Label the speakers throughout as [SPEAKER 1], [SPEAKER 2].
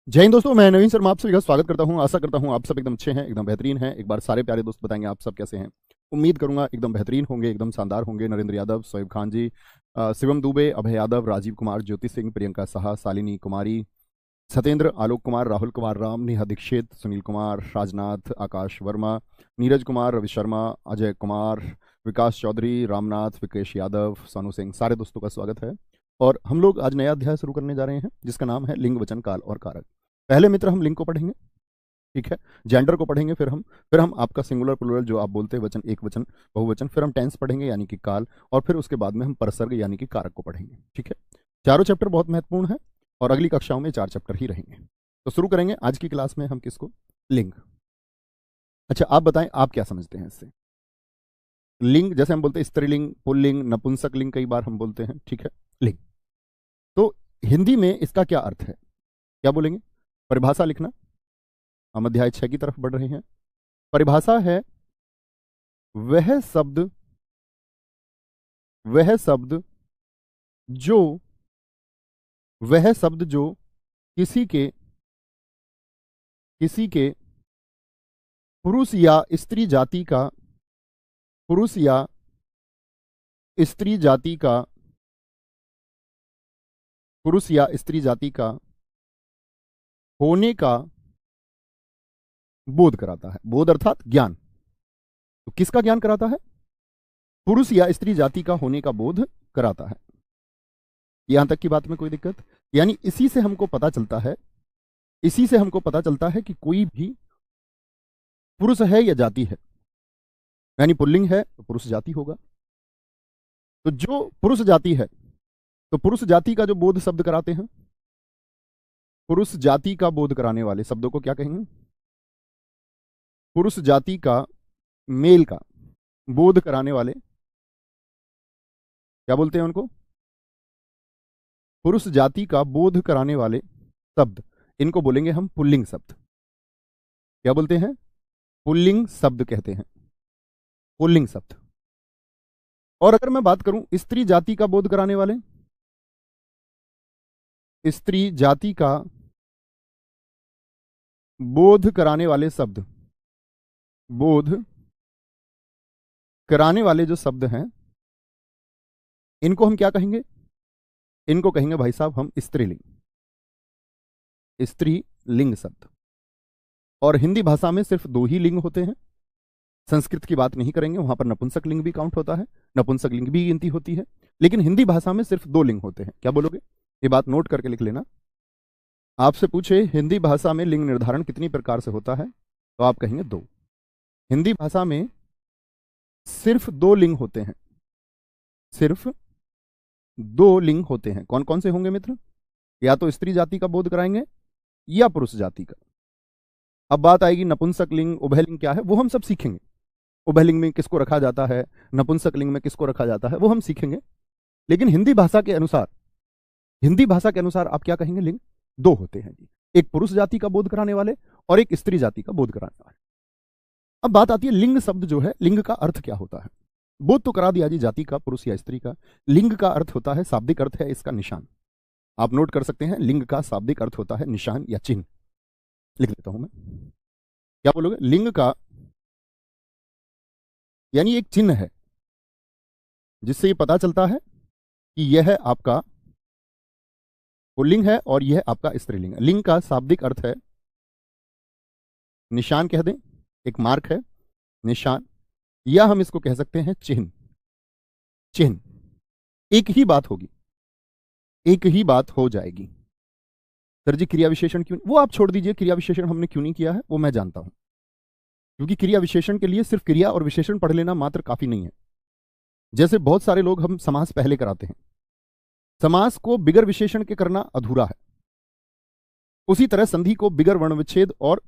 [SPEAKER 1] जय हिंद दोस्तों, मैं नवीन शर्मा आप सभी का स्वागत करता हूं। आशा करता हूं आप सब एकदम अच्छे हैं, एकदम बेहतरीन हैं। एक बार सारे प्यारे दोस्त बताएंगे आप सब कैसे हैं। उम्मीद करूंगा एकदम बेहतरीन होंगे, एकदम शानदार होंगे। नरेंद्र यादव, शोएब खान जी, शिवम दुबे, अभय यादव, राजीव कुमार, ज्योति सिंह, प्रियंका साहा, शालिनी कुमारी, सत्येंद्र, आलोक कुमार, राहुल कुमार राम, नेहा दीक्षित, सुनील कुमार, राजनाथ, आकाश वर्मा, नीरज कुमार, रवि शर्मा, अजय कुमार, विकास चौधरी, रामनाथ, विकेश यादव, सोनू सिंह, सारे दोस्तों का स्वागत है। और हम लोग आज नया अध्याय शुरू करने जा रहे हैं जिसका नाम है लिंग, वचन, काल और कारक। पहले मित्र हम लिंग को पढ़ेंगे, ठीक है। जेंडर को पढ़ेंगे, फिर हम आपका सिंगुलर प्लूरल जो आप बोलते हैं, वचन, एक वचन, बहुवचन, फिर हम टेंस पढ़ेंगे यानी कि काल, और फिर उसके बाद में हम परसर्ग यानी कि कारक को पढ़ेंगे, ठीक है। चारों चैप्टर बहुत महत्वपूर्ण है और अगली कक्षाओं में 4 चैप्टर ही रहेंगे। तो शुरू करेंगे आज की क्लास में हम किसको, लिंग। अच्छा आप बताएं, आप क्या समझते हैं इससे। लिंग जैसे हम बोलते हैं स्त्रीलिंग, पुल्लिंग, नपुंसक लिंग, कई बार हम बोलते हैं, ठीक है। लिंग तो हिंदी में इसका क्या अर्थ है, क्या बोलेंगे। परिभाषा लिखना। हम अध्याय 6 की तरफ बढ़ रहे हैं। परिभाषा है वह शब्द वह शब्द जो वह शब्द जो किसी के पुरुष या स्त्री जाति का पुरुष या स्त्री जाति का पुरुष या स्त्री जाति का होने का बोध कराता है। बोध अर्थात ज्ञान। तो किसका ज्ञान कराता है, पुरुष या स्त्री जाति का होने का बोध कराता है। यहां तक की बात में कोई दिक्कत, यानी इसी से हमको पता चलता है कि कोई भी पुरुष है या जाति है, यानी पुल्लिंग है तो पुरुष जाति होगा। तो जो पुरुष जाति है, तो पुरुष जाति का जो बोध शब्द कराते हैं, पुरुष जाति का बोध कराने वाले शब्दों को क्या कहेंगे, पुरुष जाति का, मेल का बोध कराने वाले क्या बोलते हैं उनको, पुरुष जाति का बोध कराने वाले शब्द, इनको बोलेंगे हम पुल्लिंग शब्द। क्या बोलते हैं, पुल्लिंग शब्द कहते हैं, पुल्लिंग शब्द। और अगर मैं बात करूं स्त्री जाति का बोध कराने वाले, स्त्री जाति का बोध कराने वाले शब्द, बोध कराने वाले जो शब्द हैं, इनको हम क्या कहेंगे, इनको कहेंगे भाई साहब हम स्त्रीलिंग, स्त्रीलिंग शब्द। और हिंदी भाषा में सिर्फ 2 ही लिंग होते हैं। संस्कृत की बात नहीं करेंगे, वहां पर नपुंसक लिंग भी काउंट होता है, नपुंसक लिंग भी गिनती होती है, लेकिन हिंदी भाषा में सिर्फ 2 लिंग होते हैं। क्या बोलोगे, ये बात नोट करके लिख लेना। आपसे पूछे हिंदी भाषा में लिंग निर्धारण कितनी प्रकार से होता है, तो आप कहेंगे 2। हिंदी भाषा में सिर्फ 2 लिंग होते हैं, सिर्फ 2 लिंग होते हैं। कौन कौन से होंगे मित्र, या तो स्त्री जाति का बोध कराएंगे या पुरुष जाति का। अब बात आएगी नपुंसक लिंग, उभयलिंग क्या है, वो हम सब सीखेंगे। उभयलिंग में किसको रखा जाता है, नपुंसक लिंग में किसको रखा जाता है, वो हम सीखेंगे। लेकिन हिंदी भाषा के अनुसार आप क्या कहेंगे, लिंग 2 होते हैं जी, एक पुरुष जाति का बोध कराने वाले और एक स्त्री जाति का बोध कराने वाले। अब बात आती है लिंग शब्द जो है, लिंग का अर्थ क्या होता है। बोध तो करा दिया जी जाति का, पुरुष या स्त्री का। लिंग का अर्थ होता है, शाब्दिक अर्थ है इसका निशान। आप नोट कर सकते हैं, लिंग का शाब्दिक अर्थ होता है निशान या चिन्ह। लिख देता हूं मैं, क्या बोलोगे, लिंग का यानी एक चिन्ह है जिससे ये पता चलता है कि यह आपका पुल्लिंग है और यह आपका स्त्रीलिंग है। लिंग का शाब्दिक अर्थ है निशान, कह दें, एक मार्क है, निशान, या हम इसको कह सकते हैं चिन्ह। चिन्ह एक ही बात होगी, एक ही बात हो जाएगी। सर जी क्रिया विशेषण क्यों, वो आप छोड़ दीजिए, क्रिया विशेषण हमने क्यों नहीं किया है वो मैं जानता हूं, क्योंकि क्रिया विशेषण के लिए सिर्फ क्रिया और विशेषण पढ़ लेना मात्र काफी नहीं है। जैसे बहुत सारे लोग हम समास पहले कराते हैं, समास को बिगर विशेषण के करना अधूरा है। उसी तरह संधि को बिगर वर्ण विच्छेद और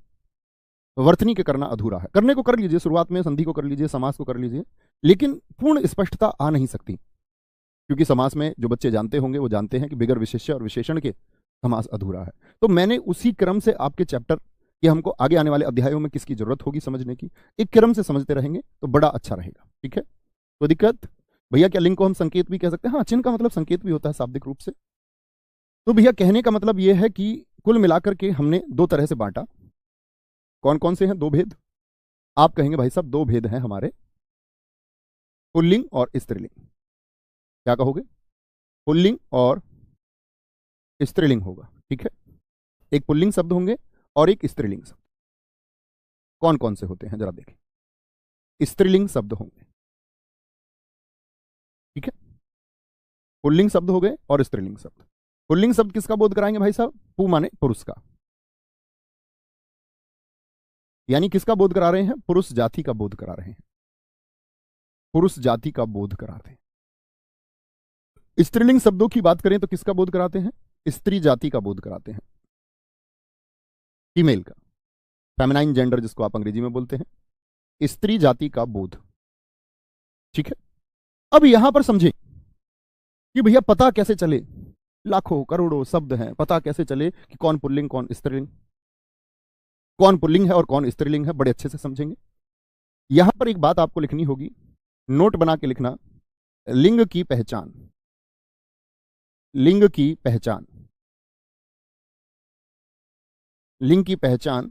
[SPEAKER 1] वर्तनी के करना अधूरा है। करने को कर लीजिए, शुरुआत में संधि को कर लीजिए, समास को कर लीजिए, लेकिन पूर्ण स्पष्टता आ नहीं सकती, क्योंकि समास में जो बच्चे जानते होंगे वो जानते हैं कि बिगर विशेष्य और विशेषण के समास अधूरा है। तो मैंने उसी क्रम से आपके चैप्टर, कि हमको आगे आने वाले अध्यायों में किसकी जरूरत होगी समझने की, एक क्रम से समझते रहेंगे तो बड़ा अच्छा रहेगा, ठीक है। तो दिक्कत भैया, क्या लिंग को हम संकेत भी कह सकते हैं, हाँ, चिन्ह का मतलब संकेत भी होता है शाब्दिक रूप से। तो भैया कहने का मतलब यह है कि कुल मिलाकर के हमने दो तरह से बांटा। कौन कौन से हैं? दो भेद। आप कहेंगे भाई साहब दो भेद हैं हमारे, पुल्लिंग और स्त्रीलिंग। क्या कहोगे? पुल्लिंग और स्त्रीलिंग होगा, ठीक है। एक पुल्लिंग शब्द होंगे और एक स्त्रीलिंग शब्द। कौन कौन से होते हैं जरा देखें। स्त्रीलिंग शब्द होंगे, ठीक है। पुल्लिंग शब्द हो गए और स्त्रीलिंग शब्द। पुल्लिंग शब्द किसका बोध कराएंगे भाई साहब? पु माने पुरुष का, यानी किसका बोध करा रहे हैं? पुरुष जाति का बोध करा रहे हैं, पुरुष जाति का बोध कराते हैं। स्त्रीलिंग शब्दों की बात करें तो किसका बोध कराते हैं? स्त्री जाति का बोध कराते हैं, फीमेल का, फेमिनाइन जेंडर जिसको आप अंग्रेजी में बोलते हैं, स्त्री जाति का बोध, ठीक है। अब यहां पर समझे कि भैया पता कैसे चले, लाखों करोड़ों शब्द हैं, पता कैसे चले कि कौन पुल्लिंग कौन स्त्रीलिंग, कौन पुल्लिंग है और कौन स्त्रीलिंग है, बड़े अच्छे से समझेंगे। यहां पर एक बात आपको लिखनी होगी, नोट बना के लिखना, लिंग की पहचान। लिंग की पहचान, लिंग की पहचान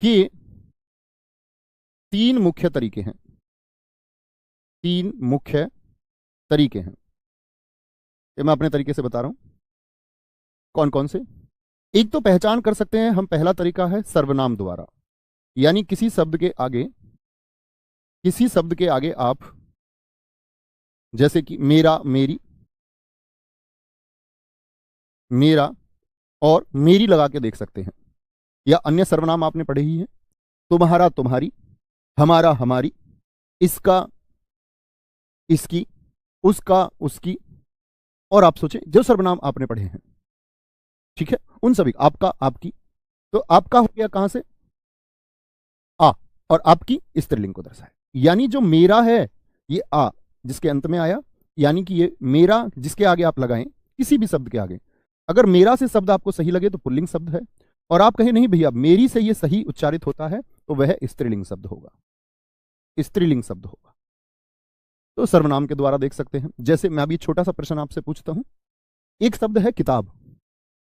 [SPEAKER 1] के तीन मुख्य तरीके हैं, तीन मुख्य तरीके हैं। ये मैं अपने तरीके से बता रहा हूं। कौन कौन से? एक तो पहचान कर सकते हैं हम, पहला तरीका है सर्वनाम द्वारा, यानी किसी शब्द के आगे, किसी शब्द के आगे आप जैसे कि मेरा, मेरी, मेरा और मेरी लगा के देख सकते हैं। या अन्य सर्वनाम आपने पढ़े ही हैं, तुम्हारा, तुम्हारी, हमारा, हमारी, इसका, इसकी, उसका, उसकी, और आप सोचें जो सर्वनाम आपने पढ़े हैं, ठीक है, उन सभी, आपका, आपकी। तो आपका हो गया कहां से? आ, और आपकी स्त्रीलिंग को दर्शाए, यानी जो मेरा है ये आ जिसके अंत में आया, यानी कि ये मेरा जिसके आगे आप लगाएं, किसी भी शब्द के आगे, अगर मेरा से शब्द आपको सही लगे तो पुल्लिंग शब्द है, और आप कहें नहीं भैया मेरी से ये सही उच्चारित होता है तो वह स्त्रीलिंग शब्द होगा, स्त्रीलिंग शब्द होगा। तो सर्वनाम के द्वारा देख सकते हैं। जैसे मैं अभी छोटा सा प्रश्न आपसे पूछता हूं, एक शब्द है किताब,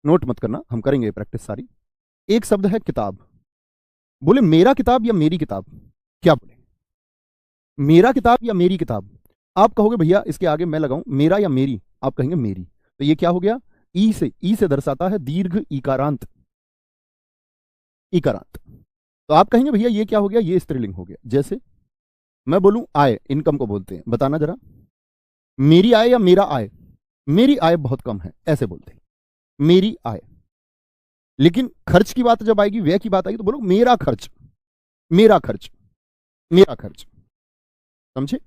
[SPEAKER 1] नोट मत करना, हम करेंगे प्रैक्टिस सारी। एक शब्द है किताब, बोले मेरा किताब या मेरी किताब, क्या बोले? मेरा किताब या मेरी किताब? आप कहोगे भैया इसके आगे मैं लगाऊं मेरा या मेरी, आप कहेंगे मेरी, तो ये क्या हो गया? ई से दर्शाता है दीर्घ इकारांत, इकारांत। तो आप कहेंगे भैया ये क्या हो गया? ये स्त्रीलिंग हो गया। जैसे मैं बोलूं आय, इनकम को बोलते हैं, बताना जरा, मेरी आय या मेरा आय? मेरी आय बहुत कम है, ऐसे बोलते हैं, मेरी आय। लेकिन खर्च की बात जब आएगी, व्यय की बात आएगी, तो बोलो मेरा खर्च, मेरा खर्च, मेरा खर्च। समझे?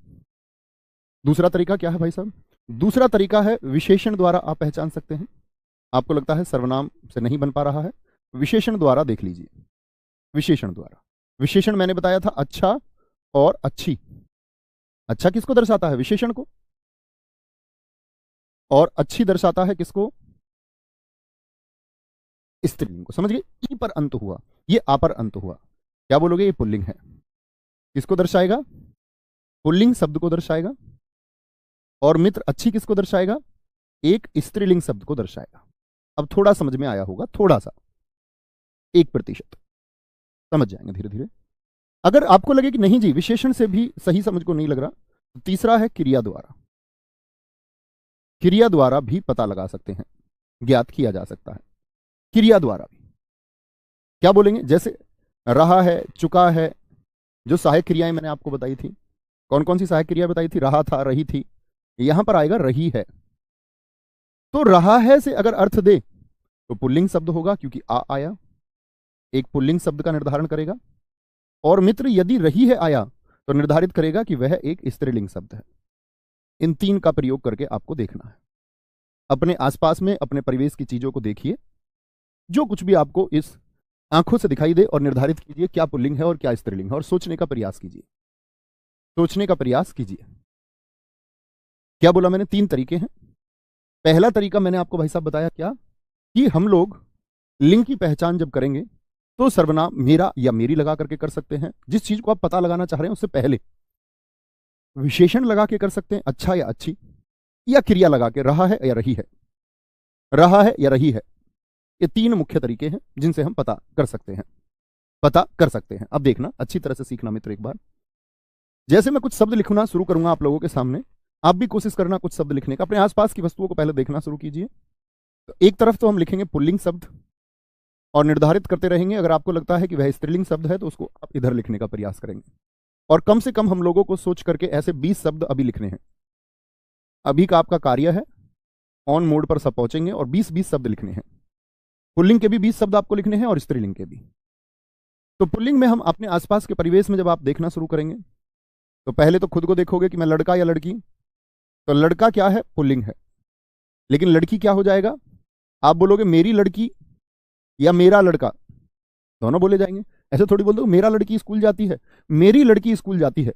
[SPEAKER 1] दूसरा तरीका क्या है भाई साहब? दूसरा तरीका है विशेषण द्वारा आप पहचान सकते हैं। आपको लगता है सर्वनाम से नहीं बन पा रहा है, विशेषण द्वारा देख लीजिए। विशेषण द्वारा, विशेषण मैंने बताया था अच्छा और अच्छी। अच्छा किसको दर्शाता है? विशेषण को। और अच्छी दर्शाता है किसको? स्त्रीलिंग को। समझ गए? ई पर अंत हुआ, ये आ पर अंत हुआ, क्या बोलोगे? ये पुल्लिंग है। किसको दर्शाएगा? पुल्लिंग शब्द को दर्शाएगा। और मित्र अच्छी किसको दर्शाएगा? एक स्त्रीलिंग शब्द को दर्शाएगा। अब थोड़ा समझ में आया होगा, थोड़ा सा, 1% समझ जाएंगे धीरे धीरे। अगर आपको लगे कि नहीं जी विशेषण से भी सही समझ को नहीं लग रहा, तो तीसरा है क्रिया द्वारा। क्रिया द्वारा भी पता लगा सकते हैं, ज्ञात किया जा सकता है क्रिया द्वारा भी। क्या बोलेंगे? जैसे रहा है, चुका है, जो सहायक क्रियाएं मैंने आपको बताई थी, कौन कौन सी सहायक क्रिया बताई थी? रहा था, रही थी, यहां पर आएगा रही है। तो रहा है से अगर अर्थ दे तो पुल्लिंग शब्द होगा, क्योंकि आ आया, एक पुल्लिंग शब्द का निर्धारण करेगा। और मित्र यदि रही है आया तो निर्धारित करेगा कि वह एक स्त्रीलिंग शब्द है। इन तीन का प्रयोग करके आपको देखना है। अपने आसपास में, अपने परिवेश की चीजों को देखिए, जो कुछ भी आपको इस आंखों से दिखाई दे, और निर्धारित कीजिए क्या पुल्लिंग है और क्या स्त्रीलिंग है, और सोचने का प्रयास कीजिए, सोचने का प्रयास कीजिए। क्या बोला मैंने? 3 तरीके हैं। पहला तरीका मैंने आपको भाई साहब बताया क्या, कि हम लोग लिंग की पहचान जब करेंगे तो सर्वनाम मेरा या मेरी लगा करके कर सकते हैं। जिस चीज को आप पता लगाना चाह रहे हैं उससे पहले विशेषण लगा के कर सकते हैं, अच्छा या अच्छी, या क्रिया लगा के, रहा है या रही है। रहा है या रही है। ये 3 मुख्य तरीके हैं जिनसे हम पता कर सकते हैं। अब देखना, अच्छी तरह से सीखना मित्र। एक बार जैसे मैं कुछ शब्द लिखना शुरू करूंगा आप लोगों के सामने, आप भी कोशिश करना कुछ शब्द लिखने का। अपने आसपास की वस्तुओं को पहले देखना शुरू कीजिए। तो एक तरफ तो हम लिखेंगे पुल्लिंग शब्द और निर्धारित करते रहेंगे। अगर आपको लगता है कि वह स्त्रीलिंग शब्द है तो उसको आप इधर लिखने का प्रयास करेंगे। और कम से कम हम लोगों को सोच करके ऐसे 20 शब्द अभी लिखने हैं। अभी का आपका कार्य है, ऑन मोड पर सब पहुंचेंगे और 20-20 शब्द लिखने हैं। पुल्लिंग के भी 20 शब्द आपको लिखने हैं और स्त्रीलिंग के भी। तो पुल्लिंग में हम अपने आसपास के परिवेश में जब आप देखना शुरू करेंगे तो पहले तो खुद को देखोगे कि मैं लड़का या लड़की। तो लड़का क्या है? पुल्लिंग है। लेकिन लड़की क्या हो जाएगा? आप बोलोगे मेरी लड़की या मेरा लड़का, दोनों बोले जाएंगे। ऐसे थोड़ी बोल दो मेरा लड़की स्कूल जाती है, मेरी लड़की स्कूल जाती है।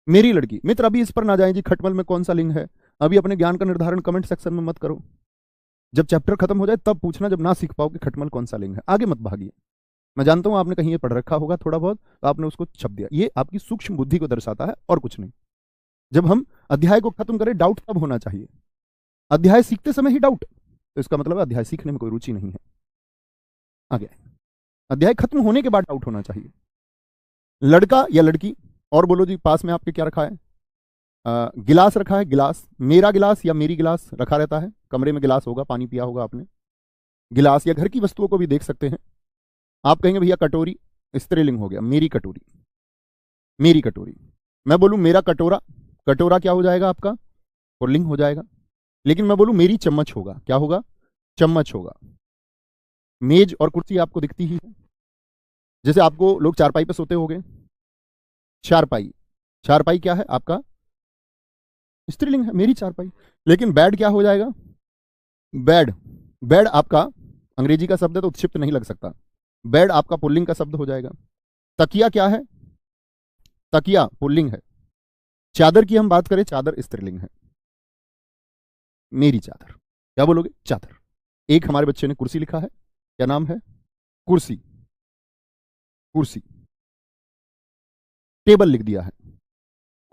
[SPEAKER 1] मेरी लड़की। मित्र अभी इस पर ना जाएं जी खटमल में कौन सा लिंग है। अभी अपने ज्ञान का निर्धारण कमेंट सेक्शन में मत करो। जब चैप्टर खत्म हो जाए तब पूछना, जब ना सीख पाओ कि खटमल कौन सा लिंग है। आगे मत भागिए। मैं जानता हूं आपने कहीं ये पढ़ रखा होगा थोड़ा बहुत, तो आपने उसको छप दिया। ये आपकी सूक्ष्म बुद्धि को दर्शाता है और कुछ नहीं। जब हम अध्याय को खत्म करें डाउट तब होना चाहिए। अध्याय सीखते समय ही डाउट, तो इसका मतलब अध्याय सीखने में कोई रुचि नहीं है। आगे अध्याय खत्म होने के बाद डाउट होना चाहिए। लड़का या लड़की, और बोलो जी पास में आपके क्या रखा है? गिलास रखा है। गिलास, मेरा गिलास या मेरी गिलास रखा रहता है। कमरे में गिलास होगा, पानी पिया होगा आपने। गिलास या घर की वस्तुओं को भी देख सकते हैं। आप कहेंगे भैया कटोरी, स्त्रीलिंग हो गया। मेरी कटोरी, मेरी कटोरी। मैं बोलूं मेरा कटोरा, कटोरा क्या हो जाएगा आपका? पुल्लिंग हो जाएगा। लेकिन मैं बोलूं मेरी चम्मच होगा, क्या होगा? चम्मच होगा। मेज और कुर्सी आपको दिखती ही है। जैसे आपको लोग चारपाई पे सोते होंगे, चारपाई। चारपाई क्या है आपका? स्त्रीलिंग है, मेरी चारपाई। लेकिन बेड क्या हो जाएगा? बेड। बेड आपका अंग्रेजी का शब्द है तो उत्क्षिप्त नहीं लग सकता। बेड आपका पुल्लिंग का शब्द हो जाएगा। तकिया क्या है? तकिया पुल्लिंग है। चादर की हम बात करें, चादर स्त्रीलिंग है। मेरी चादर, क्या बोलोगे? चादर। एक हमारे बच्चे ने कुर्सी लिखा है, क्या नाम है? कुर्सी। कुर्सी। टेबल लिख दिया है,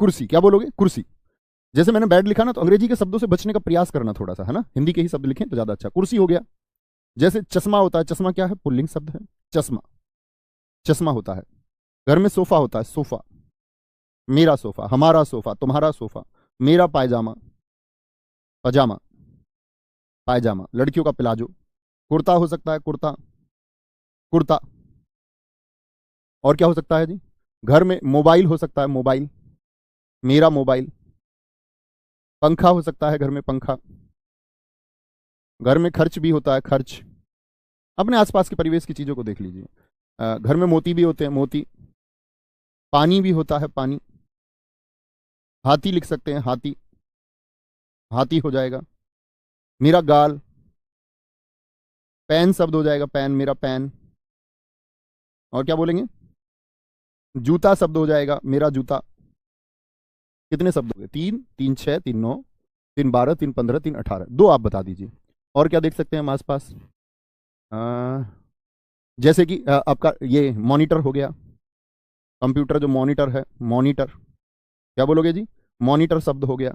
[SPEAKER 1] कुर्सी। क्या बोलोगे? कुर्सी। जैसे मैंने बेड लिखा ना, तो अंग्रेजी के शब्दों से बचने का प्रयास करना थोड़ा सा, है ना। हिंदी के ही शब्द लिखें तो ज्यादा अच्छा। कुर्सी हो गया। जैसे चश्मा होता है, चश्मा क्या है? पुल्लिंग शब्द है। चश्मा, चश्मा होता है। घर में सोफा होता है, सोफा। मेरा सोफा, हमारा सोफा, तुम्हारा सोफा। मेरा पायजामा, पजामा, पायजामा। लड़कियों का प्लाजो। कुर्ता हो सकता है, कुर्ता, कुर्ता। और क्या हो सकता है जी? घर में मोबाइल हो सकता है, मोबाइल, मेरा मोबाइल। पंखा हो सकता है घर में, पंखा। घर में खर्च भी होता है, खर्च। अपने आसपास के परिवेश की चीजों को देख लीजिए। घर में मोती भी होते हैं, मोती। पानी भी होता है, पानी। हाथी लिख सकते हैं, हाथी, हाथी हो जाएगा। मेरा गाल। पेन शब्द हो जाएगा, पेन, मेरा पेन। और क्या बोलेंगे? जूता शब्द हो जाएगा, मेरा जूता। कितने शब्द हो गए? 3, 3 6, 3 9, 3 12, 3 15, 3 18। 2 आप बता दीजिए। और क्या देख सकते हैं हम आसपास? जैसे कि आपका ये मॉनिटर हो गया, कंप्यूटर जो मॉनिटर है, मॉनिटर। क्या बोलोगे जी? मॉनिटर शब्द हो गया।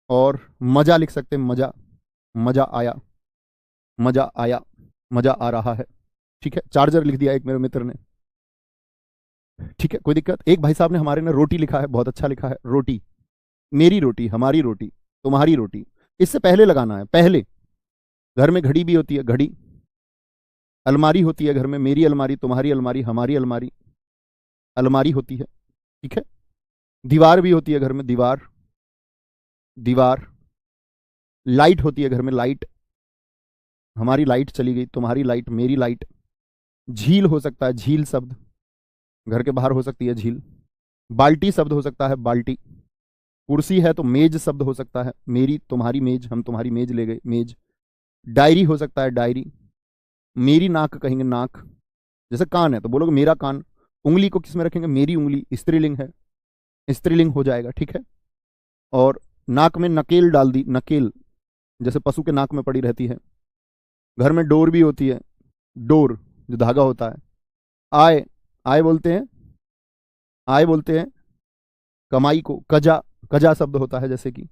[SPEAKER 1] और मजा लिख सकते हैं, मजा, मजा आया, मजा आया, मजा आ रहा है। ठीक है। चार्जर लिख दिया एक मेरे मित्र ने। ठीक है, कोई दिक्कत? एक भाई साहब ने हमारे ने रोटी लिखा है, बहुत अच्छा लिखा है, रोटी। मेरी रोटी, हमारी रोटी, तुम्हारी रोटी। इससे पहले लगाना है, पहले। घर में घड़ी भी होती है, घड़ी। अलमारी होती है घर में, मेरी अलमारी, तुम्हारी अलमारी, हमारी अलमारी, अलमारी होती है। ठीक है। दीवार भी होती है घर में, दीवार, दीवार। लाइट होती है घर में, लाइट। हमारी लाइट चली गई, तुम्हारी लाइट, मेरी लाइट। झील हो सकता है, झील शब्द, घर के बाहर हो सकती है झील। बाल्टी शब्द हो सकता है, बाल्टी। कुर्सी है तो मेज शब्द हो सकता है, मेरी तुम्हारी मेज, हम तुम्हारी मेज ले गए, मेज। डायरी हो सकता है, डायरी। मेरी नाक कहेंगे, नाक। जैसे कान है तो बोलोगे मेरा कान। उंगली को किस में रखेंगे? मेरी उंगली, स्त्रीलिंग है, स्त्रीलिंग हो जाएगा। ठीक है। और नाक में नकेल डाल दी, नकेल, जैसे पशु के नाक में पड़ी रहती है। घर में डोर भी होती है, डोर जो धागा होता है। आय, आय बोलते हैं, आय बोलते हैं कमाई को। कजा, कजा शब्द होता है, जैसे कि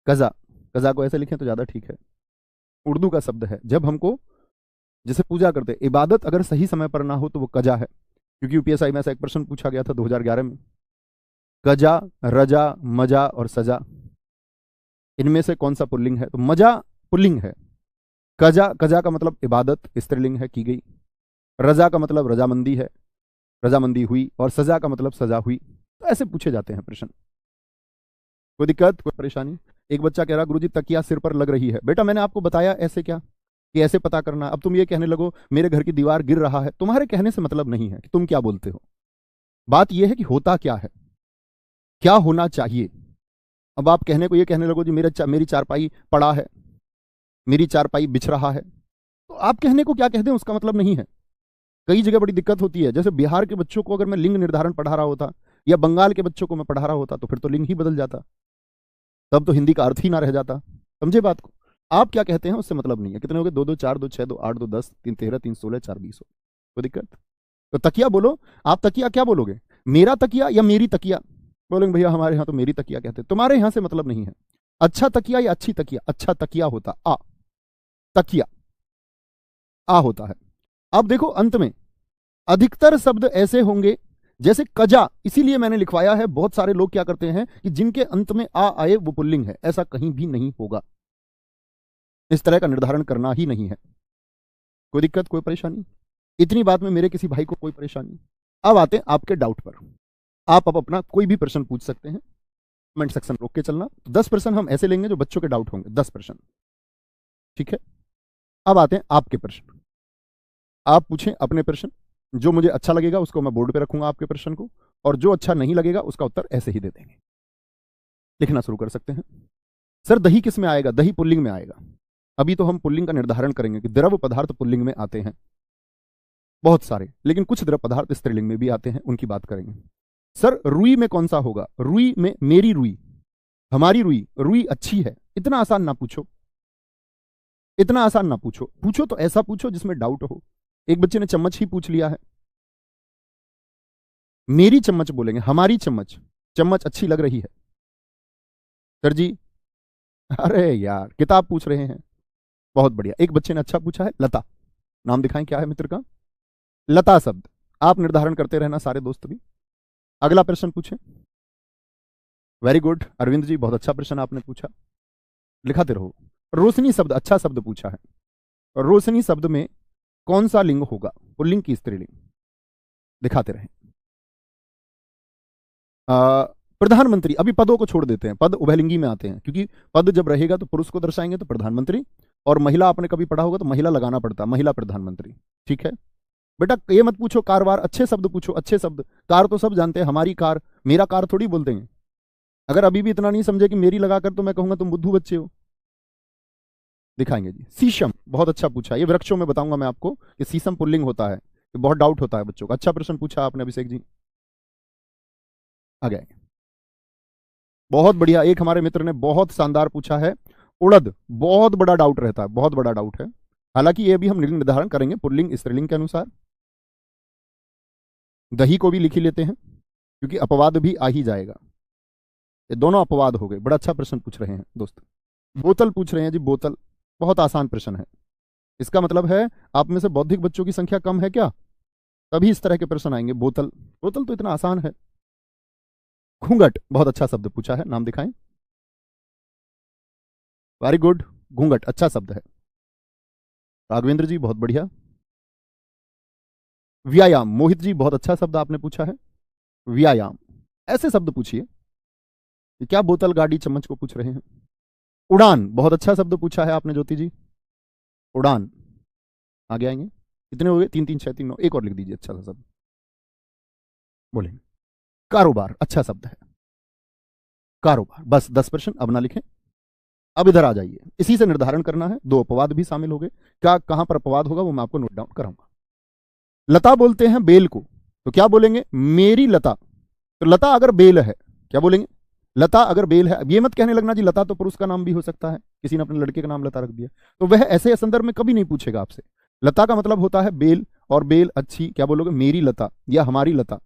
[SPEAKER 1] कजा, कजा को ऐसे लिखें तो ज्यादा ठीक है। उर्दू का शब्द है। जब हमको जैसे पूजा करते, इबादत अगर सही समय पर ना हो तो वो कजा है, क्योंकि यूपीएसआई में ऐसा एक प्रश्न पूछा गया था 2011 में, कजा, रजा, मजा और सजा, इनमें से कौन सा पुल्लिंग है? तो मजा पुल्लिंग है। कजा, कजा का मतलब इबादत स्त्रीलिंग है, की गई। रजा का मतलब रजामंदी है, रजामंदी हुई। और सजा का मतलब सजा हुई। तो ऐसे पूछे जाते हैं प्रश्न। कोई दिक्कत, कोई परेशानी? एक बच्चा कह रहा गुरुजी तकिया सिर पर लग रही है। बेटा मैंने आपको बताया ऐसे क्या, कि ऐसे पता करना। अब तुम ये कहने लगो मेरे घर की दीवार गिर रहा है। तुम्हारे कहने से मतलब नहीं है कि तुम क्या बोलते हो, बात यह है कि होता क्या है, क्या होना चाहिए। अब आप कहने को ये कहने लगो जी मेरी चारपाई पड़ा है, मेरी चारपाई बिछ रहा है, तो आप कहने को क्या कह दें उसका मतलब नहीं है। कई जगह बड़ी दिक्कत होती है। जैसे बिहार के बच्चों को अगर मैं लिंग निर्धारण पढ़ा रहा होता, या बंगाल के बच्चों को मैं पढ़ा रहा होता, तो फिर तो लिंग ही बदल जाता, तब तो हिंदी का अर्थ ही ना रह जाता। समझे बात को? आप क्या कहते हैं उससे मतलब नहीं है। कितने हो गए? 2 2 4 2 6 2 8 2 10 3 13 3 16 4 20 हो। कोई दिक्कत? तो तकिया बोलो। आप तकिया क्या बोलोगे? मेरा तकिया या मेरी तकिया? बोलेंगे भैया हमारे यहाँ तो मेरी तकिया कहते हैं। तुम्हारे यहाँ से मतलब नहीं है। अच्छा तकिया या अच्छी तकिया? अच्छा तकिया होता आ, तकिया आ होता है। अब देखो अंत में अधिकतर शब्द ऐसे होंगे जैसे कजा, इसीलिए मैंने लिखवाया है। बहुत सारे लोग क्या करते हैं कि जिनके अंत में आ आए वो पुल्लिंग है। ऐसा कहीं भी नहीं होगा। इस तरह का निर्धारण करना ही नहीं है। कोई दिक्कत, कोई परेशानी? इतनी बात में मेरे किसी भाई को कोई परेशानी? अब आते हैं आपके डाउट पर। आप अब अपना कोई भी प्रश्न पूछ सकते हैं, कमेंट सेक्शन रोक के चलना। तो 10% हम ऐसे लेंगे जो बच्चों के डाउट होंगे, 10%। ठीक है, अब आते हैं आपके प्रश्न। आप पूछें अपने प्रश्न। जो मुझे अच्छा लगेगा उसको मैं बोर्ड पे रखूंगा आपके प्रश्न को, और जो अच्छा नहीं लगेगा उसका उत्तर ऐसे ही दे देंगे। लिखना शुरू कर सकते हैं। सर दही किस में आएगा? दही पुल्लिंग में आएगा। अभी तो हम पुल्लिंग का निर्धारण करेंगे कि द्रव पदार्थ पुल्लिंग में आते हैं बहुत सारे, लेकिन कुछ द्रव पदार्थ स्त्रीलिंग में भी आते हैं, उनकी बात करेंगे। सर रुई में कौन सा होगा? रुई में मेरी रुई, हमारी रुई, रुई अच्छी है। इतना आसान ना पूछो, इतना आसान ना पूछो। पूछो तो ऐसा पूछो जिसमें डाउट हो। एक बच्चे ने चम्मच ही पूछ लिया है। मेरी चम्मच बोलेंगे, हमारी चम्मच, चम्मच अच्छी लग रही है। सर जी अरे यार किताब पूछ रहे हैं, बहुत बढ़िया। एक बच्चे ने अच्छा पूछा है, लता। नाम दिखाएं क्या है मित्र का? लता शब्द। आप निर्धारण करते रहना सारे दोस्त भी। अगला प्रश्न पूछें। वेरी गुड अरविंद जी, बहुत अच्छा प्रश्न आपने पूछा, लिखाते रहो। रोशनी शब्द, अच्छा शब्द पूछा है। रोशनी शब्द में कौन सा लिंग होगा? पुल्लिंग की स्त्रीलिंग? दिखाते रहें। प्रधानमंत्री, अभी पदों को छोड़ देते हैं, पद उभयलिंगी में आते हैं, क्योंकि पद जब रहेगा तो पुरुष को दर्शाएंगे तो प्रधानमंत्री, और महिला आपने कभी पढ़ा होगा तो महिला लगाना पड़ता, महिला प्रधानमंत्री। ठीक है बेटा, ये मत पूछो कार वार, अच्छे शब्द पूछो, अच्छे शब्द। कार तो सब जानते हैं, हमारी कार, मेरा कार थोड़ी बोलते हैं। अगर अभी भी इतना नहीं समझे कि मेरी लगाकर, तो मैं कहूंगा तुम बुद्धू बच्चे हो। दिखाएंगे जी। शीशम, बहुत अच्छा पूछा। ये वृक्षों में बताऊंगा मैं आपको कि शीशम पुल्लिंग होता है, तो बहुत डाउट होता है बच्चों का। अच्छा प्रश्न पूछा आपने अभिषेक जी, आ गए, बहुत बढ़िया। एक हमारे मित्र ने बहुत शानदार पूछा है, उड़द। बहुत बड़ा डाउट रहता है, बहुत बड़ा डाउट है। हालांकि ये भी हम निर्धारण करेंगे पुल्लिंग स्त्रीलिंग के अनुसार। दही को भी लिख ही लेते हैं, क्योंकि अपवाद भी आ ही जाएगा। ये दोनों अपवाद हो गए। बड़ा अच्छा प्रश्न पूछ रहे हैं दोस्त। बोतल पूछ रहे हैं जी, बोतल। बहुत आसान प्रश्न है। इसका मतलब है आप में से बौद्धिक बच्चों की संख्या कम है क्या, तभी इस तरह के प्रश्न आएंगे। बोतल, बोतल तो इतना आसान है। घूंघट, बहुत अच्छा शब्द पूछा है, नाम दिखाएं। वेरी गुड, घूंघट अच्छा शब्द है। राघवेंद्र जी बहुत बढ़िया। व्यायाम, मोहित जी बहुत अच्छा शब्द आपने पूछा है, व्यायाम। ऐसे शब्द पूछिए। क्या बोतल, गाड़ी, चम्मच को पूछ रहे हैं। उड़ान, बहुत अच्छा शब्द पूछा है आपने ज्योति जी, उड़ान। आगे आएंगे। कितने हो गए? 3 3 6 3 9। एक और लिख दीजिए अच्छा सा शब्द, बोले। कारोबार, अच्छा शब्द है, कारोबार। बस 10%। अब ना लिखें, अब इधर आ जाइए। इसी से निर्धारण करना है। 2 अपवाद भी शामिल हो गए। क्या कहां पर अपवाद होगा वो मैं आपको नोट डाउन कराऊंगा। लता बोलते हैं बेल को, तो क्या बोलेंगे? मेरी लता। तो लता अगर बेल है, क्या बोलेंगे? लता अगर बेल है। अब ये मत कहने लगना जी लता तो पुरुष का नाम भी हो सकता है, किसी ने अपने लड़के का नाम लता रख दिया, तो वह ऐसे संदर्भ में कभी नहीं पूछेगा आपसे। लता का मतलब होता है बेल, और बेल अच्छी, क्या बोलोगे? मेरी लता या हमारी लता।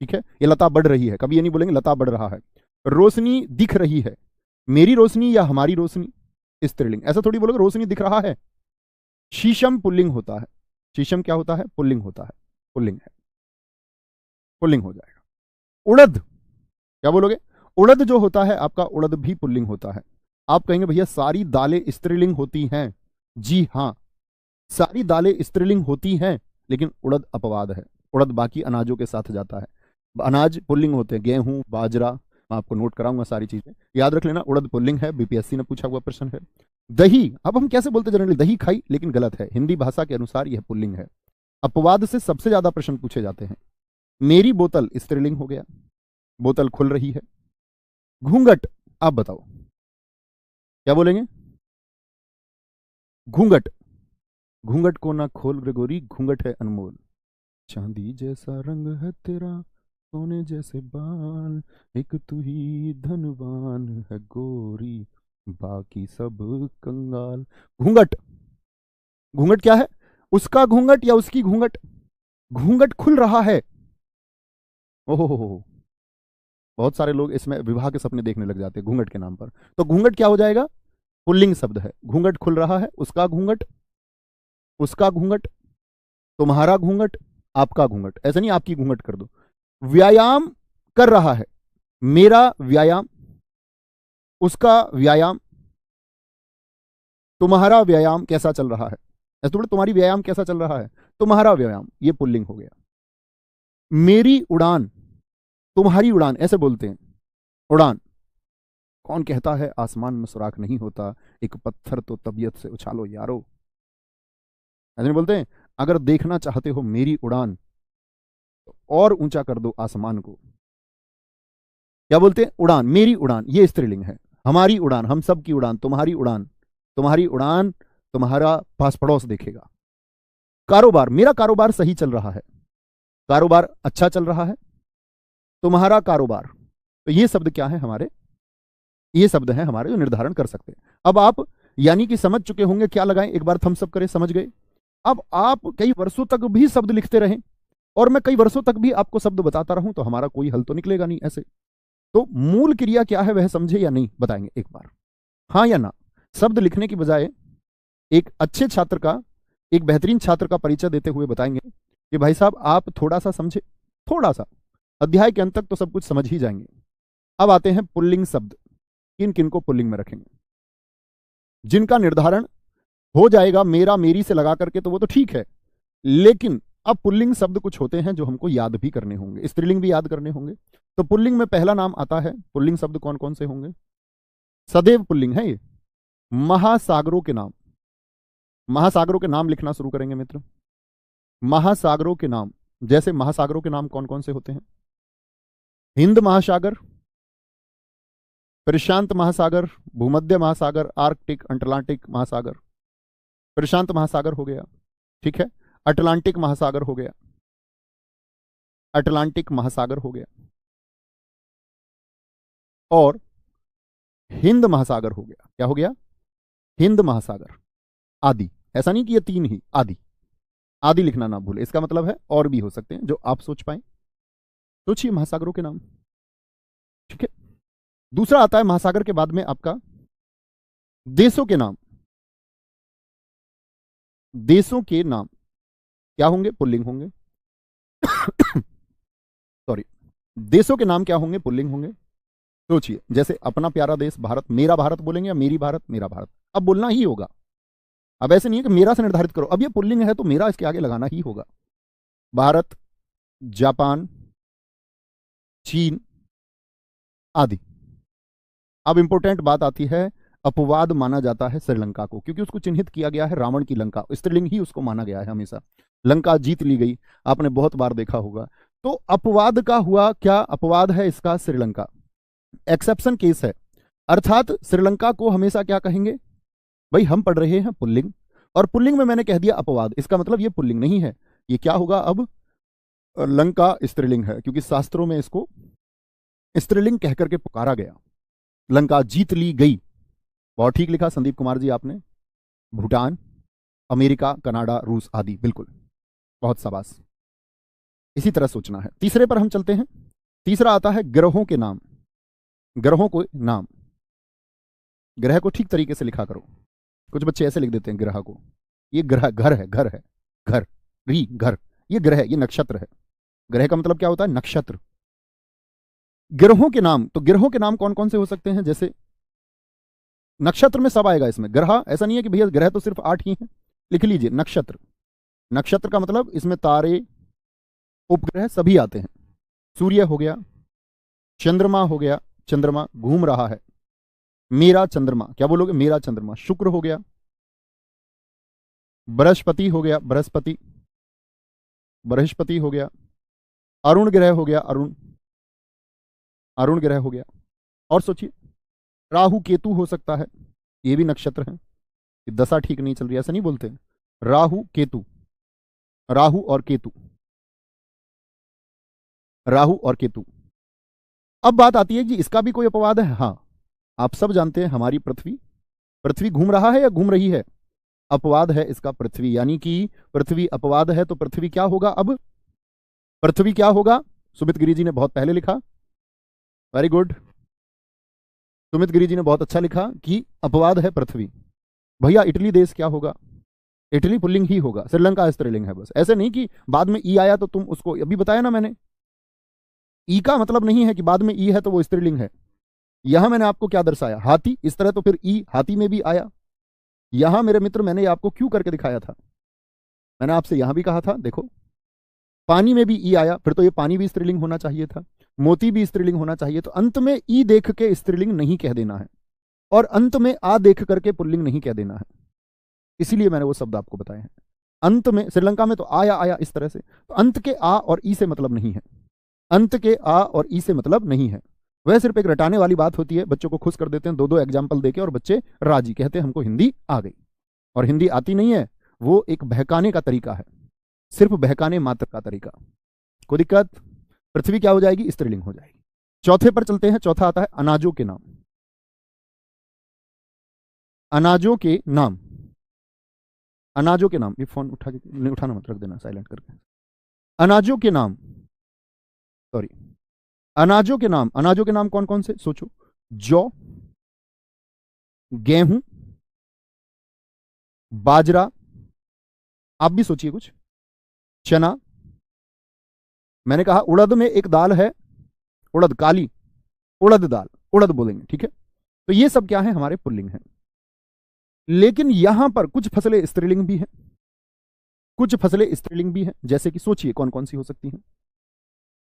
[SPEAKER 1] ठीक है, ये लता बढ़ रही है, कभी ये नहीं बोलेंगे लता बढ़ रहा है। रोशनी दिख रही है, मेरी रोशनी या हमारी रोशनी, स्त्रीलिंग। ऐसा थोड़ी बोलोगे रोशनी दिख रहा है, शीशम पुल्लिंग होता है। शीशम क्या होता है? पुल्लिंग होता है। पुल्लिंग है, पुल्लिंग हो जाएगा। उड़द, क्या बोलोगे? उड़द जो होता है आपका, उड़द भी पुल्लिंग होता है। आप कहेंगे भैया सारी दालें स्त्रीलिंग होती हैं। जी हां, सारी दालें स्त्रीलिंग होती हैं, लेकिन उड़द अपवाद है। उड़द बाकी अनाजों के साथ जाता है। अनाज पुल्लिंग होते हैं, गेहूं, बाजरा, मैं आपको नोट कराऊंगा सारी चीजें, याद रख लेना। उड़द पुल्लिंग है, बीपीएससी ने पूछा हुआ प्रश्न है। दही, अब हम कैसे बोलते जनरली, दही खाई, लेकिन गलत है, हिंदी भाषा के अनुसार यह पुल्लिंग है। अपवाद से सबसे ज्यादा प्रश्न पूछे जाते हैं। मेरी बोतल स्त्रीलिंग हो गया, बोतल खुल रही है। घूंघट, आप बताओ क्या बोलेंगे? घूंघट, घूंघट को ना खोल रे गोरी, घूंघट है अनमोल। चांदी जैसा रंग है तेरा, सोने जैसे बाल, एक तू ही धनवान है गोरी, बाकी सब कंगाल। घूंघट, घूंघट क्या है? उसका घूंघट या उसकी घूंघट? घूंघट खुल रहा है। ओहो हो, बहुत सारे लोग इसमें विवाह के सपने देखने लग जाते हैं घूंघट के नाम पर। तो घूंघट क्या हो जाएगा? पुल्लिंग शब्द है। घूंघट खुल रहा है, उसका घूंघट, उसका घूंघट, तुम्हारा घूंघट, आपका घूंघट, ऐसा नहीं आपकी घूंघट कर दो। व्यायाम कर रहा है, मेरा व्यायाम, उसका व्यायाम, तुम्हारा व्यायाम कैसा चल रहा है? ऐसे थोड़ा तुम्हारी व्यायाम कैसा चल रहा है, तुम्हारा व्यायाम, ये पुल्लिंग हो गया। मेरी उड़ान, तुम्हारी उड़ान, ऐसे बोलते हैं। उड़ान, कौन कहता है आसमान में सुराख नहीं होता, एक पत्थर तो तबीयत से उछालो यारो, ऐसे नहीं बोलते हैं? अगर देखना चाहते हो मेरी उड़ान, तो और ऊंचा कर दो आसमान को। क्या बोलते हैं? उड़ान, मेरी उड़ान, ये स्त्रीलिंग है। हमारी उड़ान, हम सब की उड़ान, तुम्हारी उड़ान, तुम्हारी उड़ान, तुम्हारा पास पड़ोस देखेगा। कारोबार, मेरा कारोबार सही चल रहा है, कारोबार अच्छा चल रहा है, तुम्हारा कारोबार। तो ये शब्द क्या है हमारे? ये शब्द हैं हमारे जो निर्धारण कर सकते हैं। अब आप यानी कि समझ चुके होंगे, क्या लगाएं, एक बार थम्स अप करें, समझ गए। अब आप कई वर्षों तक भी शब्द लिखते रहें और मैं कई वर्षों तक भी आपको शब्द बताता रहूं, तो हमारा कोई हल तो निकलेगा नहीं ऐसे। तो मूल क्रिया क्या है वह समझे या नहीं, बताएंगे एक बार, हाँ या ना। शब्द लिखने की बजाय एक अच्छे छात्र का, एक बेहतरीन छात्र का परिचय देते हुए बताएंगे कि भाई साहब आप थोड़ा सा समझे, थोड़ा सा, अध्याय के अंत तक तो सब कुछ समझ ही जाएंगे। अब आते हैं पुल्लिंग शब्द, किन किन को पुल्लिंग में रखेंगे। जिनका निर्धारण हो जाएगा मेरा मेरी से लगा करके तो वो तो ठीक है, लेकिन अब पुल्लिंग शब्द कुछ होते हैं जो हमको याद भी करने होंगे, स्त्रीलिंग भी याद करने होंगे। तो पुल्लिंग में पहला नाम आता है, पुल्लिंग शब्द कौन कौन से होंगे? सदैव पुल्लिंग है ये। महासागरों के नाम, महासागरों के नाम लिखना शुरू करेंगे मित्र। महासागरों के नाम, जैसे महासागरों के नाम कौन कौन से होते हैं? हिंद महासागर, प्रशांत महासागर, भूमध्य महासागर, आर्कटिक, अटलांटिक महासागर। प्रशांत महासागर हो गया, ठीक है। अटलांटिक महासागर हो गया, अटलांटिक महासागर हो गया, और हिंद महासागर हो गया। क्या हो गया? हिंद महासागर। आदि, ऐसा नहीं कि ये तीन ही, आदि, आदि लिखना ना भूले, इसका मतलब है और भी हो सकते हैं जो आप सोच पाए। सोचिए महासागरों के नाम, ठीक है। दूसरा आता है महासागर के बाद में आपका देशों के नाम। देशों के नाम क्या होंगे? पुल्लिंग होंगे। सॉरी, देशों के नाम क्या होंगे? पुल्लिंग होंगे। सोचिए, जैसे अपना प्यारा देश भारत, मेरा भारत बोलेंगे या मेरी भारत, मेरा भारत, अब बोलना ही होगा। अब ऐसे नहीं है कि मेरा से निर्धारित करो, अब ये पुल्लिंग है तो मेरा इसके आगे लगाना ही होगा। भारत, जापान, चीन आदि। अब इंपॉर्टेंट बात आती है, अपवाद माना जाता है श्रीलंका को, क्योंकि उसको चिन्हित किया गया है रावण की लंका, स्त्रीलिंग ही उसको माना गया है हमेशा। लंका जीत ली गई, आपने बहुत बार देखा होगा। तो अपवाद का हुआ क्या? अपवाद है इसका श्रीलंका, एक्सेप्शन केस है। अर्थात श्रीलंका को हमेशा क्या कहेंगे? भाई हम पढ़ रहे हैं पुल्लिंग, और पुल्लिंग में मैंने कह दिया अपवाद, इसका मतलब ये पुल्लिंग नहीं है। ये क्या होगा अब? लंका स्त्रीलिंग है, क्योंकि शास्त्रों में इसको स्त्रीलिंग कहकर के पुकारा गया। लंका जीत ली गई, बहुत ठीक लिखा संदीप कुमार जी आपने। भूटान, अमेरिका, कनाडा, रूस आदि, बिल्कुल, बहुत शाबाश। इसी तरह सोचना है। तीसरे पर हम चलते हैं। तीसरा आता है ग्रहों के नाम। ग्रहों को नाम, ग्रह को ठीक तरीके से लिखा करो। कुछ बच्चे ऐसे लिख देते हैं ग्रह को, ये ग्रह, घर है, घर है, घर, री घर, ये ग्रह, ये नक्षत्र है। ग्रह का मतलब क्या होता है? नक्षत्र। ग्रहों के नाम, तो ग्रहों के नाम कौन कौन से हो सकते हैं? जैसे नक्षत्र में सब आएगा इसमें, ग्रह ऐसा नहीं है कि भैया ग्रह तो सिर्फ 8 ही हैं। लिख लीजिए नक्षत्र। नक्षत्र का मतलब इसमें तारे, उपग्रह सभी आते हैं। सूर्य हो गया, चंद्रमा हो गया, चंद्रमा घूम रहा है, मेरा चंद्रमा, क्या बोलोगे? मेरा चंद्रमा। शुक्र हो गया, बृहस्पति हो गया, बृहस्पति, बृहस्पति हो गया, अरुण ग्रह हो गया, अरुण, अरुण ग्रह हो गया। और सोचिए, राहु केतु हो सकता है, ये भी नक्षत्र है। दशा ठीक नहीं चल रही, ऐसा नहीं बोलते? राहु केतु, राहु और केतु, राहु और केतु। अब बात आती है कि इसका भी कोई अपवाद है? हाँ, आप सब जानते हैं हमारी पृथ्वी, पृथ्वी घूम रहा है या घूम रही है? अपवाद है इसका पृथ्वी, यानी कि पृथ्वी अपवाद है, तो पृथ्वी क्या होगा? अब पृथ्वी क्या होगा? सुमित गिरी जी ने बहुत पहले लिखा, वेरी गुड, सुमित गिरी जी ने बहुत अच्छा लिखा कि अपवाद है पृथ्वी। भैया इटली देश क्या होगा? इटली पुल्लिंग ही होगा, श्रीलंका स्त्रीलिंग है। बस ऐसे नहीं कि बाद में ई आया तो तुम उसको, अभी बताया ना मैंने, ई का मतलब नहीं है कि बाद में ई है तो वो स्त्रीलिंग है। यहां मैंने आपको क्या दर्शाया? हाथी, इस तरह तो फिर ई हाथी में भी आया। यहां मेरे मित्र मैंने आपको क्यों करके दिखाया था? मैंने आपसे यहां भी कहा था, देखो पानी में भी ई आया, फिर तो ये पानी भी स्त्रीलिंग होना चाहिए था, मोती भी स्त्रीलिंग होना चाहिए। तो अंत में ई देख के स्त्रीलिंग नहीं कह देना है, और अंत में आ देख करके पुल्लिंग नहीं कह देना है। इसीलिए मैंने वो शब्द आपको बताए हैं। अंत में, श्रीलंका में तो आया आया इस तरह से, तो अंत के आ और ई से मतलब नहीं है, अंत के आ और ई से मतलब नहीं है। वह सिर्फ एक रटाने वाली बात होती है, बच्चों को खुश कर देते हैं दो दो एग्जाम्पल देके, और बच्चे राजी, कहते हैं हमको हिंदी आ गई। और हिंदी आती नहीं है, वो एक बहकाने का तरीका है, सिर्फ बहकाने मात्र का तरीका। कोई दिक्कत? पृथ्वी क्या हो जाएगी? स्त्रीलिंग हो जाएगी। चौथे पर चलते हैं। चौथा आता है अनाजों के नाम। अनाजों के नाम, अनाजों के नाम, ये फोन उठा के नहीं, उठाना मत, रख देना साइलेंट करके। अनाजों के नाम, सॉरी, अनाजों के नाम। अनाजों के नाम कौन कौन से? सोचो, जौ, गेहूं, बाजरा, आप भी सोचिए कुछ, चना। मैंने कहा उड़द में एक दाल है, उड़द, काली उड़द दाल, उड़द बोलेंगे, ठीक है? तो ये सब क्या है? हमारे पुल्लिंग है। लेकिन यहां पर कुछ फसलें स्त्रीलिंग भी हैं, कुछ फसलें स्त्रीलिंग भी हैं। जैसे कि सोचिए कौन कौन सी हो सकती हैं?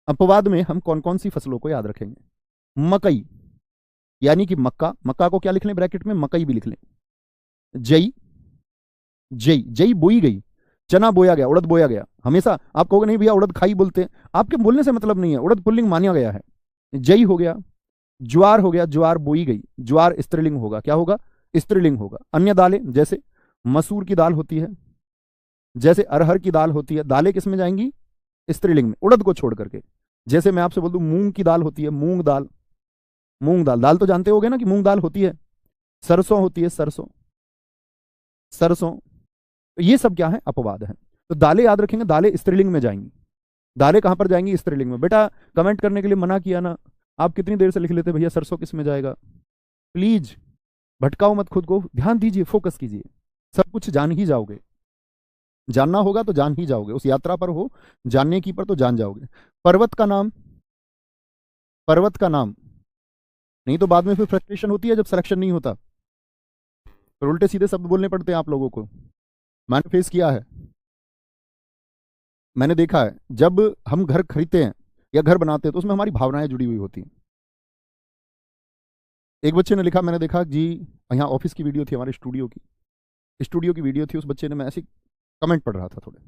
[SPEAKER 1] अपवाद में हम कौन कौन सी फसलों को याद रखेंगे? मकई, यानी कि मक्का, मक्का को क्या लिख लें ब्रैकेट में? मकई भी लिख लें। जई, जई, जई बोई गई, चना बोया गया, उड़द बोया गया। हमेशा आप कहोगे नहीं भैया उड़द खाई बोलते हैं, आपके बोलने से मतलब नहीं है, उड़द पुल्लिंग माना गया है। जई हो गया, ज्वार हो गया, ज्वार बोई गई, ज्वार स्त्रीलिंग होगा, क्या होगा? स्त्रीलिंग होगा। अन्य दालें, जैसे मसूर की दाल होती है, जैसे अरहर की दाल होती है, दालें किस में जाएंगी? स्त्रीलिंग में, उड़द को छोड़ करके। जैसे मैं आपसे बोल दूं मूंग की दाल होती है, मूंग दाल, मूंग दाल, दाल तो जानते होगे ना कि मूंग दाल होती है। सरसों होती है, सरसों, सरसों। तो ये सब क्या है? अपवाद है। तो दालें याद रखेंगे, दालें स्त्रीलिंग में जाएंगी। दालें कहां पर जाएंगी? स्त्रीलिंग में। बेटा कमेंट करने के लिए मना किया ना, आप कितनी देर से लिख लेते भैया सरसों किस में जाएगा? प्लीज भटकाओ मत खुद को, ध्यान दीजिए, फोकस कीजिए, सब कुछ जान ही जाओगे। जानना होगा तो जान ही जाओगे, उस यात्रा पर हो, जानने की पर तो जान जाओगे। पर्वत का नाम, पर्वत का नाम, नहीं तो बाद में फिर फ्रस्ट्रेशन होती है जब सिलेक्शन नहीं होता, फिर उल्टे सीधे शब्द बोलने पड़ते हैं आप लोगों को। मैंने फेस किया है, मैंने देखा है, जब हम घर खरीदते हैं या घर बनाते हैं तो उसमें हमारी भावनाएं जुड़ी हुई होती हैं। एक बच्चे ने लिखा, मैंने देखा जी, यहाँ ऑफिस की वीडियो थी, हमारे स्टूडियो की वीडियो थी, उस बच्चे ने, मैं ऐसे कमेंट पढ़ रहा था थोड़े,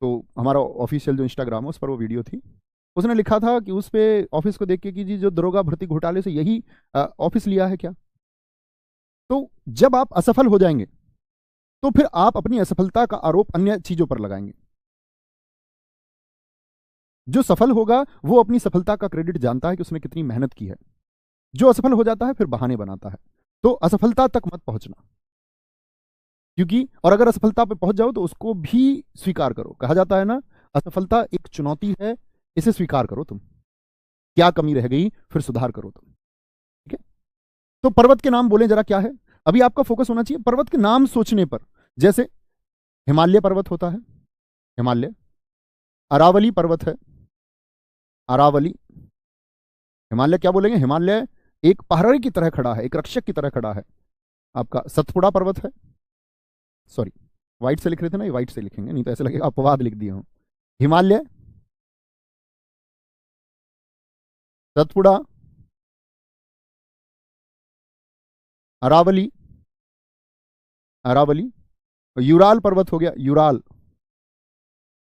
[SPEAKER 1] तो हमारा ऑफिशियल जो इंस्टाग्राम है उस पर वो वीडियो थी। उसने लिखा था कि उस पे ऑफिस को देख के कि जी जो दरोगा भर्ती घोटाले से यही ऑफिस लिया है क्या? तो जब आप असफल हो जाएंगे तो फिर आप अपनी असफलता का आरोप अन्य चीजों पर लगाएंगे। जो सफल होगा वो अपनी सफलता का क्रेडिट जानता है कि उसने कितनी मेहनत की है। जो असफल हो जाता है फिर बहाने बनाता है। तो असफलता तक मत पहुंचना, क्योंकि और अगर असफलता पे पहुंच जाओ तो उसको भी स्वीकार करो। कहा जाता है ना, असफलता एक चुनौती है, इसे स्वीकार करो। तुम क्या कमी रह गई, फिर सुधार करो तुम, ठीक है? तो पर्वत के नाम बोले जरा, क्या है? अभी आपका फोकस होना चाहिए पर्वत के नाम सोचने पर। जैसे हिमालय पर्वत होता है, हिमालय। अरावली पर्वत है, अरावली। हिमालय क्या बोलेंगे, हिमालय एक पहरे की तरह खड़ा है, एक रक्षक की तरह खड़ा है। आपका सतपुड़ा पर्वत है, सॉरी व्हाइट से लिख रहे थे ना, ये व्हाइट से लिखेंगे नहीं तो ऐसे लगेगा अपवाद लिख दिया हूं। हिमालय, सतपुड़ा, अरावली, अरावली। यूराल पर्वत हो गया, यूराल।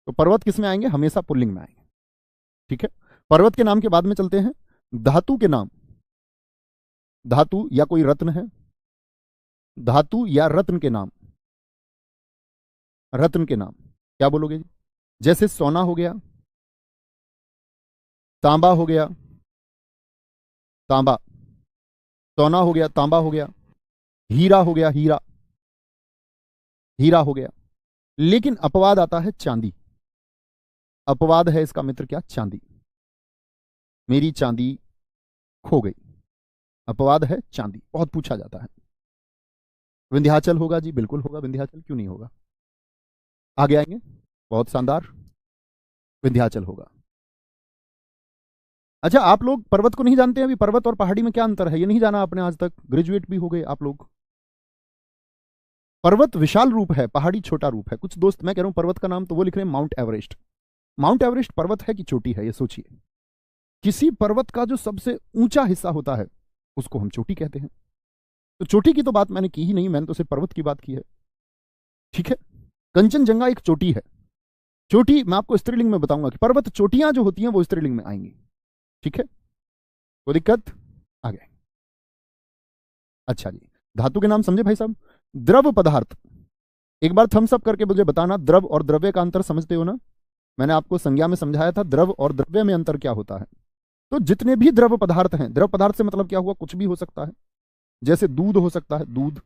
[SPEAKER 1] तो पर्वत किस में आएंगे, हमेशा पुल्लिंग में आएंगे, ठीक है। पर्वत के नाम के बाद में चलते हैं धातु के नाम। धातु या कोई रत्न है, धातु या रत्न के नाम, रत्न के नाम क्या बोलोगे जी? जैसे सोना हो गया, तांबा हो गया, तांबा, सोना हो गया, तांबा हो गया, हीरा हो गया, हीरा, हीरा हो गया। लेकिन अपवाद आता है चांदी। अपवाद है इसका मित्र क्या, चांदी। मेरी चांदी खो गई, अपवाद है चांदी, बहुत पूछा जाता है। विंध्याचल होगा जी, बिल्कुल होगा विंध्याचल, क्यों नहीं होगा। आगे आएंगे, बहुत शानदार, विंध्याचल होगा। अच्छा, आप लोग पर्वत को नहीं जानते हैं अभी, पर्वत और पहाड़ी में क्या अंतर है ये नहीं जाना आपने आज तक, ग्रेजुएट भी हो गए आप लोग। पर्वत विशाल रूप है, पहाड़ी छोटा रूप है। कुछ दोस्त मैं कह रहा हूं पर्वत का नाम तो वो लिख रहे हैं माउंट एवरेस्ट। माउंट एवरेस्ट पर्वत है कि चोटी है, ये सोचिए। किसी पर्वत का जो सबसे ऊंचा हिस्सा होता है उसको हम चोटी कहते हैं। तो चोटी की तो बात मैंने की ही नहीं, मैंने तो सिर्फ पर्वत की बात की है, ठीक है। कंचनजंगा एक चोटी है। चोटी मैं आपको स्त्रीलिंग में बताऊंगा कि पर्वत चोटियां जो होती हैं वो स्त्रीलिंग में आएंगी, ठीक है। कोई दिक्कत, आ गए। अच्छा जी, धातु के नाम समझे भाई साहब। द्रव पदार्थ, एक बार थम्स अप करके मुझे बताना द्रव और द्रव्य का अंतर समझते हो ना। मैंने आपको संज्ञा में समझाया था द्रव और द्रव्य में अंतर क्या होता है। तो जितने भी द्रव पदार्थ हैं, द्रव पदार्थ से मतलब क्या हुआ, कुछ भी हो सकता है। जैसे दूध हो सकता है, दूध।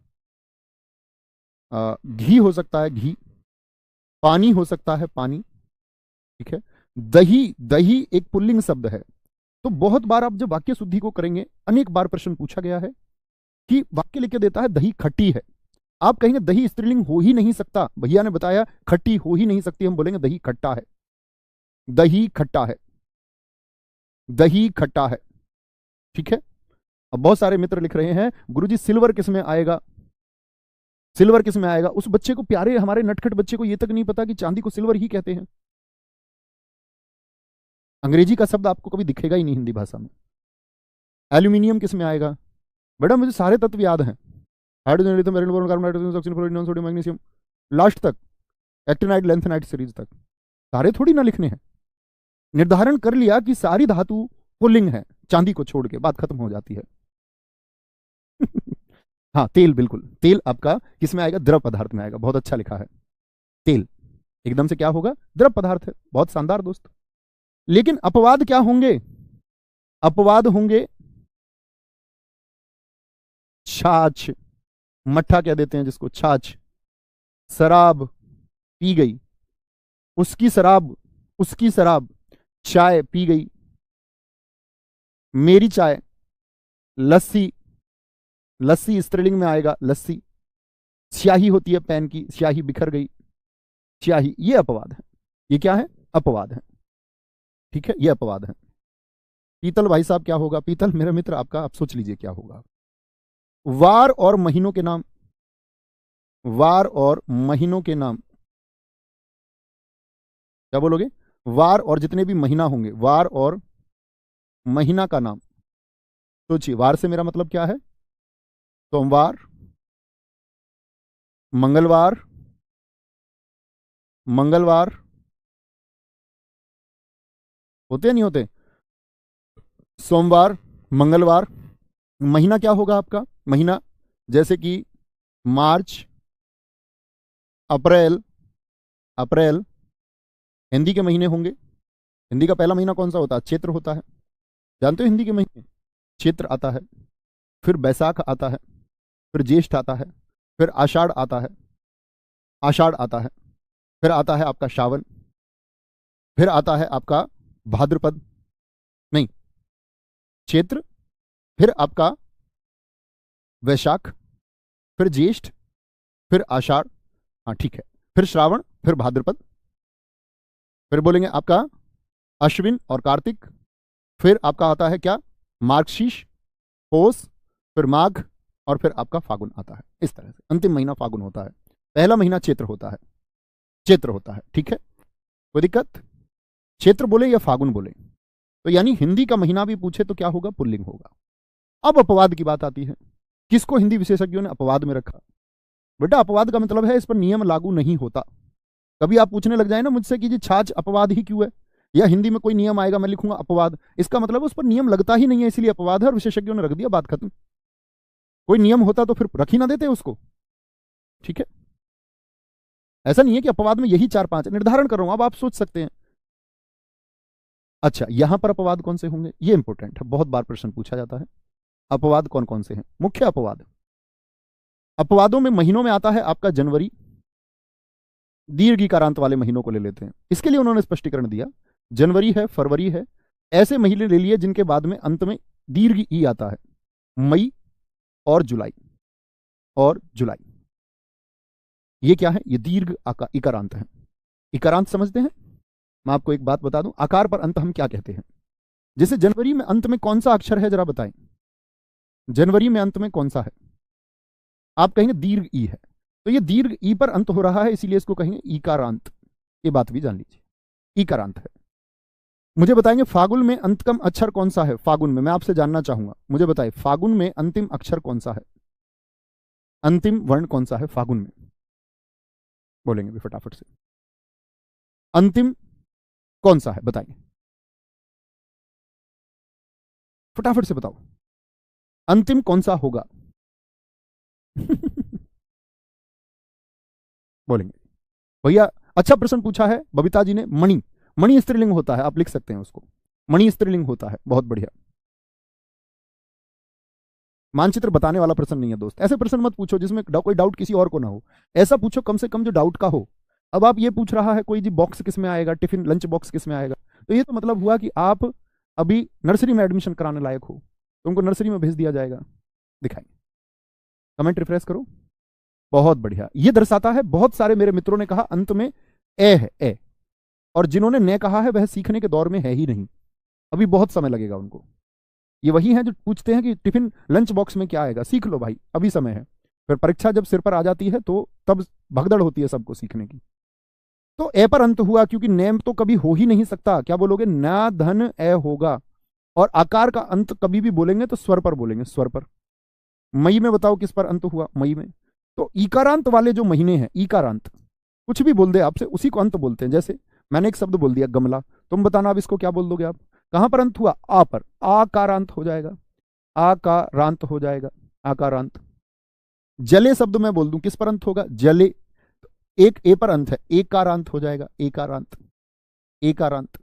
[SPEAKER 1] घी हो सकता है, घी। पानी हो सकता है, पानी, ठीक है। दही, दही एक पुल्लिंग शब्द है। तो बहुत बार आप जब वाक्य शुद्धि को करेंगे, अनेक बार प्रश्न पूछा गया है कि वाक्य लिख के देता है दही खट्टी है, आप कहेंगे दही स्त्रीलिंग हो ही नहीं सकता, भैया ने बताया खट्टी हो ही नहीं सकती, हम बोलेंगे दही खट्टा है, दही खट्टा है, दही खट्टा है, ठीक है। अब बहुत सारे मित्र लिख रहे हैं गुरुजी सिल्वर किस में आएगा, सिल्वर किस में आएगा। उस बच्चे को, प्यारे हमारे नटखट बच्चे को, यह तक नहीं पता कि चांदी को सिल्वर ही कहते हैं। अंग्रेजी का शब्द आपको कभी दिखेगा ही नहीं हिंदी भाषा में। एल्यूमिनियम किस में आएगा, बेटा मुझे सारे तत्व याद हैं, hydrogen, lithium, beryllium, boron, carbon, nitrogen, oxygen, fluorine, sodium, magnesium, last तक, एक्टिनाइट, लेंथेनाइट सीरीज तक। सारे थोड़ी ना लिखने हैं। निर्धारण कर लिया कि सारी धातु पुल्लिंग है, चांदी को छोड़ के, बात खत्म हो जाती है। हाँ, तेल, बिल्कुल तेल आपका किस में आएगा, द्रव पदार्थ में आएगा, बहुत अच्छा लिखा है। तेल एकदम से क्या होगा, द्रव पदार्थ है, बहुत शानदार दोस्त। लेकिन अपवाद क्या होंगे, अपवाद होंगे छाछ, मट्ठा कह देते हैं जिसको, छाछ। शराब पी गई, उसकी शराब, उसकी शराब। चाय पी गई, मेरी चाय। लस्सी, लस्सी स्त्रीलिंग में आएगा, लस्सी। स्याही होती है पेन की, स्याही बिखर गई, स्याही। ये अपवाद है, ये क्या है, अपवाद है, ठीक है, ये अपवाद है। पीतल भाई साहब क्या होगा, पीतल मेरे मित्र आपका, आप सोच लीजिए क्या होगा। वार और महीनों के नाम, वार और महीनों के नाम क्या बोलोगे, वार और जितने भी महीना होंगे, वार और महीना का नाम। सोचिए, वार से मेरा मतलब क्या है, सोमवार, मंगलवार, मंगलवार होते नहीं होते, सोमवार, मंगलवार। महीना क्या होगा आपका, महीना जैसे कि मार्च, अप्रैल, अप्रैल। हिंदी के महीने होंगे, हिंदी का पहला महीना कौन सा होता है, चैत्र होता है, जानते हो हिंदी के महीने, चैत्र आता है, फिर बैसाख आता है, फिर ज्येष्ठ आता है, फिर आषाढ़ आता है, आषाढ़ आता है, फिर आता है आपका श्रावण, फिर आता है आपका भाद्रपद, नहीं चैत्र, फिर आपका वैशाख, फिर ज्येष्ठ, फिर आषाढ़। हाँ ठीक है, फिर श्रावण, फिर भाद्रपद, फिर बोलेंगे आपका अश्विन और कार्तिक, फिर आपका आता है क्या, मार्गशीर्ष, पौष, फिर माघ, और फिर आपका फागुन आता है। इस तरह से अंतिम महीना फागुन होता है। पहला महीना चैत्र होता है, चैत्र होता है, ठीक है, कोई दिक्कत? चैत्र बोले या फागुन बोले, तो यानी हिंदी का महीना भी पूछे तो क्या होगा, पुल्लिंग होगा। अब अपवाद की बात आती है। किसको हिंदी विशेषज्ञों ने अपवाद में रखा? बेटा अपवाद का मतलब है इस पर नियम लागू नहीं होता। कभी आप पूछने लग जाए ना मुझसे कि जी छाछ अपवाद ही क्यों है, या हिंदी में कोई नियम आएगा मैं लिखूंगा अपवाद, इसका मतलब उस पर नियम लगता ही नहीं है इसलिए अपवाद है, और विशेषज्ञों ने रख दिया, बात खत्म। कोई नियम होता तो फिर रख ही ना देते उसको, ठीक है। ऐसा नहीं है कि अपवाद में यही 4-5 निर्धारण कर रहा हूं, अब आप सोच सकते हैं अच्छा यहां पर अपवाद कौन से होंगे, ये इंपॉर्टेंट है, बहुत बार प्रश्न पूछा जाता है। अपवाद कौन कौन से हैं? मुख्य अपवाद, अपवादों में महीनों में आता है आपका जनवरी, दीर्घ इकारांत वाले महीनों को ले लेते हैं, इसके लिए उन्होंने स्पष्टीकरण दिया। जनवरी है, फरवरी है, ऐसे महीने ले लिए जिनके बाद में अंत में दीर्घ ई आता है, मई और जुलाई, और जुलाई ये क्या है, ये दीर्घ इकारांत है। इकारांत समझते हैं? मैं आपको एक बात बता दूं, आकार पर अंत हम क्या कहते हैं। जैसे जनवरी में अंत में कौन सा अक्षर है, जरा बताएं, जनवरी में अंत में कौन सा है? आप कहेंगे दीर्घ ई है, तो ये दीर्घ ई पर अंत हो रहा है, इसीलिए इसको कहेंगे ईकारांत। ये बात भी जान लीजिए, ईकारांत है। मुझे बताएंगे फागुन में अंततम अक्षर कौन सा है? फागुन में मैं आपसे जानना चाहूंगा, मुझे बताइए फागुन में अंतिम अक्षर कौन सा है, अंतिम वर्ण कौन सा है फागुन में? बोलेंगे भी फटाफट से, अंतिम कौन सा है बताइए, फटाफट से बताओ, अंतिम कौन सा होगा? बोलेंगे भैया अच्छा प्रश्न पूछा है बबीता जी ने, मणि, मणि स्त्रीलिंग होता है, आप लिख सकते हैं उसको, मणि स्त्रीलिंग होता है, बहुत बढ़िया। मानचित्र बताने वाला प्रश्न नहीं है दोस्त, ऐसे प्रश्न मत पूछो जिसमें कोई डाउट किसी और को ना हो, ऐसा पूछो कम से कम जो डाउट का हो। अब आप ये पूछ रहा है कोई जी बॉक्स किस में आएगा, टिफिन लंच बॉक्स किस में आएगा, तो ये तो मतलब हुआ कि आप अभी नर्सरी में एडमिशन कराने लायक हो, तो उनको नर्सरी में भेज दिया जाएगा। दिखाइए, कमेंट रिफ्रेश करो, बहुत बढ़िया। ये दर्शाता है, बहुत सारे मेरे मित्रों ने कहा अंत में ए है, ए, और जिन्होंने ने कहा है वह सीखने के दौर में है ही नहीं, अभी बहुत समय लगेगा उनको। ये वही है जो पूछते हैं कि टिफिन लंच बॉक्स में क्या आएगा, सीख लो भाई अभी समय है, फिर परीक्षा जब सिर पर आ जाती है तो तब भगदड़ होती है सबको सीखने की। तो ए पर अंत हुआ क्योंकि नेम तो कभी हो ही नहीं सकता, क्या बोलोगे, ना धन ए होगा, और आकार का अंत कभी भी बोलेंगे तो स्वर पर बोलेंगे, स्वर पर। मई में बताओ किस पर अंत हुआ, मई में, तो ईकारांत वाले जो महीने हैं, ईकारांत, कुछ भी बोल दे आपसे उसी को अंत बोलते हैं। जैसे मैंने एक शब्द बोल दिया गमला, तुम बताना अब इसको क्या बोल दोगे आप, कहां पर अंत हुआ, आ पर, आकारांत हो जाएगा, आकारांत हो जाएगा, आकारांत। जले शब्द मैं बोल दूं किस पर अंत होगा, जले, एक ए पर अंत है, एकारांत हो जाएगा, एकारांत, एकारांत।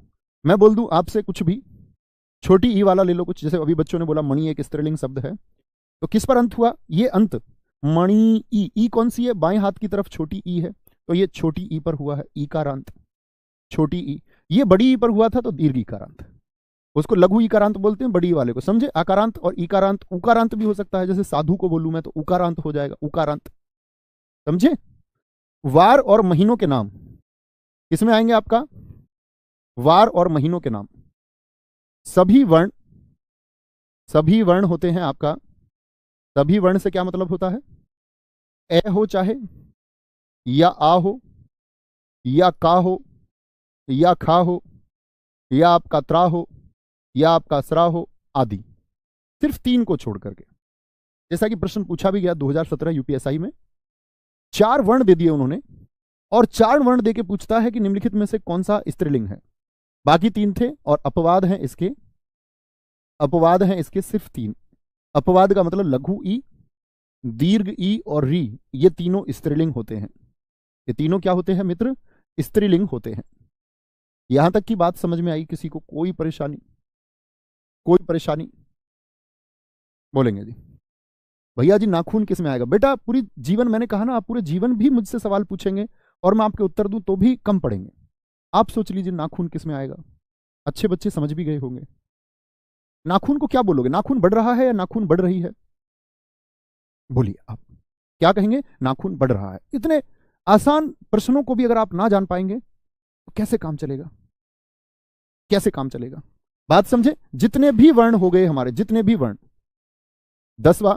[SPEAKER 1] मैं बोल दूं आपसे कुछ भी, छोटी ई वाला ले लो कुछ, जैसे अभी बच्चों ने बोला मणि एक स्त्रीलिंग शब्द है, तो किस पर अंत हुआ, ये अंत मणि ई कौन सी है, बाएं हाथ की तरफ छोटी ई है, तो ये छोटी ई पर हुआ है, ईकारांत, छोटी ई। ये बड़ी ई पर हुआ था तो दीर्घ ईकारांत, उसको लघु ईकारांत बोलते हैं, बड़ी वाले को, समझे। आकारांत और ईकारांत, उकारांत भी हो सकता है, जैसे साधु को बोलूं मैं तो उकारांत हो जाएगा, उकारांत, समझे। वार और महीनों के नाम किसमें आएंगे आपका, वार और महीनों के नाम, सभी वर्ण, सभी वर्ण होते हैं आपका, सभी वर्ण से क्या मतलब होता है, ए हो चाहे, या आ हो, या का हो, या खा हो, या आपका त्रा हो, या आपका सरा हो, आदि, सिर्फ 3 को छोड़ करके। जैसा कि प्रश्न पूछा भी गया 2017 यूपीएसआई में, 4 वर्ण दे दिए उन्होंने, और 4 वर्ण देके पूछता है कि निम्नलिखित में से कौन सा स्त्रीलिंग है। बाकी 3 थे, और अपवाद हैं इसके, अपवाद हैं इसके सिर्फ 3। अपवाद का मतलब लघु ई, दीर्घ ई और री, ये तीनों स्त्रीलिंग होते हैं। ये तीनों क्या होते हैं मित्र, स्त्रीलिंग होते हैं। यहां तक की बात समझ में आई किसी को, कोई परेशानी, कोई परेशानी? बोलेंगे जी भैया जी नाखून किस में आएगा, बेटा पूरी जीवन, मैंने कहा ना आप पूरे जीवन भी मुझसे सवाल पूछेंगे और मैं आपके उत्तर दूं तो भी कम पड़ेंगे। आप सोच लीजिए नाखून किस में आएगा, अच्छे बच्चे समझ भी गए होंगे। नाखून को क्या बोलोगे, नाखून बढ़ रहा है या नाखून बढ़ रही है, बोलिए आप क्या कहेंगे, नाखून बढ़ रहा है। इतने आसान प्रश्नों को भी अगर आप ना जान पाएंगे तो कैसे काम चलेगा, कैसे काम चलेगा? बात समझे? जितने भी वर्ण हो गए हमारे, जितने भी वर्ण, 10वां,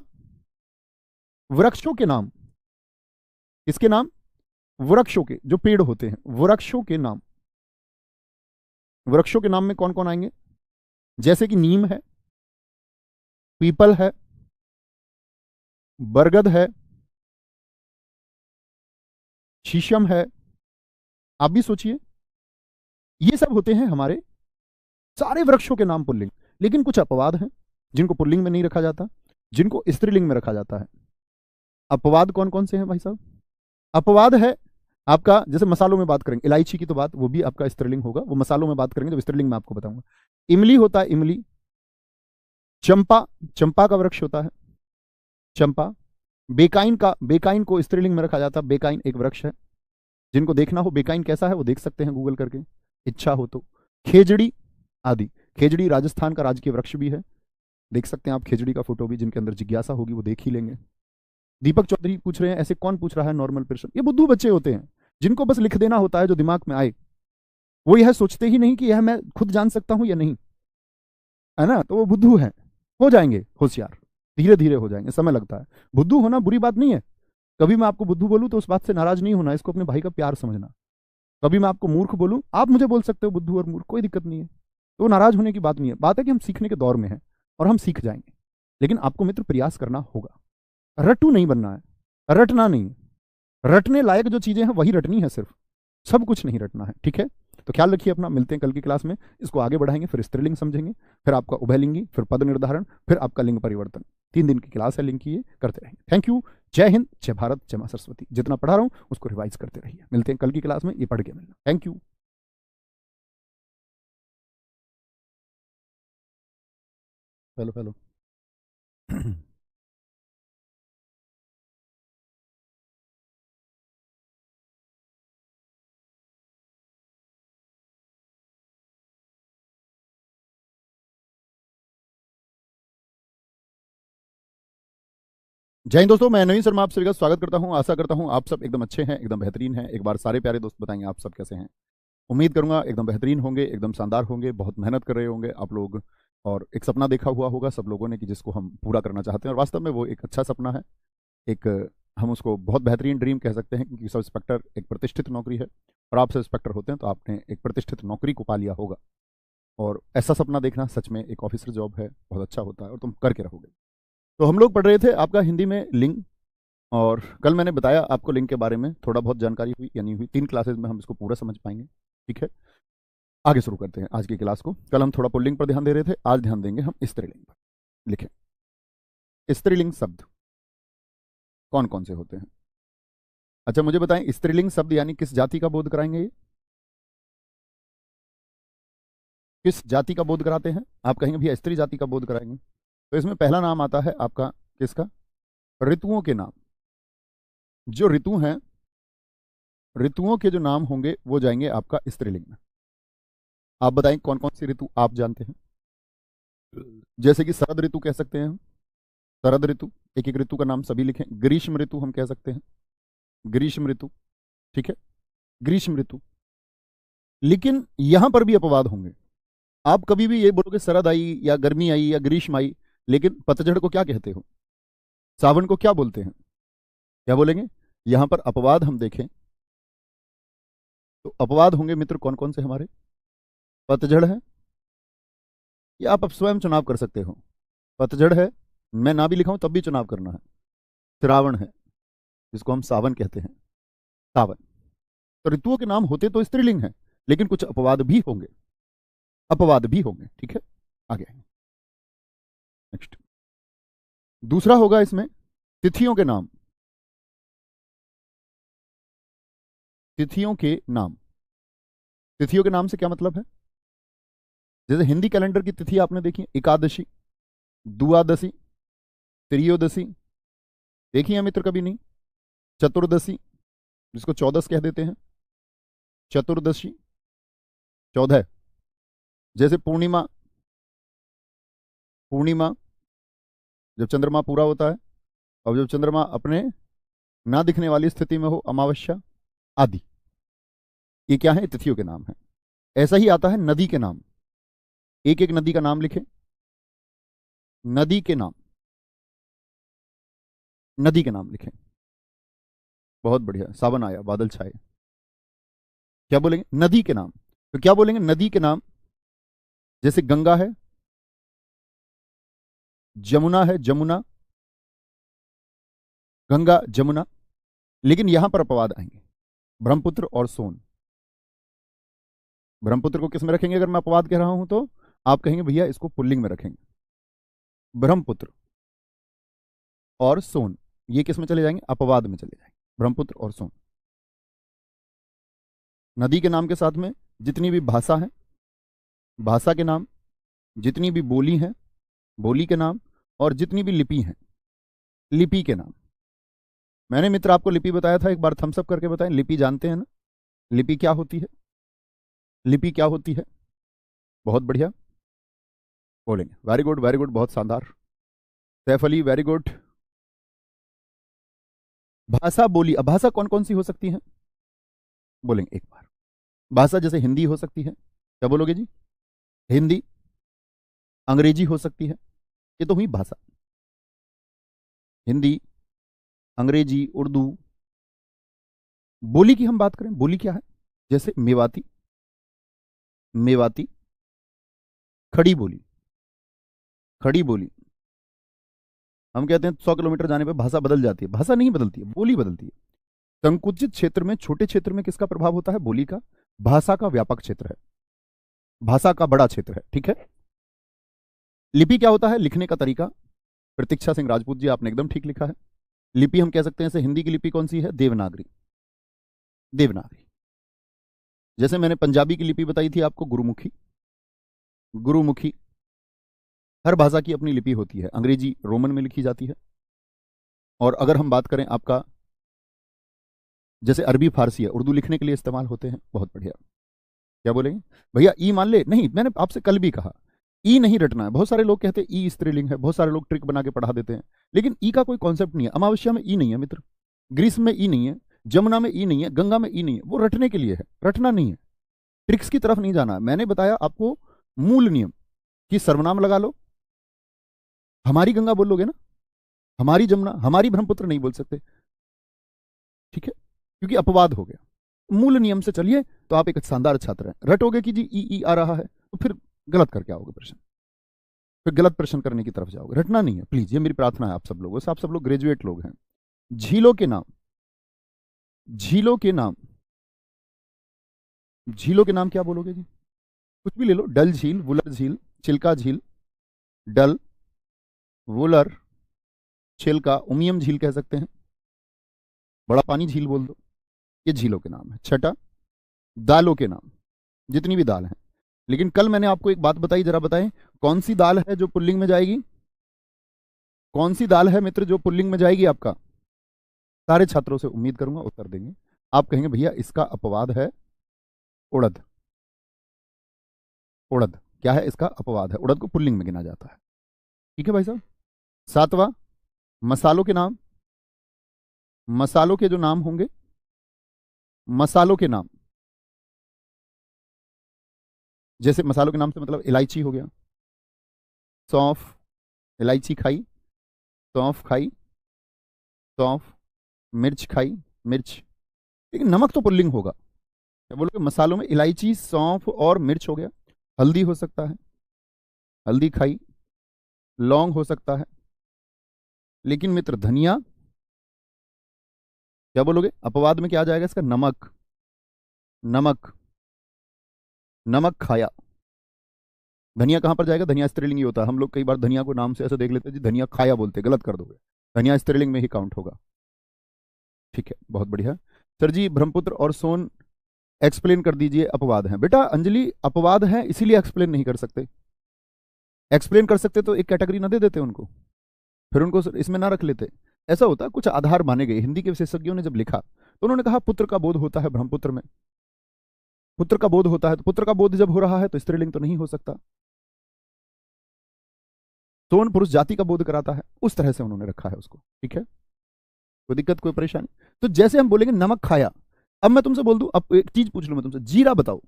[SPEAKER 1] वृक्षों के नाम। किसके नाम? वृक्षों के, जो पेड़ होते हैं, वृक्षों के नाम। वृक्षों के नाम में कौन कौन आएंगे? जैसे कि नीम है, पीपल है, बरगद है, शीशम है। आप भी सोचिए, ये सब होते हैं हमारे सारे वृक्षों के नाम पुल्लिंग। लेकिन कुछ अपवाद हैं जिनको पुल्लिंग में नहीं रखा जाता, जिनको स्त्रीलिंग में रखा जाता है। अपवाद कौन कौन से हैं भाई साहब? अपवाद है आपका, जैसे मसालों में बात करेंगे, इलायची की तो बात, वो भी आपका स्त्रीलिंग होगा, वो मसालों में बात करेंगे तो स्त्रीलिंग में आपको बताऊंगा। इमली होता है, इमली। चंपा, चंपा का वृक्ष होता है चंपा। बेकाइन का, बेकाइन को स्त्रीलिंग में रखा जाता है, बेकाइन एक वृक्ष है। जिनको देखना हो बेकाइन कैसा है वो देख सकते हैं गूगल करके, इच्छा हो तो। खेजड़ी आदि, खेजड़ी राजस्थान का राजकीय वृक्ष भी है, देख सकते हैं आप खेजड़ी का फोटो भी, जिनके अंदर जिज्ञासा होगी वो देख ही लेंगे। दीपक चौधरी पूछ रहे हैं ऐसे कौन पूछ रहा है नॉर्मल पर्सन? ये बुद्धू बच्चे होते हैं जिनको बस लिख देना होता है जो दिमाग में आए, वो यह सोचते ही नहीं कि यह मैं खुद जान सकता हूं या नहीं, है ना? तो वो बुद्धू है। हो जाएंगे होशियार, धीरे धीरे हो जाएंगे, समय लगता है। बुद्धू होना बुरी बात नहीं है। कभी मैं आपको बुद्धू बोलूं तो उस बात से नाराज नहीं होना, इसको अपने भाई का प्यार समझना। कभी मैं आपको मूर्ख बोलूं, आप मुझे बोल सकते हो बुद्धू और मूर्ख, कोई दिक्कत नहीं है। तो नाराज होने की बात नहीं है, बात है कि हम सीखने के दौर में हैं और हम सीख जाएंगे। लेकिन आपको मित्र प्रयास करना होगा, रट्टू नहीं बनना है, रटना नहीं। रटने लायक जो चीजें हैं वही रटनी है, सिर्फ सब कुछ नहीं रटना है, ठीक है? तो ख्याल रखिए अपना, मिलते हैं कल की क्लास में। इसको आगे बढ़ाएंगे, फिर स्त्रीलिंग समझेंगे, फिर आपका उभयलिंगी, फिर पद निर्धारण, फिर आपका लिंग परिवर्तन। 3 दिन की क्लास है लिंग की, ये करते रहेंगे। Thank you. जय हिंद, जय भारत, जय मां सरस्वती। जितना पढ़ा रहा हूं उसको रिवाइज करते रहिए। मिलते हैं कल की क्लास में, ये पढ़ के मिलना। Thank you. Hello hello. जय हिंद दोस्तों, मैं नवीन शर्मा आप सभी का स्वागत करता हूं। आशा करता हूं आप सब एकदम अच्छे हैं, एकदम बेहतरीन हैं। एक बार सारे प्यारे दोस्त बताएंगे आप सब कैसे हैं। उम्मीद करूंगा एकदम बेहतरीन होंगे, एकदम शानदार होंगे, बहुत मेहनत कर रहे होंगे आप लोग। और एक सपना देखा हुआ होगा सब लोगों ने कि जिसको हम पूरा करना चाहते हैं, और वास्तव में वो एक अच्छा सपना है। एक हम उसको बहुत बेहतरीन ड्रीम कह सकते हैं, क्योंकि सब इंस्पेक्टर एक प्रतिष्ठित नौकरी है, और आप सब इंस्पेक्टर होते हैं तो आपने एक प्रतिष्ठित नौकरी को पा लिया होगा। और ऐसा सपना देखना सच में एक ऑफिसर जॉब है, बहुत अच्छा होता है और तुम करके रहोगे। तो हम लोग पढ़ रहे थे आपका हिंदी में लिंग, और कल मैंने बताया आपको लिंग के बारे में, थोड़ा बहुत जानकारी हुई या नहीं हुई, 3 क्लासेज में हम इसको पूरा समझ पाएंगे, ठीक है? आगे शुरू करते हैं आज की क्लास को। कल हम थोड़ा पुल्लिंग पर ध्यान दे रहे थे, आज ध्यान देंगे हम स्त्रीलिंग पर। लिखें, स्त्रीलिंग शब्द कौन कौन से होते हैं? अच्छा मुझे बताएं, स्त्रीलिंग शब्द यानी किस जाति का बोध कराएंगे? ये किस जाति का बोध कराते हैं? आप कहेंगे भैया स्त्री जाति का बोध कराएंगे, तो इसमें पहला नाम आता है आपका किसका? ऋतुओं के नाम। जो ऋतु हैं, ऋतुओं के जो नाम होंगे वो जाएंगे आपका स्त्रीलिंग में। आप बताएं कौन कौन सी ऋतु आप जानते हैं? जैसे कि शरद ऋतु कह सकते हैं हम, शरद ऋतु। एक एक ऋतु का नाम सभी लिखें। ग्रीष्म ऋतु हम कह सकते हैं, ग्रीष्म ऋतु, ठीक है? ग्रीष्म ऋतु। लेकिन यहां पर भी अपवाद होंगे। आप कभी भी ये बोलोगे शरद आई या गर्मी आई या ग्रीष्म आई, लेकिन पतझड़ को क्या कहते हो? सावन को क्या बोलते हैं? क्या बोलेंगे? यहां पर अपवाद हम देखें तो अपवाद होंगे मित्र कौन कौन से हमारे? पतझड़ है, या आप स्वयं चुनाव कर सकते हो। पतझड़ है, मैं ना भी लिखाऊं तब भी चुनाव करना है। श्रावण है, जिसको हम सावन कहते हैं, सावन। तो ऋतुओं के नाम होते तो स्त्रीलिंग है, लेकिन कुछ अपवाद भी होंगे, अपवाद भी होंगे, ठीक है? आगे नेक्स्ट। दूसरा होगा इसमें तिथियों के नाम। तिथियों के नाम, तिथियों के नाम से क्या मतलब है? जैसे हिंदी कैलेंडर की तिथि आपने देखी, एकादशी, द्वादशी, त्रियोदशी, देखी है मित्र कभी नहीं? चतुर्दशी, जिसको चौदस कह देते हैं, चतुर्दशी, 14। जैसे पूर्णिमा, पूर्णिमा जब चंद्रमा पूरा होता है, और जब चंद्रमा अपने ना दिखने वाली स्थिति में हो, अमावस्या, आदि, ये क्या है? तिथियों के नाम है। ऐसा ही आता है नदी के नाम। एक एक नदी का नाम लिखें। नदी के नाम, नदी के नाम लिखें। बहुत बढ़िया, सावन आया, बादल छाए। क्या बोलेंगे? नदी के नाम। तो क्या बोलेंगे? नदी के नाम। जैसे गंगा है, जमुना है, जमुना, गंगा, जमुना। लेकिन यहां पर अपवाद आएंगे, ब्रह्मपुत्र और सोन। ब्रह्मपुत्र को किस में रखेंगे? अगर मैं अपवाद कह रहा हूं तो आप कहेंगे भैया इसको पुल्लिंग में रखेंगे। ब्रह्मपुत्र और सोन, ये किस में चले जाएंगे? अपवाद में चले जाएंगे, ब्रह्मपुत्र और सोन। नदी के नाम के साथ में जितनी भी भाषा है, भाषा के नाम, जितनी भी बोली है, बोली के नाम, और जितनी भी लिपि है, लिपि के नाम। मैंने मित्र आपको लिपि बताया था, एक बार थम्स अप करके बताएं। लिपि जानते हैं ना? लिपि क्या होती है? लिपि क्या होती है? बहुत बढ़िया बोलेंगे, वेरी गुड वेरी गुड, बहुत शानदार। Saif Ali very good. भाषा, बोली। अब भाषा कौन कौन सी हो सकती है? बोलेंगे एक बार। भाषा जैसे हिंदी हो सकती है। क्या बोलोगे जी? हिंदी। अंग्रेजी हो सकती है। ये तो हुई भाषा। हिंदी, अंग्रेजी, उर्दू। बोली की हम बात करें, बोली क्या है? जैसे मेवाती, मेवाती। खड़ी बोली, खड़ी बोली। हम कहते हैं 100 किलोमीटर जाने पे भाषा बदल जाती है। भाषा नहीं बदलती है, बोली बदलती है। संकुचित क्षेत्र में, छोटे क्षेत्र में किसका प्रभाव होता है? बोली का। भाषा का व्यापक क्षेत्र है, भाषा का बड़ा क्षेत्र है, ठीक है। लिपि क्या होता है? लिखने का तरीका। प्रतीक्षा सिंह राजपूत जी, आपने एकदम ठीक लिखा है। लिपि हम कह सकते हैं, जैसे हिंदी की लिपि कौन सी है? देवनागरी, देवनागरी। जैसे मैंने पंजाबी की लिपि बताई थी आपको, गुरुमुखी, गुरुमुखी। हर भाषा की अपनी लिपि होती है। अंग्रेजी रोमन में लिखी जाती है। और अगर हम बात करें आपका, जैसे अरबी फारसी है, उर्दू लिखने के लिए इस्तेमाल होते हैं। बहुत बढ़िया। क्या बोलेंगे भैया? ई मान ले? नहीं, मैंने आपसे कल भी कहा ई नहीं रटना है। बहुत सारे लोग कहते हैं ई स्त्रीलिंग है, बहुत सारे लोग ट्रिक बना के पढ़ा देते हैं, लेकिन ई का कोई कॉन्सेप्ट नहीं है। अमावस्या में ई नहीं है मित्र, ग्रीष्म में ई नहीं है, जमुना में ई नहीं है, गंगा में ई नहीं है। वो रटने के लिए है, रटना नहीं है। ट्रिक्स की तरफ नहीं जाना है। मैंने बताया आपको मूल नियम कि सर्वनाम लगा लो। हमारी गंगा बोलोगे ना, हमारी जमुना, हमारी ब्रह्मपुत्र नहीं बोल सकते, ठीक है, क्योंकि अपवाद हो गया। मूल नियम से चलिए तो आप एक शानदार छात्र हैं। रटोगे कि जी ई आ रहा है तो फिर गलत करके आओगे प्रश्न, फिर गलत प्रश्न करने की तरफ जाओगे। रटना नहीं है प्लीज, ये मेरी प्रार्थना है आप सब लोगों से। आप सब लोग ग्रेजुएट लोग हैं। झीलों के नाम, झीलों के नाम, झीलों के नाम क्या बोलोगे जी? कुछ भी ले लो। डल झील, वुलर झील, चिल्का झील। डल, वुलर, चिल्का, उमियम झील कह सकते हैं, बड़ा पानी झील बोल दो। ये झीलों के नाम है। छठा, दालों के नाम, जितनी भी दाल हैं। लेकिन कल मैंने आपको एक बात बताई, जरा बताएं कौन सी दाल है जो पुल्लिंग में जाएगी? कौन सी दाल है मित्र जो पुल्लिंग में जाएगी आपका? सारे छात्रों से उम्मीद करूंगा उत्तर देंगे। आप कहेंगे भैया इसका अपवाद है उड़द। उड़द क्या है? इसका अपवाद है। उड़द को पुल्लिंग में गिना जाता है, ठीक है भाई साहब। सातवां, मसालों के नाम। मसालों के जो नाम होंगे, मसालों के नाम, जैसे मसालों के नाम से मतलब इलायची हो गया, सौंफ, इलायची खाई, सौंफ खाई, सौंफ, मिर्च खाई, मिर्च। लेकिन नमक तो पुल्लिंग होगा। क्या बोलोगे? मसालों में इलायची, सौंफ और मिर्च हो गया। हल्दी हो सकता है, हल्दी खाई। लौंग हो सकता है। लेकिन मित्र धनिया, क्या बोलोगे? अपवाद में क्या आ जाएगा इसका? नमक, नमक, नमक खाया। धनिया कहां पर जाएगा? धनिया स्त्रीलिंग ही होता है। हम लोग कई बार धनिया को नाम से ऐसे देख लेते हैं जी, धनिया खाया बोलते, गलत कर दोगे। धनिया स्त्रीलिंग में ही काउंट होगा, ठीक है। बहुत बढ़िया सर जी। ब्रह्मपुत्र और सोन एक्सप्लेन कर दीजिए। अपवाद है बेटा। अंजलि अपवाद है इसीलिए एक्सप्लेन नहीं कर सकते। एक्सप्लेन कर सकते तो एक कैटेगरी ना दे देते उनको, फिर उनको इसमें ना रख लेते। ऐसा होता है, कुछ आधार माने गए। हिंदी के विशेषज्ञों ने जब लिखा तो उन्होंने कहा पुत्र का बोध होता है ब्रह्मपुत्र में, पुत्र का बोध होता है। तो पुत्र का बोध जब हो रहा है तो स्त्रीलिंग तो नहीं हो सकता। सोन पुरुष जाति का बोध कराता है, उस तरह से उन्होंने रखा है उसको, ठीक है। कोई दिक्कत, कोई परेशानी? तो जैसे हम बोलेंगे नमक खाया, अब मैं तुमसे बोल दूं, अब एक चीज पूछ लूं मैं तुमसे, जीरा बताओ,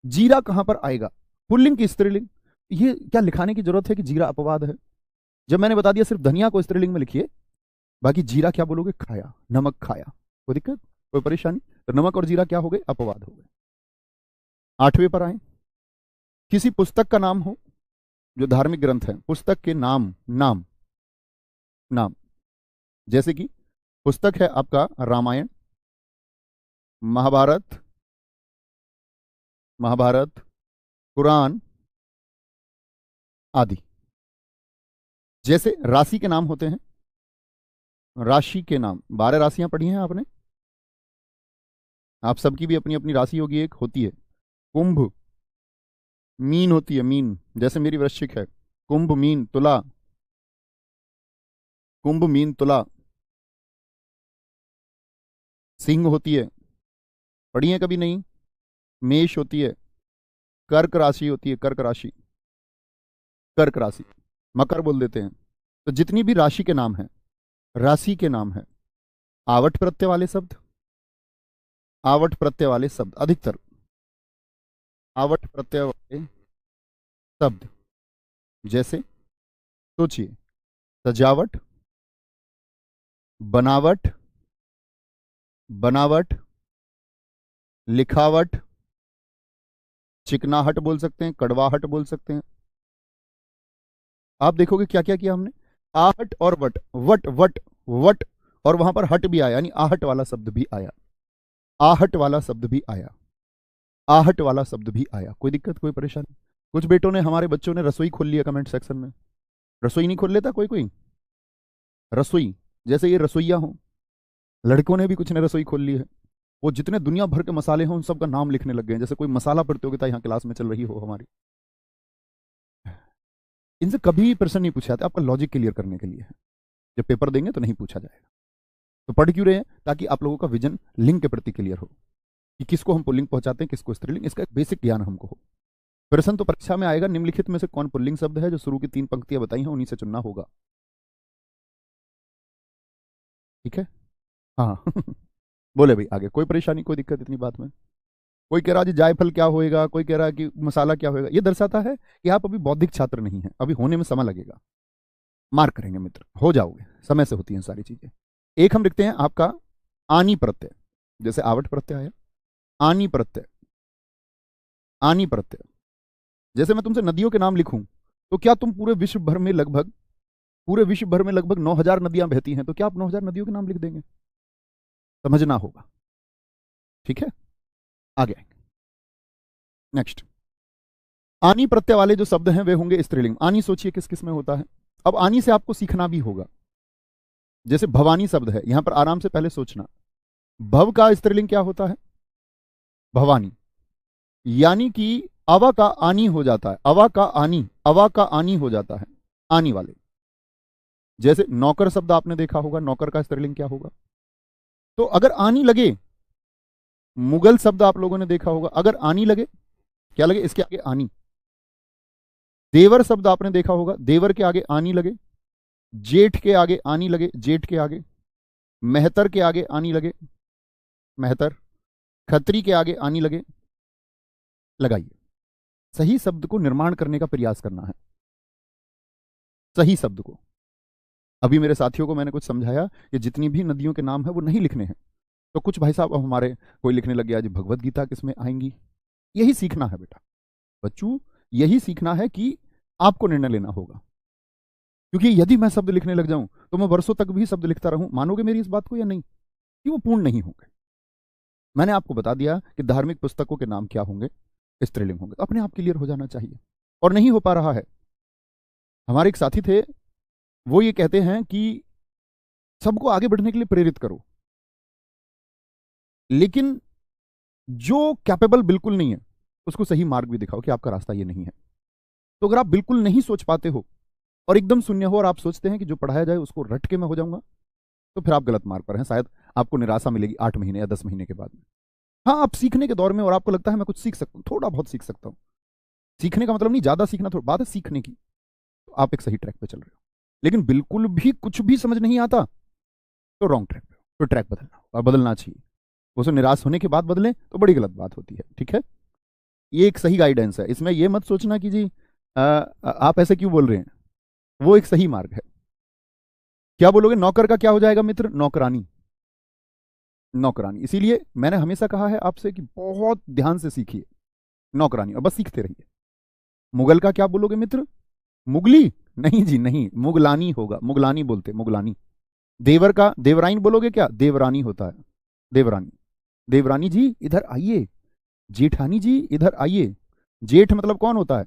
[SPEAKER 1] जीरा कहां पर आएगा, पुल्लिंग की स्त्रीलिंग? ये क्या लिखाने की जरूरत है कि जीरा अपवाद है? जब मैंने बता दिया सिर्फ धनिया को स्त्रीलिंग में लिखिए, बाकी जीरा क्या बोलोगे, खाया, नमक खाया, कोई दिक्कत, कोई परेशानी? तो नमक और जीरा क्या हो गए, अपवाद हो गए। 8वें पर आए, किसी पुस्तक का नाम हो जो धार्मिक ग्रंथ है, पुस्तक के नाम, नाम नाम, जैसे कि पुस्तक है आपका रामायण, महाभारत, महाभारत, कुरान आदि। जैसे राशि के नाम होते हैं, राशि के नाम, 12 राशियां पढ़ी हैं आपने, आप सबकी भी अपनी अपनी राशि होगी, एक होती है कुंभ, मीन होती है, मीन, जैसे मेरी वृश्चिक है, कुंभ मीन तुला, कुंभ मीन तुला। सिंह होती है, पढ़ी है कभी नहीं? मेष होती है, कर्क राशि होती है, कर्क राशि, कर्क राशि, मकर बोल देते हैं। तो जितनी भी राशि के नाम है, राशि के नाम है, आवट प्रत्यय वाले शब्द, आवट प्रत्यय वाले शब्द, अधिकतर आवट प्रत्यय वाले शब्द, जैसे सोचिए, सजावट, बनावट, बनावट, लिखावट, चिकनाहट बोल सकते हैं, कड़वाहट बोल सकते हैं। आप देखोगे क्या क्या किया हमने, आहट और वट, वट वट वट, और वहां पर हट भी आया, यानी आहट वाला शब्द भी आया, आहट वाला शब्द भी आया, आहट वाला शब्द भी आया। कोई दिक्कत, कोई परेशानी? कुछ बेटों ने, हमारे बच्चों ने रसोई खोल लिया कमेंट सेक्शन में। रसोई नहीं खोल लेता कोई कोई? रसोई, जैसे ये रसोईया हो, लड़कों ने भी कुछ ने रसोई खोल ली है। वो जितने दुनिया भर के मसाले हैं उन सब का नाम लिखने लग गए हैं, जैसे कोई मसाला प्रतियोगिता यहाँ क्लास में चल रही हो हमारी। इनसे कभी प्रश्न नहीं पूछा जाता, आपका लॉजिक क्लियर करने के लिए है, जब पेपर देंगे तो नहीं पूछा जाएगा। तो पढ़ क्यों रहे हैं? ताकि आप लोगों का विजन लिंग के प्रति क्लियर हो, कि किसको हम पुल्लिंग पहुंचाते हैं, किसको स्त्रीलिंग, इसका एक बेसिक ज्ञान हमको हो। प्रश्न तो परीक्षा में आएगा, निम्नलिखित में से कौन पुल्लिंग शब्द है, जो शुरू की 3 पंक्तियां बताई हैं उन्हीं से चुनना होगा। ठीक है, हाँ बोले भाई आगे, कोई परेशानी, कोई दिक्कत इतनी बात में? कोई कह रहा जी जायफल क्या होएगा, कोई कह रहा है कि मसाला क्या होएगा। ये दर्शाता है कि आप अभी बौद्धिक छात्र नहीं हैं, अभी होने में समय लगेगा। मार्क करेंगे मित्र, हो जाओगे, समय से होती हैं सारी चीजें। एक हम लिखते हैं आपका आनी प्रत्यय, जैसे आवट प्रत्यय आया, आनी प्रत्यय, आनी प्रत्यय। जैसे मैं तुमसे नदियों के नाम लिखूं, तो क्या तुम पूरे विश्व भर में लगभग, पूरे विश्व भर में लगभग 9000 नदियां बहती हैं, तो क्या आप 9000 नदियों के नाम लिख देंगे? समझना होगा। ठीक है, आगे नेक्स्ट। आनी प्रत्यय वाले जो शब्द हैं वे होंगे स्त्रीलिंग। आनी सोचिए किस किस में होता है। अब आनी से आपको सीखना भी होगा। जैसे भवानी शब्द है, यहां पर आराम से पहले सोचना, भव का स्त्रीलिंग क्या होता है? भवानी, यानी कि अवा का आनी हो जाता है, अवा का आनी, अवा का आनी हो जाता है, आनी वाले। जैसे नौकर शब्द आपने देखा होगा, नौकर का स्त्रीलिंग क्या होगा? तो अगर आनी लगे, मुगल शब्द आप लोगों ने देखा होगा, अगर आनी लगे, क्या लगे इसके आगे? आनी। देवर शब्द आपने देखा होगा, देवर के आगे आनी लगे, जेठ के आगे आनी लगे, जेठ के आगे, मेहतर के आगे आनी लगे, मेहतर, खत्री के आगे आनी लगे। लगाइए, सही शब्द को निर्माण करने का प्रयास करना है, सही शब्द को। अभी मेरे साथियों को मैंने कुछ समझाया कि जितनी भी नदियों के नाम है वो नहीं लिखने हैं। तो कुछ भाई साहब अब हमारे कोई लिखने लग गया जी भगवत गीता किसमें आएंगी। यही सीखना है बेटा, बच्चों यही सीखना है कि आपको निर्णय लेना होगा। क्योंकि यदि मैं शब्द लिखने लग जाऊं तो मैं वर्षों तक भी शब्द लिखता रहूं, मानोगे मेरी इस बात को या नहीं, कि वो पूर्ण नहीं होंगे। मैंने आपको बता दिया कि धार्मिक पुस्तकों के नाम क्या होंगे, स्त्रीलिंग होंगे, तो अपने आप क्लियर हो जाना चाहिए। और नहीं हो पा रहा है। हमारे एक साथी थे, वो ये कहते हैं कि सबको आगे बढ़ने के लिए प्रेरित करो, लेकिन जो कैपेबल बिल्कुल नहीं है उसको सही मार्ग भी दिखाओ कि आपका रास्ता ये नहीं है। तो अगर आप बिल्कुल नहीं सोच पाते हो और एकदम शून्य हो और आप सोचते हैं कि जो पढ़ाया जाए उसको रट के मैं हो जाऊंगा, तो फिर आप गलत मार्ग पर हैं। शायद आपको निराशा मिलेगी 8 महीने या 10 महीने के बाद में। हाँ, आप सीखने के दौर में और आपको लगता है मैं कुछ सीख सकता हूँ, थोड़ा बहुत सीख सकता हूँ, सीखने का मतलब नहीं ज्यादा सीखना, थोड़ा बात है सीखने की, तो आप एक सही ट्रैक पे चल रहे हो। लेकिन बिल्कुल भी कुछ भी समझ नहीं आता तो रॉन्ग ट्रैक पे हो, तो ट्रैक बदलना और बदलना चाहिए। उसको निराश होने के बाद बदलें तो बड़ी गलत बात होती है। ठीक है, ये एक सही गाइडेंस है। इसमें ये मत सोचना कि जी आप ऐसे क्यों बोल रहे हैं, वो एक सही मार्ग है। क्या बोलोगे, नौकर का क्या हो जाएगा मित्र, नौकरानी, नौकरानी। इसीलिए मैंने हमेशा कहा है आपसे कि बहुत ध्यान से सीखिए नौकरानी, और बस सीखते रहिए। मुगल का क्या बोलोगे मित्र, मुगली, नहीं जी नहीं, मुगलानी होगा, मुगलानी बोलते, मुगलानी। देवर का देवराइन बोलोगे क्या, देवरानी होता है, देवरानी। देवरानी जी इधर आइए, जेठानी जी इधर आइए। जेठ मतलब कौन होता है,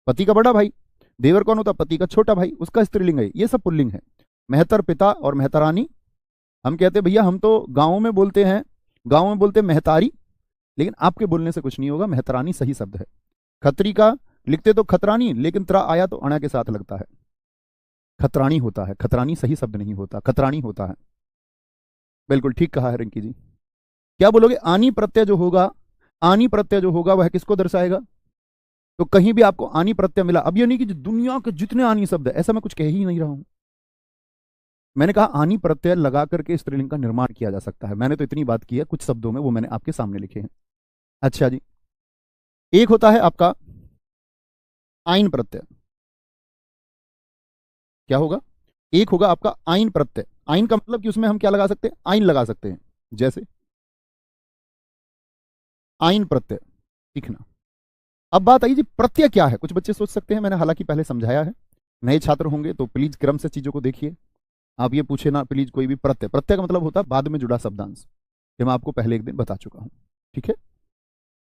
[SPEAKER 1] पति का बड़ा भाई। देवर कौन होता है, पति का छोटा भाई, उसका स्त्रीलिंग है। ये सब पुल्लिंग है। मेहतर पिता और मेहतरानी, हम कहते हैं भैया हम तो गांवों में बोलते हैं, गांव में बोलते हैं मेहतारी, लेकिन आपके बोलने से कुछ नहीं होगा, मेहतरानी सही शब्द है। खत्री का लिखते तो खतरानी, लेकिन त्रा आया तो अणा के साथ लगता है, खतरानी होता है। खतरानी सही शब्द नहीं होता, खतरानी होता है। बिल्कुल ठीक कहा है रिंकी जी। क्या बोलोगे, आनी प्रत्यय जो होगा, आनी प्रत्यय जो होगा वह किसको दर्शाएगा। तो कहीं भी आपको आनी प्रत्यय मिला, अब ये नहीं कि दुनिया के जितने आनी शब्द है, ऐसा मैं कुछ कह ही नहीं रहा हूं। मैंने कहा आनी प्रत्यय लगा करके स्त्रीलिंग का निर्माण किया जा सकता है। मैंने तो इतनी बात की है कुछ शब्दों में, वो मैंने आपके सामने लिखे हैं। अच्छा जी, एक होता है आपका आइन प्रत्यय। क्या होगा, एक होगा आपका आइन प्रत्यय। आइन का मतलब कि उसमें हम क्या लगा सकते हैं, आइन लगा सकते हैं। जैसे आइन प्रत्यय सीखना। अब बात आई जी प्रत्यय क्या है, कुछ बच्चे सोच सकते हैं, मैंने हालांकि पहले समझाया है। नए छात्र होंगे तो प्लीज क्रम से चीजों को देखिए। आप ये पूछे ना प्लीज कोई भी प्रत्यय, प्रत्यय का मतलब होता है बाद में जुड़ा शब्दांश, ये मैं आपको पहले एक दिन बता चुका हूं। ठीक है,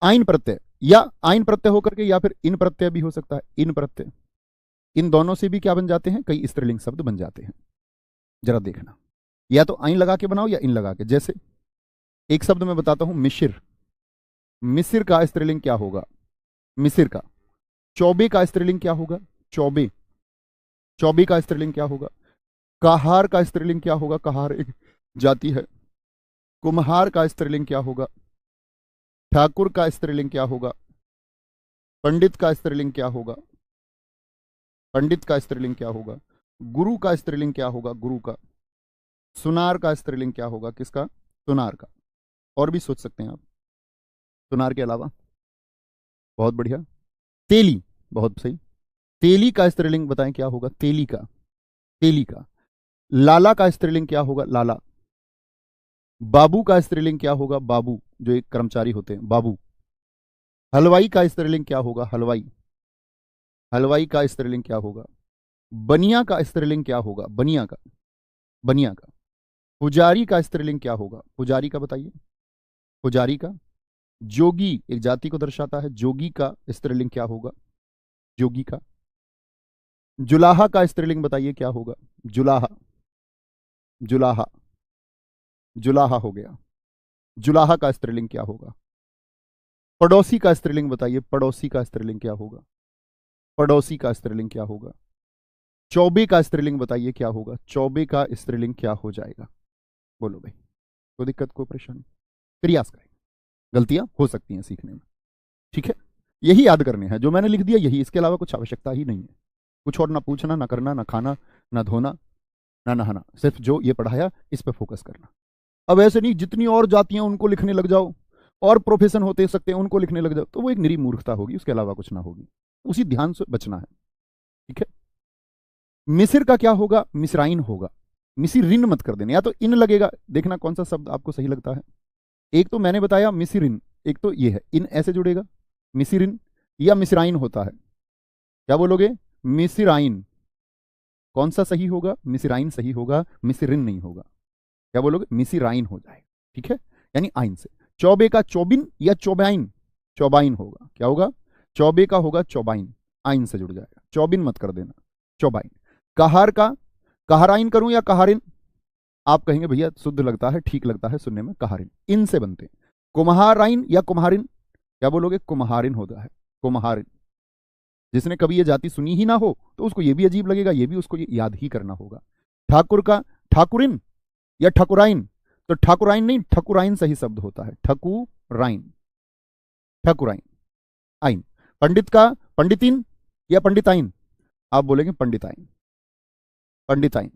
[SPEAKER 1] आइन प्रत्यय या आइन प्रत्यय होकर के, या फिर इन प्रत्यय भी हो सकता है, इन प्रत्यय। इन दोनों से भी क्या बन जाते हैं, कई स्त्रीलिंग शब्द बन जाते हैं। जरा देखना, या तो आइन लगा के बनाओ या इन लगा के। जैसे एक शब्द मैं बताता हूं, मिशिर। मिसिर का स्त्रीलिंग क्या होगा, मिसिर का। चौबे का स्त्रीलिंग क्या होगा, चौबे। चौबे का स्त्रीलिंग क्या होगा। कहार का स्त्रीलिंग क्या होगा, कहार एक जाति है। कुम्हार का स्त्रीलिंग क्या होगा। ठाकुर का स्त्रीलिंग क्या होगा। पंडित का स्त्रीलिंग क्या होगा, पंडित का स्त्रीलिंग क्या होगा। गुरु का स्त्रीलिंग क्या होगा, गुरु का। सुनार का स्त्रीलिंग क्या होगा, किसका, सुनार का। और भी सोच सकते हैं आप सुनार के अलावा। बहुत बढ़िया, तेली, बहुत सही। तेली का स्त्रीलिंग बताएं क्या होगा, तेली का, तेली का। लाला का स्त्रीलिंग क्या होगा, लाला। बाबू का स्त्रीलिंग क्या होगा, बाबू, जो एक कर्मचारी होते हैं, बाबू। हलवाई का स्त्रीलिंग क्या होगा, हलवाई। हलवाई का स्त्रीलिंग क्या होगा। बनिया का स्त्रीलिंग क्या होगा, बनिया का, बनिया का। पुजारी का स्त्रीलिंग क्या होगा, पुजारी का बताइए, पुजारी का। जोगी एक जाति को दर्शाता है, जोगी का स्त्रीलिंग क्या होगा, जोगी का। जुलाहा का स्त्रीलिंग बताइए क्या होगा, जुलाहा, जुलाहा, जुलाहा हो गया। जुलाहा का स्त्रीलिंग क्या होगा। पड़ोसी का स्त्रीलिंग बताइए, पड़ोसी का स्त्रीलिंग क्या होगा, पड़ोसी का स्त्रीलिंग क्या होगा। चौबे का स्त्रीलिंग बताइए क्या होगा, चौबे का स्त्रीलिंग क्या हो जाएगा। बोलो भाई, कोई दिक्कत, कोई परेशानी। प्रयास करें, गलतियां हो सकती हैं सीखने में। ठीक है, यही याद करने हैं जो मैंने लिख दिया, यही, इसके अलावा कुछ आवश्यकता ही नहीं है। कुछ और ना पूछना, ना करना, ना खाना, ना धोना, ना नहाना, सिर्फ जो ये पढ़ाया इस पर फोकस करना। अब ऐसे नहीं जितनी और जातियां उनको लिखने लग जाओ, और प्रोफेशन होते सकते हैं उनको लिखने लग जाओ, तो वो एक निरी मूर्खता होगी, उसके अलावा कुछ ना होगी। उसी ध्यान से बचना है। ठीक है, मिसिर का क्या होगा, मिसराइन होगा। मिसिरिन मत कर देना, या तो इन लगेगा, देखना कौन सा शब्द आपको सही लगता है। एक तो मैंने बताया मिसिरिन, एक तो ये है, इन ऐसे जुड़ेगा, मिसिरिन, या मिसराइन होता है। क्या बोलोगे, मिसिराइन। कौन सा सही होगा, मिसिराइन सही होगा, मिसिरिन नहीं होगा। क्या बोलोगे, मिसिराइन हो जाएगा। ठीक है, यानी आइन से। चौबे का चौबिन या चौबाइन, चौबाइन होगा। क्या होगा, चौबे का होगा चौबाइन, आइन से जुड़ जाएगा, चौबिन मत कर देना, चौबाइन। कहार का, कहाराइन करूं या कहारिन, आप कहेंगे भैया शुद्ध लगता है, ठीक लगता है सुनने में, कहारिन, इन से बनते हैं। कुम्हाराइन या कुम्हारिन, क्या बोलोगे, कुम्हारिन होता है, कुम्हारिन। जिसने कभी ये जाति सुनी ही ना हो तो उसको ये भी अजीब लगेगा, ये भी उसको याद ही करना होगा। ठाकुर का ठाकुरिन या ठकुराइन, तो ठाकुराइन नहीं, ठकुराइन सही शब्द होता है, ठकुराइन, ठकुराइन, आइन। पंडित का पंडितिन या पंडिताइन, आप बोलेंगे पंडिताइन, पंडिताइन।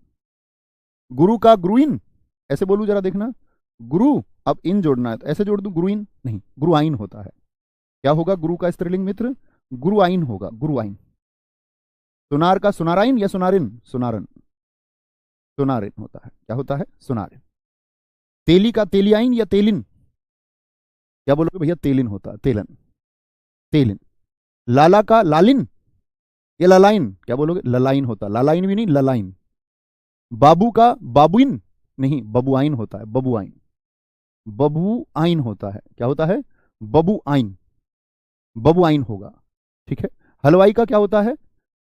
[SPEAKER 1] गुरु का गुरुइन, ऐसे बोलू जरा देखना, गुरु अब इन जोड़ना है तो ऐसे जोड़ दूं, गुरुइन नहीं, गुरुआइन होता है। क्या होगा गुरु का स्त्रीलिंग मित्र? गुरुआइन होगा, गुरुआइन। सुनार का सुनाराइन या सुनारिन? सुनारन, सुनारिन होता है। क्या होता है? सुनारिन। तेली का तेलियाइन या तेलिन? क्या बोलोगे भैया? तेलिन होता है, तेलन, तेलिन। लाला का लालिन या ललाइन? क्या बोलोगे? ललाइन होता है, ललाइन भी नहीं, ललाइन। बाबू का बाबुइन नहीं, बबुआइन होता है, बबुआइन, बबुआइन होता है। क्या होता है? बबुआइन, बबुआइन होगा। ठीक है। हलवाई का क्या होता है?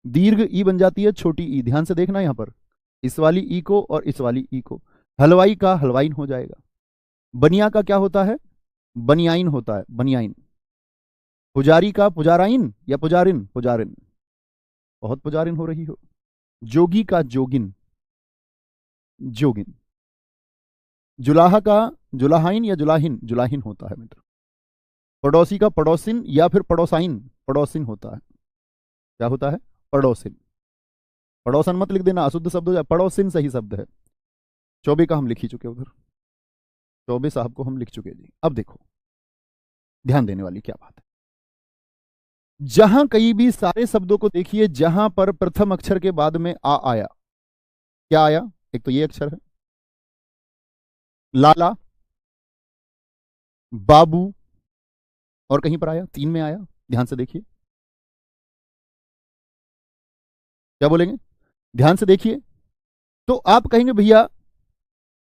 [SPEAKER 1] दीर्घ ई बन जाती है छोटी ई, ध्यान से देखना यहां पर, इस वाली ई को और इस वाली ई को, हलवाई का हलवाइन हो जाएगा। बनिया का क्या होता है? बनियाइन होता है, बनियाइन। पुजारी का पुजाराइन या पुजारिन? पुजारिन, बहुत पुजारिन हो रही हो। जोगी का जोगिन, जोगिन। जुलाहा का जुलाहाइन या जुलाहिन? जुलाहिन होता है मित्र। पड़ोसी का पड़ोसिन या फिर पड़ोसाइन? पड़ोसिन होता है। क्या होता है? पड़ोसिन। पड़ोसन मत लिख देना, अशुद्ध शब्द हो जाए, पड़ोसिन सही शब्द है। चौबे का हम लिख ही चुके उधर, चौबे साहब को हम लिख चुके जी। अब देखो ध्यान देने वाली क्या बात है, जहां कहीं भी सारे शब्दों को देखिए जहां पर प्रथम अक्षर के बाद में आ आया, क्या आया? एक तो ये अक्षर है, लाला, बाबू, और कहीं पर आया, तीन में आया, ध्यान से देखिए। क्या बोलेंगे? ध्यान से देखिए। तो आप कहेंगे भैया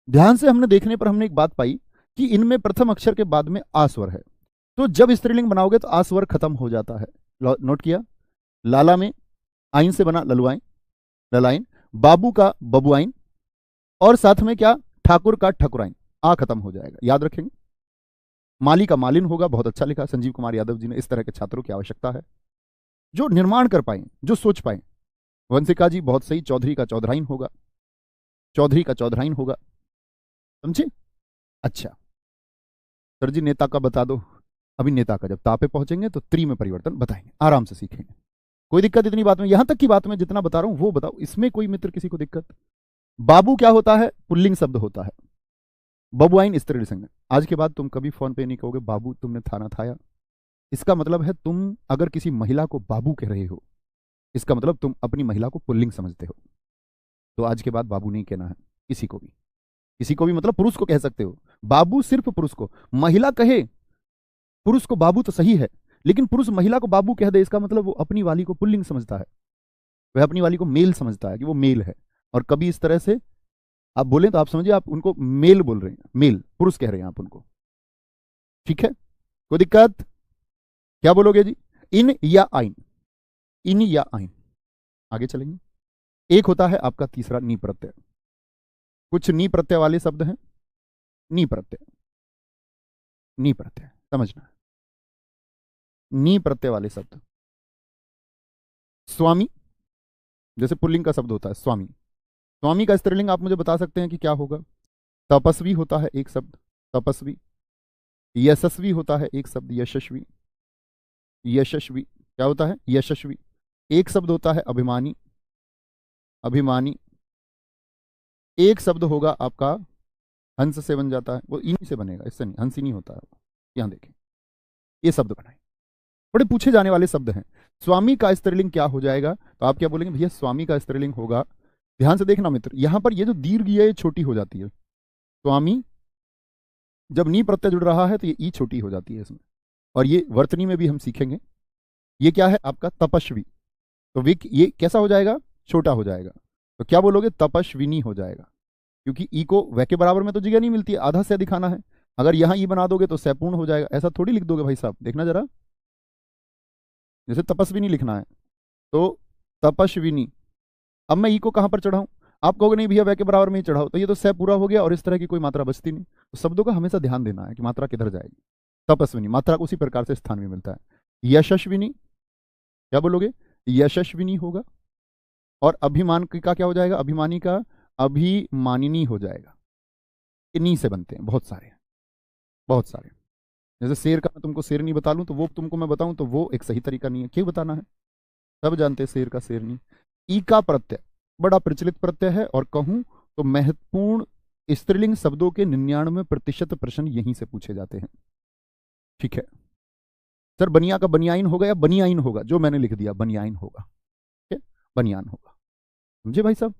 [SPEAKER 1] ध्यान से हमने देखने पर हमने एक बात पाई कि इनमें प्रथम अक्षर के बाद में आ स्वर है, तो जब स्त्रीलिंग बनाओगे तो आ स्वर खत्म हो जाता है। नोट किया? लाला में आइन से बना ललुआइन, ललाइन। बाबू का बबुआइन, और साथ में क्या? ठाकुर का ठकुराइन, आ खत्म हो जाएगा, याद रखेंगे। माली का मालिन होगा, बहुत अच्छा लिखा संजीव कुमार यादव जी ने। इस तरह के छात्रों की आवश्यकता है जो निर्माण कर पाए, जो सोच पाए। वंशिका जी बहुत सही, चौधरी का चौधराइन होगा, चौधरी का चौधराइन होगा, समझे? अच्छा सर जी नेता का बता दो, अभी नेता का जब ता पे पहुंचेंगे तो त्रि में परिवर्तन बताएंगे, आराम से सीखेंगे, कोई दिक्कत इतनी बात में। यहां तक की बात में जितना बता रहा हूं वो बताओ, इसमें कोई मित्र किसी को दिक्कत? बाबू क्या होता है? पुल्लिंग शब्द होता है। बबुआइन स्त्रीलिंग संज्ञा। आज के बाद तुम कभी फोन पे नहीं कहोगे बाबू तुमने थाना थाया, इसका मतलब है तुम अगर किसी महिला को बाबू कह रहे हो, इसका मतलब तुम अपनी महिला को पुल्लिंग समझते हो। तो आज के बाद बाबू नहीं कहना है किसी को भी, किसी को भी मतलब पुरुष को कह सकते हो बाबू, सिर्फ पुरुष को। महिला कहे पुरुष को बाबू तो सही है, लेकिन पुरुष महिला को बाबू कह दे, इसका मतलब वो अपनी वाली को पुल्लिंग समझता है, वह अपनी वाली को मेल समझता है कि वो मेल है। और कभी इस तरह से आप बोले तो आप समझिए आप उनको मेल बोल रहे हैं, मेल पुरुष कह रहे हैं आप उनको। ठीक है, कोई दिक्कत? क्या बोलोगे जी? इन या आइन, इन या आइन। आगे चलेंगे। एक होता है आपका तीसरा नी प्रत्यय। कुछ नी प्रत्यय वाले शब्द हैं, नी प्रत्यय, नी प्रत्यय समझना, नी प्रत्यय वाले शब्द। स्वामी, जैसे पुल्लिंग का शब्द होता है स्वामी, स्वामी का स्त्रीलिंग आप मुझे बता सकते हैं कि क्या होगा? तपस्वी होता है एक शब्द, तपस्वी। यशस्वी होता है एक शब्द, यशस्वी, यशस्वी। क्या होता है? यशस्वी। एक शब्द होता है अभिमानी, अभिमानी। एक शब्द होगा आपका हंस से बन जाता है, वो इन्हीं से बनेगा, इससे नहीं, हंसी नहीं होता है। यहां देखें ये शब्द बनाए, बड़े पूछे जाने वाले शब्द हैं। स्वामी का स्त्रीलिंग क्या हो जाएगा? तो आप क्या बोलेंगे भैया? स्वामी का स्त्रीलिंग होगा, ध्यान से देखना मित्र, यहां पर ये जो दीर्घ है ये छोटी हो जाती है। स्वामी जब नी प्रत्यय जुड़ रहा है तो ये ई छोटी हो जाती है इसमें, और ये वर्तनी में भी हम सीखेंगे। ये क्या है आपका? तपस्वी। तो विक ये कैसा हो जाएगा? छोटा हो जाएगा। तो क्या बोलोगे? तपस्विनी हो जाएगा, क्योंकि ई को व के बराबर में तो जगह नहीं मिलती है, आधा से दिखाना है। अगर यहां ई बना दोगे तो सैपूर्ण हो जाएगा, ऐसा थोड़ी लिख दोगे भाई साहब, देखना जरा। जैसे तपस्विनी लिखना है तो तपस्विनी, अब मैं ई को कहां पर चढ़ाऊं? आप कहोगे नहीं भैया व के बराबर में ही चढ़ाओ, तो ये तो सै पूरा हो गया और इस तरह की कोई मात्रा बचती नहीं। तो शब्दों का हमेशा ध्यान देना है कि मात्रा किधर जाएगी। तपस्विनी मात्रा को उसी प्रकार से स्थान भी मिलता है। यशस्विनी, क्या बोलोगे? यशस्विनी होगा। और अभिमान का क्या हो जाएगा? अभिमानी का अभिमानिनी हो जाएगा। इन्हीं से बनते हैं बहुत सारे, बहुत सारे। जैसे शेर का मैं तुमको शेरनी बता लूं तो वो तुमको मैं बताऊं तो वो एक सही तरीका नहीं है, क्यों बताना है? सब जानते हैं शेर का शेरनी। ई का प्रत्यय बड़ा प्रचलित प्रत्यय है, और कहूं तो महत्वपूर्ण स्त्रीलिंग शब्दों के 99% प्रश्न यहीं से पूछे जाते हैं। ठीक है सर, बनिया का बनियाइन होगा या बनियाइन होगा? जो मैंने लिख दिया बनियाइन होगा, ठीक है, बनियान होगा। समझे भाई साहब?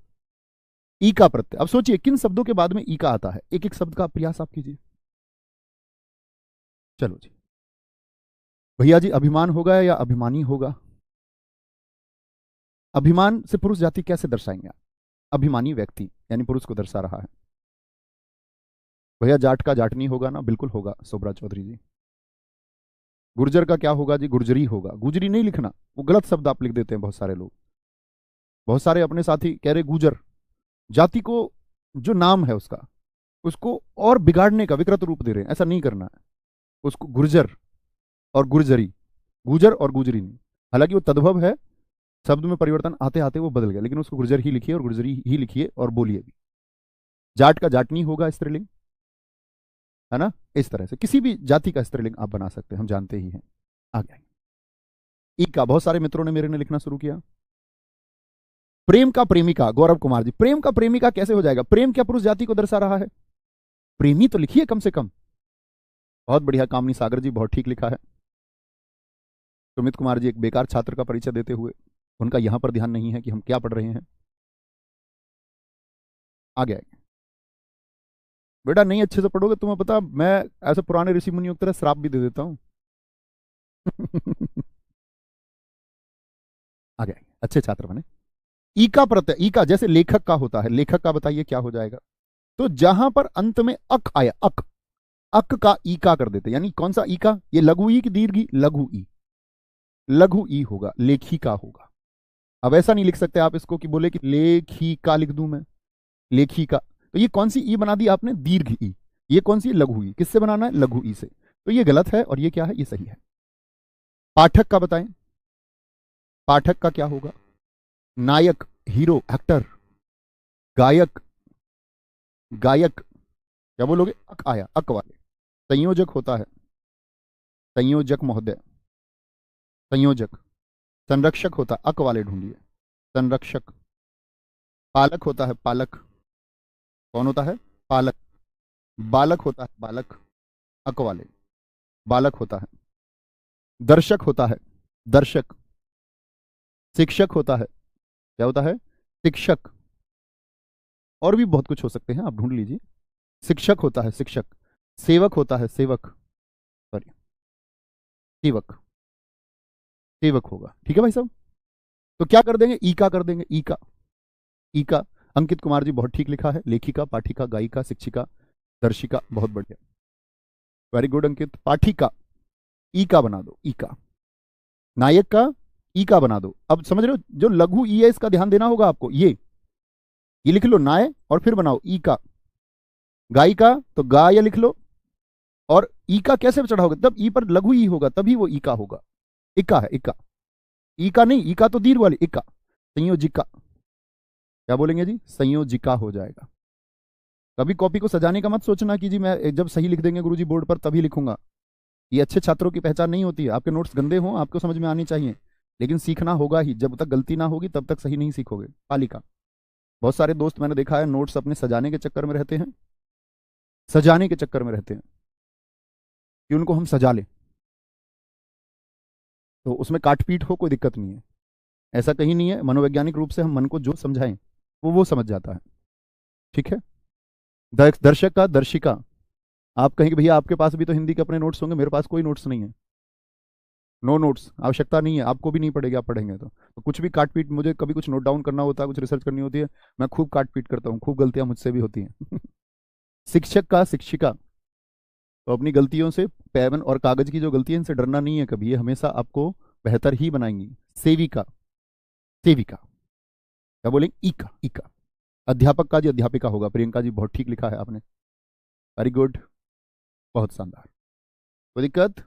[SPEAKER 1] ई का प्रत्यय। अब सोचिए किन शब्दों के बाद में ई का आता है, एक एक शब्द का प्रयास आप कीजिए। चलो जी भैया जी, अभिमान होगा या अभिमानी होगा? अभिमान से पुरुष जाति कैसे दर्शाएंगे आप? अभिमानी व्यक्ति यानी पुरुष को दर्शा रहा है। भैया जाट का जाटनी होगा ना? बिल्कुल होगा सोबरा चौधरी जी। गुर्जर का क्या होगा जी? गुर्जरी होगा। गुजरी नहीं लिखना, वो गलत शब्द आप लिख देते हैं बहुत सारे लोग। बहुत सारे अपने साथी कह रहे गुजर, जाति को जो नाम है उसका, उसको और बिगाड़ने का विकृत रूप दे रहे हैं। ऐसा नहीं करना है। उसको गुर्जर और गुर्जरी, गुजर और गुजरी नहीं। हालांकि वो तद्भव है, शब्द में परिवर्तन आते आते वो बदल गया, लेकिन उसको गुर्जर ही लिखिए और गुर्जरी ही लिखिए और बोलिए भी। जाट का जाटनी होगा स्त्रीलिंग, है ना? इस तरह से किसी भी जाति का स्त्रीलिंग आप बना सकते हैं, हम जानते ही हैं। आगे ई का बहुत सारे मित्रों ने मेरे ने लिखना शुरू किया। प्रेम का प्रेमिका, गौरव कुमार जी, प्रेम का प्रेमिका कैसे हो जाएगा? प्रेम क्या पुरुष जाति को दर्शा रहा है? प्रेमी तो लिखिए कम से कम। बहुत बढ़िया, कामनी सागर जी बहुत ठीक लिखा है। सुमित कुमार जी एक बेकार छात्र का परिचय देते हुए, उनका यहां पर ध्यान नहीं है कि हम क्या पढ़ रहे हैं। आगे आगे बेटा, नहीं अच्छे से पढ़ोगे तुम्हें पता, मैं ऐसे पुराने ऋषि मुनियों की तरह श्राप भी दे देता हूं। आगे अच्छे छात्र बने। ई का प्रत्यय, ई का जैसे लेखक का होता है, लेखक का बताइए क्या हो जाएगा? तो जहां पर अंत में अक आया, अक, अक का ई का कर देते, यानी कौन सा ई का? ये लघु ई की दीर्घ ई? लघु ई, लघु ई होगा, लेखिका होगा। अब ऐसा नहीं लिख सकते आप इसको कि बोले कि लेखिका लिख दूं मैं, लेखिका। तो ये कौन सी ई बना दी आपने? दीर्घ ई। ये कौन सी? लघु ई। किससे बनाना है? लघु ई से। तो ये गलत है और ये क्या है? ये सही है। पाठक का बताएं, पाठक का क्या होगा? नायक, हीरो, एक्टर। गायक, गायक क्या बोलोगे? अक आया, अक वाले। संयोजक होता है, संयोजक महोदय, संयोजक। संरक्षक होता है, अक वाले ढूंढिए, संरक्षक। पालक होता है, पालक। कौन होता है? पालक। बालक होता है, बालक, अक वाले, बालक होता है। दर्शक होता है, दर्शक। शिक्षक होता है, क्या होता है? शिक्षक। और भी बहुत कुछ हो सकते हैं, आप ढूंढ लीजिए। शिक्षक होता है, शिक्षक। सेवक होता है, सेवक, सॉरी, सेवक, सेवक होगा। ठीक है भाई साहब? तो क्या कर देंगे? ई का कर देंगे, ई का, ई का। अंकित कुमार जी बहुत ठीक लिखा है। लेखिका, पाठिका, गायिका, शिक्षिका, दर्शिका, बहुत बढ़िया, वेरी गुड अंकित। पाठिका, ई का बना दो, ई का। नायक का ई का बना दो। अब समझ रहे हो, जो लघु ई है इसका ध्यान देना होगा आपको। ये लिख लो नाय और फिर बनाओ ई का। गायिका तो गाय लिख लो, और ई का कैसे चढ़ाओगे? तब ई पर लघु ई होगा, तभी वो ई का होगा। इका है, इका। ई का नहीं, ई का तो दीर्घ वाली, इका। संयोजिका, क्या बोलेंगे जी? संयोजिका हो जाएगा। कभी कॉपी को सजाने का मत सोचना कि जी मैं जब सही लिख देंगे गुरुजी बोर्ड पर तभी लिखूंगा। ये अच्छे छात्रों की पहचान नहीं होती है। आपके नोट्स गंदे हों, आपको समझ में आनी चाहिए, लेकिन सीखना होगा ही। जब तक गलती ना होगी तब तक सही नहीं सीखोगे। पालिका, बहुत सारे दोस्त मैंने देखा है नोट्स अपने सजाने के चक्कर में रहते हैं, सजाने के चक्कर में रहते हैं कि उनको हम सजा लें, तो उसमें काट पीट हो कोई दिक्कत नहीं है। ऐसा कहीं नहीं है। मनोवैज्ञानिक रूप से हम मन को जो समझाएं वो समझ जाता है। ठीक है? दर्शक का, दर्शिका। आप कहेंगे भैया आपके पास भी तो हिंदी के अपने नोट्स होंगे, मेरे पास कोई नोट्स नहीं है। नो नोट्स, आवश्यकता नहीं है, आपको भी नहीं पड़ेगी, आप पढ़ेंगे तो कुछ भी काट पीट, मुझे कभी कुछ नोट डाउन करना होता है, कुछ रिसर्च करनी होती है, मैं खूब काट पीट करता हूँ, खूब गलतियां मुझसे भी होती हैं। शिक्षक का, शिक्षिका, तो अपनी गलतियों से, पेन और कागज की जो गलती है इनसे डरना नहीं है कभी, ये हमेशा आपको बेहतर ही बनाएंगी। सेविका, सेविका, क्या बोलेंगे? इका, इका। अध्यापक का जी अध्यापिका होगा। प्रियंका जी बहुत ठीक लिखा है आपने, वेरी गुड, बहुत शानदार, कोई दिक्कत?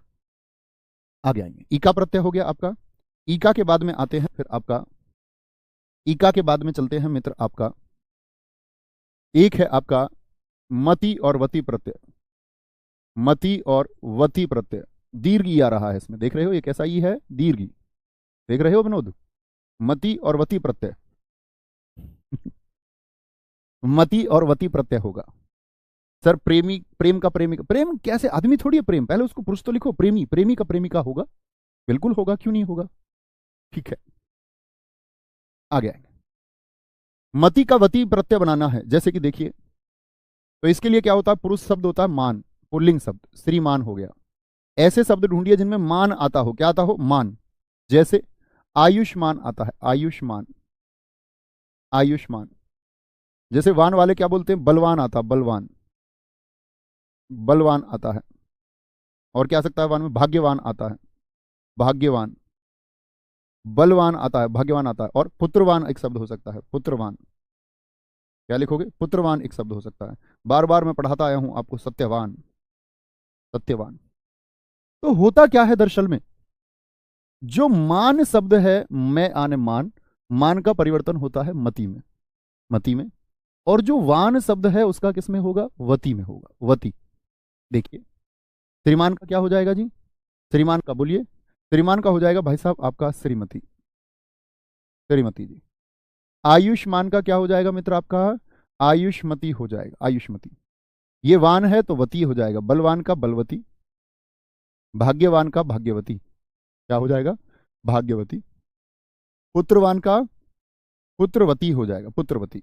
[SPEAKER 1] आगे आएंगे। ईका प्रत्यय हो गया आपका। ईका के बाद में आते हैं फिर आपका, ईका के बाद में चलते हैं मित्र आपका, एक है आपका मति और वती प्रत्यय। मति और वती प्रत्यय, दीर्घ ई आ रहा है इसमें, देख रहे हो ये कैसा ई है? दीर्घ ई, देख रहे हो विनोद? मति और वती प्रत्यय, मति और वती प्रत्यय होगा। सर प्रेमी, प्रेम का प्रेमिका, प्रेम कैसे, आदमी थोड़ी है प्रेम, पहले उसको पुरुष तो लिखो, प्रेमी, प्रेमी का प्रेमिका होगा, बिल्कुल होगा, क्यों नहीं होगा। ठीक है, आगे आएंगे। मति का वती प्रत्यय बनाना है, जैसे कि देखिए, तो इसके लिए क्या होता है, पुरुष शब्द होता है मान, पुल्लिंग शब्द श्रीमान हो गया। ऐसे शब्द ढूंढिए जिनमें मान आता हो, क्या आता हो, मान। जैसे आयुष्मान आता है, आयुष्मान, आयुष्मान। जैसे वान वाले क्या बोलते हैं, बलवान आता, बलवान, बलवान आता है। और क्या आ सकता है वान में, भाग्यवान आता है, भाग्यवान। बलवान आता है, भाग्यवान आता है। और पुत्रवान एक शब्द हो सकता है, पुत्रवान। क्या लिखोगे, पुत्रवान एक शब्द हो सकता है। बार बार मैं पढ़ाता आया हूं आपको, सत्यवान, सत्यवान। तो होता क्या है दरअसल में, जो मान शब्द है, मैं आने मान, मान का परिवर्तन होता है मति में, मति में। और जो वान शब्द है उसका किस में होगा, वती में होगा, वती। देखिए, श्रीमान का क्या हो जाएगा जी, श्रीमान का बोलिए, श्रीमान का हो जाएगा भाई साहब आपका श्रीमती, श्रीमती जी। आयुष्मान का क्या हो जाएगा मित्र आपका, आयुष्मती हो जाएगा, आयुष्मती। ये वान है तो वती हो जाएगा, बलवान का बलवती, भाग्यवान का भाग्यवती, क्या हो जाएगा, भाग्यवती। पुत्रवान का पुत्रवती हो जाएगा, पुत्रवती।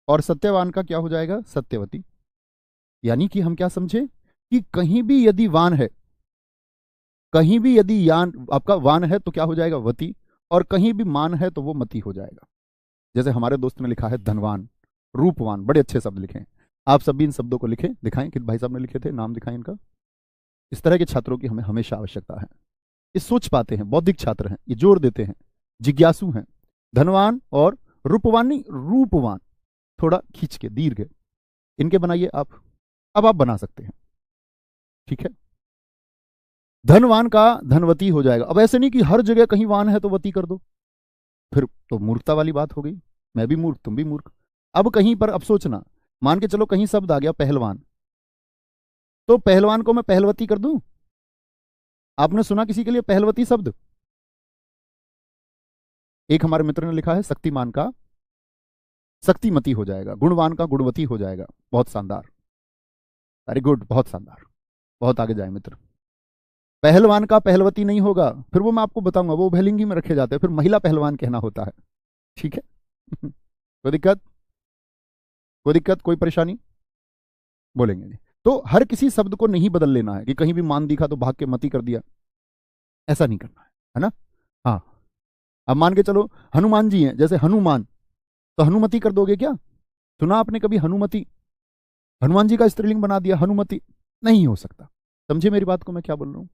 [SPEAKER 1] और सत्यवान का क्या हो जाएगा, सत्यवती। यानी कि हम क्या समझे, कि कहीं भी यदि वान है, कहीं भी यदि यान आपका वान है तो क्या हो जाएगा, वती। और कहीं भी मान है तो वो मती हो जाएगा। जैसे हमारे दोस्त ने लिखा है धनवान, रूपवान, बड़े अच्छे शब्द लिखे हैं। आप सभी इन शब्दों को लिखें, दिखाएं कि भाई साहब ने लिखे थे, नाम दिखाएं इनका। इस तरह के छात्रों की हमें हमेशा आवश्यकता है। ये सोच पाते हैं, बौद्धिक छात्र हैं, ये जोर देते हैं, जिज्ञासु हैं। धनवान और रूपवान नहीं, रूपवान, थोड़ा खींच के दीर्घ, इनके बनाइए आप। अब आप बना सकते हैं, ठीक है। धनवान का धनवती हो जाएगा। अब ऐसे नहीं कि हर जगह कहीं वान है तो वती कर दो, फिर तो मूर्खता वाली बात हो गई, मैं भी मूर्ख तुम भी मूर्ख। अब कहीं पर अब सोचना, मान के चलो कहीं शब्द आ गया पहलवान, तो पहलवान को मैं पहलवती कर दूं। आपने सुना किसी के लिए पहलवती शब्द। एक हमारे मित्र ने लिखा है शक्तिमान का शक्तिमती हो जाएगा, गुणवान का गुणवती हो जाएगा। बहुत शानदार, वेरी गुड, बहुत शानदार। बहुत आगे जाए मित्र। पहलवान का पहलवती नहीं होगा, फिर वो मैं आपको बताऊंगा, वो उभयलिंगी में रखे जाते हैं, फिर महिला पहलवान कहना होता है, ठीक है। कोई दिक्कत, कोई दिक्कत, कोई परेशानी, बोलेंगे जी। तो हर किसी शब्द को नहीं बदल लेना है कि कहीं भी मान दिखा तो भाग के मती कर दिया, ऐसा नहीं करना है ना। हाँ, अब मान के चलो हनुमान जी हैं, जैसे हनुमान, तो हनुमति कर दोगे क्या। सुना आपने कभी हनुमति, हनुमान जी का स्त्रीलिंग बना दिया हनुमति, नहीं हो सकता। समझे मेरी बात को मैं क्या बोल रहा हूं,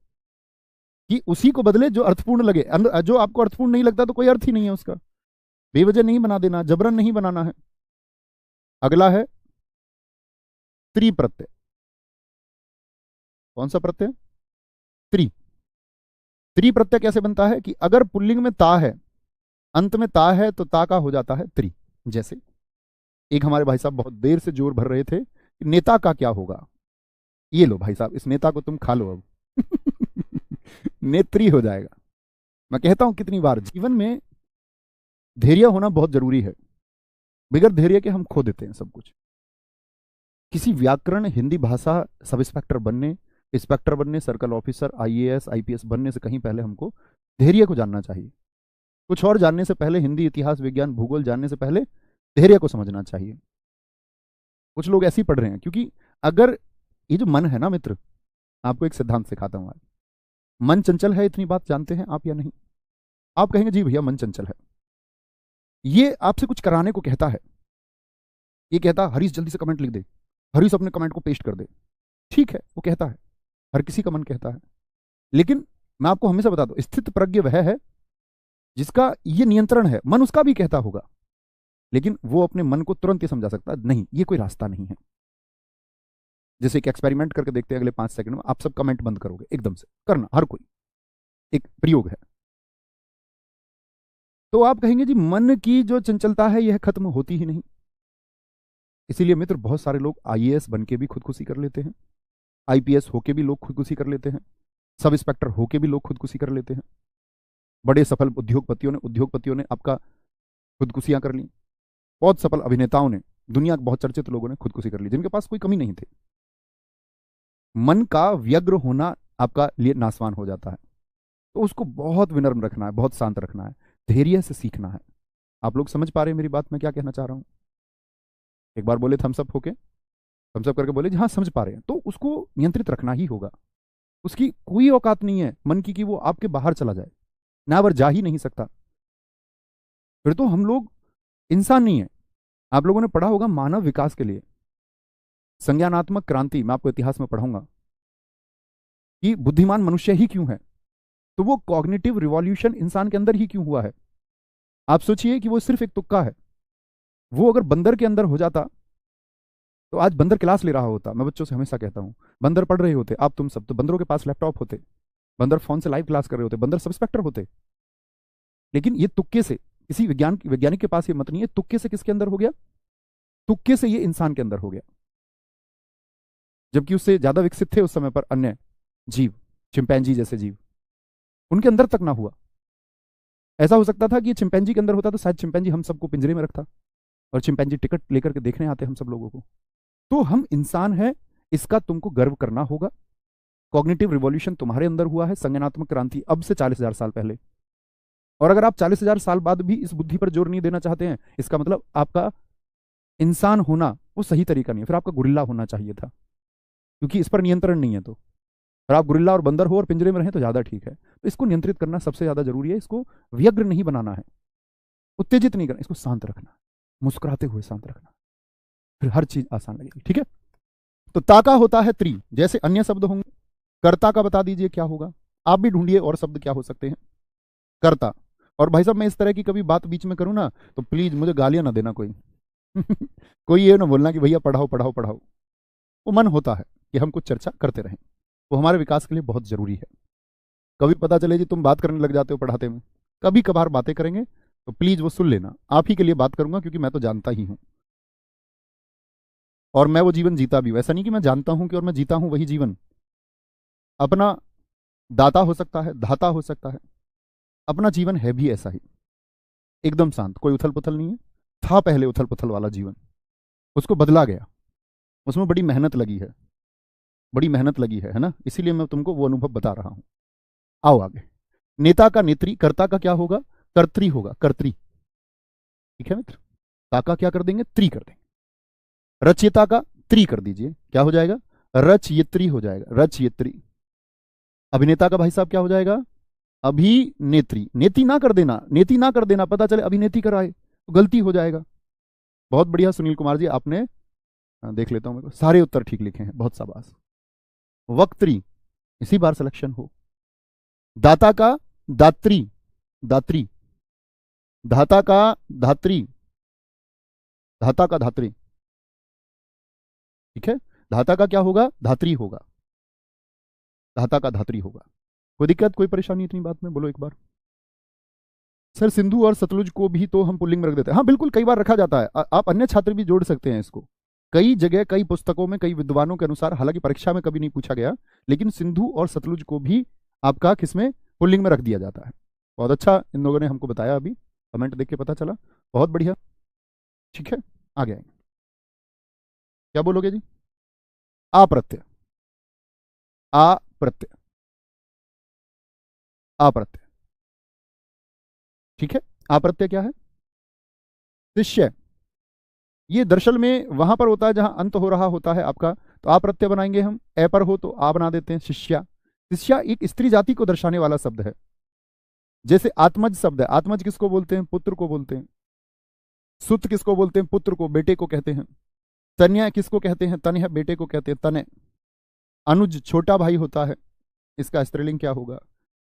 [SPEAKER 1] कि उसी को बदले जो अर्थपूर्ण लगे। जो आपको अर्थपूर्ण नहीं लगता तो कोई अर्थ ही नहीं है उसका, बेवजह नहीं बना देना, जबरन नहीं बनाना है। अगला है त्रि प्रत्यय। कौन सा प्रत्यय, त्रि। त्रि प्रत्यय कैसे बनता है, कि अगर पुल्लिंग में ता है, अंत में ता है, तो ता का हो जाता है त्रि। जैसे एक हमारे भाई साहब बहुत देर से जोर भर रहे थे, नेता का क्या होगा। ये लो भाई साहब, इस नेता को तुम खा लो अब। नेत्री हो जाएगा। मैं कहता हूं कितनी बार, जीवन में धैर्य होना बहुत जरूरी है। बगैर धैर्य के हम खो देते हैं सब कुछ। किसी व्याकरण, हिंदी भाषा, सब इंस्पेक्टर बनने, इंस्पेक्टर बनने, सर्कल ऑफिसर, आईएएस आईपीएस बनने से कहीं पहले हमको धैर्य को जानना चाहिए। कुछ और जानने से पहले, हिंदी, इतिहास, विज्ञान, भूगोल जानने से पहले धैर्य को समझना चाहिए। कुछ लोग ऐसे ही पढ़ रहे हैं, क्योंकि अगर ये जो मन है ना मित्र, आपको एक सिद्धांत सिखाता हूं आज। मन चंचल है, इतनी बात जानते हैं आप या नहीं। आप कहेंगे जी भैया मन चंचल है, ये आपसे कुछ कराने को कहता है। ये कहता हरीश जल्दी से कमेंट लिख दे, हरीश अपने कमेंट को पेस्ट कर दे। ठीक है, वो कहता है, हर किसी का मन कहता है। लेकिन मैं आपको हमेशा बताता हूं, स्थित प्रज्ञ वह है जिसका ये नियंत्रण है। मन उसका भी कहता होगा, लेकिन वो अपने मन को तुरंत ये समझा सकता है, नहीं ये कोई रास्ता नहीं है। जैसे एक एक्सपेरिमेंट करके देखते हैं, अगले 5 सेकंड में आप सब कमेंट बंद करोगे, एकदम से करना, हर कोई, एक प्रयोग है। तो आप कहेंगे जी मन की जो चंचलता है यह खत्म होती ही नहीं। इसीलिए मित्र बहुत सारे लोग आईएएस बन के भी खुदकुशी कर लेते हैं, आईपीएस होके भी लोग खुदकुशी कर लेते हैं, सब इंस्पेक्टर होके भी लोग खुदकुशी कर लेते हैं। बड़े सफल उद्योगपतियों ने आपका खुदकुशियां कर ली। बहुत सफल अभिनेताओं ने, दुनिया के बहुत चर्चित लोगों ने खुदकुशी कर ली, जिनके पास कोई कमी नहीं थी। मन का व्यग्र होना आपका लिए नासवान हो जाता है। तो उसको बहुत विनम्र रखना है, बहुत शांत रखना है, धैर्य से सीखना है। आप लोग समझ पा रहे हैं मेरी बात, मैं क्या कहना चाह रहा हूं? एक बार बोले थम्स अप होके, थम्स अप करके बोले जी हाँ समझ पा रहे हैं। तो उसको नियंत्रित रखना ही होगा। उसकी कोई औकात नहीं है मन की कि वो आपके बाहर चला जाए, ना बार जा ही नहीं सकता। फिर तो हम लोग इंसान नहीं है। आप लोगों ने पढ़ा होगा मानव विकास के लिए संज्ञानात्मक क्रांति, मैं आपको इतिहास में पढ़ाऊंगा कि बुद्धिमान मनुष्य ही क्यों है। तो वो कॉग्निटिव रिवॉल्यूशन इंसान के अंदर ही क्यों हुआ है। आप सोचिए कि वो सिर्फ एक तुक्का है। वो अगर बंदर के अंदर हो जाता तो आज बंदर क्लास ले रहा होता। मैं बच्चों से हमेशा कहता हूं, बंदर पढ़ रहे होते, आप तुम सब, तो बंदरों के पास लैपटॉप होते, बंदर फोन से लाइव क्लास कर रहे होते, बंदर सब इंस्पेक्टर होते। लेकिन ये तुक्के से, किसी वैज्ञानिक के पास ये मत नहीं है, तुक्के से किसके अंदर हो गया? तुक्के से ये इंसान के अंदर हो गया। जबकि उससे ज्यादा विकसित थे उस समय पर अन्य जीव, चिंपैंजी जैसे जीव, उनके अंदर तक ना हुआ। ऐसा हो सकता था कि चिंपैंजी के अंदर होता तो शायद चिंपैंजी हम सबको पिंजरे में रखता और चिंपैंजी टिकट लेकर के देखने आते हम सब लोगों को। तो हम इंसान हैं, इसका तुमको गर्व करना होगा। कॉग्निटिव रिवॉल्यूशन तुम्हारे अंदर हुआ है, संज्ञानात्मक क्रांति अब से 40,000 साल पहले। और अगर आप 40,000 साल बाद भी इस बुद्धि पर जोर नहीं देना चाहते हैं, इसका मतलब आपका इंसान होना वो सही तरीका नहीं है। फिर आपका गुरिल्ला होना चाहिए था, क्योंकि इस पर नियंत्रण नहीं है। तो अगर आप गुरिल्ला और बंदर हो और पिंजरे में रहें तो ज्यादा ठीक है। तो इसको नियंत्रित करना सबसे ज्यादा जरूरी है। इसको व्यग्र नहीं बनाना है, उत्तेजित नहीं करना, इसको शांत रखना, मुस्कुराते हुए शांत रखना, फिर हर चीज आसान लगेगी। ठीक है। तो ताका होता है त्रि, जैसे अन्य शब्द होंगे। कर्ता का बता दीजिए क्या होगा, आप भी ढूंढिए और शब्द क्या हो सकते हैं। कर्ता। और भाई साहब मैं इस तरह की कभी बात बीच में करूं ना तो प्लीज मुझे गालियां ना देना कोई। कोई ये ना बोलना कि भैया पढ़ाओ पढ़ाओ पढ़ाओ। वो मन होता है कि हम कुछ चर्चा करते रहें, वो हमारे विकास के लिए बहुत जरूरी है। कभी पता चले जी तुम बात करने लग जाते हो पढ़ाते में, कभी कभार बातें करेंगे तो प्लीज वो सुन लेना। आप ही के लिए बात करूंगा क्योंकि मैं तो जानता ही हूं, और मैं वो जीवन जीता भी हूं। ऐसा नहीं कि मैं जानता हूं कि और मैं जीता हूं वही जीवन। अपना दाता हो सकता है, धाता हो सकता है, अपना जीवन है भी ऐसा ही, एकदम शांत, कोई उथल पुथल नहीं है। था पहले उथल पुथल वाला जीवन, उसको बदला गया, उसमें बड़ी मेहनत लगी है, बड़ी मेहनत लगी है ना। इसीलिए मैं तुमको वो अनुभव बता रहा हूं। आओ आगे। नेता का नेत्री, कर्ता का क्या होगा? कर्त्री होगा, कर्त्री। ठीक है मित्र। ताका क्या कर देंगे? त्री कर देंगे। रचयिता का त्री कर दीजिए, क्या हो जाएगा? रचयित्री हो जाएगा, रचयित्री। अभिनेता का भाई साहब क्या हो जाएगा? अभिनेत्री। नेति ना कर देना, नेति ना कर देना, पता चले अभिनेत्री कराए तो गलती हो जाएगा। बहुत बढ़िया सुनील कुमार जी, आपने देख लेता हूं, मेरे को सारे उत्तर ठीक लिखे हैं, बहुत शाबाश। वक्त्री, इसी बार सिलेक्शन हो। दाता का दात्री, दात्री। धाता का धात्री, धाता का धात्री। ठीक है। धाता का क्या होगा? धात्री होगा, धाता का धात्री होगा। कोई दिक्कत, कोई परेशानी इतनी बात में? बोलो एक बार। सर सिंधु और सतलुज को भी तो हम पुल्लिंग में रख देते हैं। हाँ बिल्कुल, कई बार रखा जाता है। आप अन्य छात्र भी जोड़ सकते हैं इसको। कई जगह, कई पुस्तकों में, कई विद्वानों के अनुसार, हालांकि परीक्षा में कभी नहीं पूछा गया, लेकिन सिंधु और सतलुज को भी आपका किसमें? पुल्लिंग में रख दिया जाता है। बहुत अच्छा इन लोगों ने हमको बताया, अभी कमेंट देख के पता चला, बहुत बढ़िया। ठीक है, आगे आएंगे। क्या बोलोगे जी? अप्रत्यय, अप्रत्यय, अप्रत्यय। ठीक है। अप्रत्यय क्या है? शिष्य। ये दरअसल में वहां पर होता है जहां अंत हो रहा होता है आपका, तो आ प्रत्यय बनाएंगे हम। ए पर हो तो आ बना देते हैं, शिष्या। शिष्या एक स्त्री जाति को दर्शाने वाला शब्द है। जैसे आत्मज शब्द है, आत्मज किसको बोलते हैं? पुत्र को बोलते हैं। सुत किसको बोलते हैं? पुत्र को, बेटे को कहते हैं। तन्या किसको कहते हैं? तन्य, बेटे को कहते हैं तनय। अनुज छोटा भाई होता है, इसका स्त्रीलिंग क्या होगा?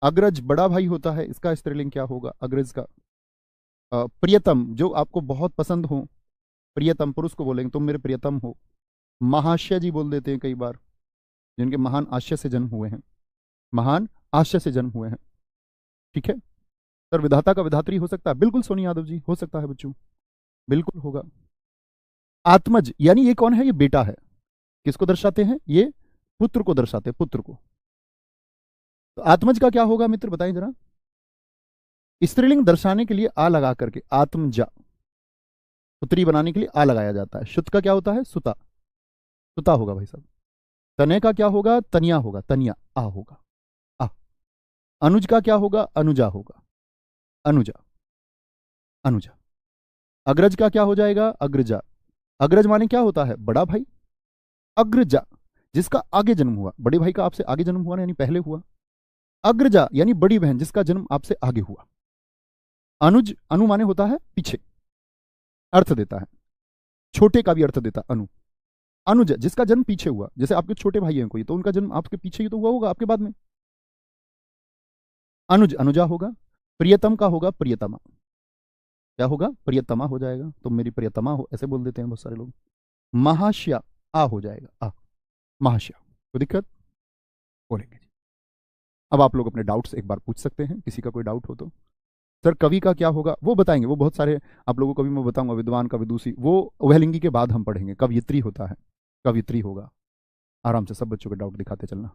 [SPEAKER 1] अग्रज बड़ा भाई होता है, इसका स्त्रीलिंग क्या होगा? अग्रज का। प्रियतम, जो आपको बहुत पसंद हो, प्रियतम पुरुष को बोलेंगे, तुम मेरे प्रियतम हो। महाशय जी बोल देते हैं कई बार, जिनके महान आशय से जन्म हुए हैं, महान आशय से जन्म हुए हैं। ठीक है। सर विधाता का विधात्री हो सकता है? बिल्कुल सोनी यादव जी, हो सकता है बच्चों, बिल्कुल होगा। आत्मज यानी ये कौन है? ये बेटा है। किसको दर्शाते हैं? ये पुत्र को दर्शाते हैं, पुत्र को। तो आत्मज का क्या होगा मित्र, बताएं जरा। स्त्रीलिंग दर्शाने के लिए आ लगा करके आत्मजा, पुत्री बनाने के लिए आ लगाया जाता है। शुद्ध का क्या होता है? सुता, सुता होगा भाई साहब। तनय का क्या होगा? तनिया होगा, तनिया, आ होगा, आ। अनुज का क्या होगा? अनुजा होगा, अनुजा, अनुजा। अग्रज का क्या हो जाएगा? अग्रजा। अग्रज माने क्या होता है? बड़ा भाई। अग्रजा, जिसका आगे जन्म हुआ, बड़े भाई का आपसे आगे जन्म हुआ ना, यानी पहले हुआ। अग्रजा यानी बड़ी बहन, जिसका जन्म आपसे आगे हुआ। अनुज, अनु माने होता है पीछे, अर्थ देता है, छोटे का भी अर्थ देता है अनु। अनुज, जिसका जन्म पीछे हुआ, जैसे आपके छोटे भाई हैं कोई, तो उनका जन्म आपके पीछे ही तो हुआ होगा, आपके बाद में। अनुज, अनुजा होगा। प्रियतम का होगा प्रियतमा। क्या होगा? प्रियतमा हो जाएगा। तुम मेरी प्रियतमा हो, ऐसे बोल देते हैं बहुत सारे लोग। महाश्या, आ हो जाएगा, आ, महाश्या। कोई दिक्कत? बोलेंगे जी। अब आप लोग अपने डाउट्स एक बार पूछ सकते हैं, किसी का कोई डाउट हो तो। सर कवि का क्या होगा? वो बताएंगे, वो बहुत सारे आप लोगों को भी मैं बताऊंगा। विद्वान का, विदुषी, वो उभयलिंगी के बाद हम पढ़ेंगे। कवयित्री होता है, कवयित्री होगा। आराम से सब बच्चों के डाउट दिखाते चलना।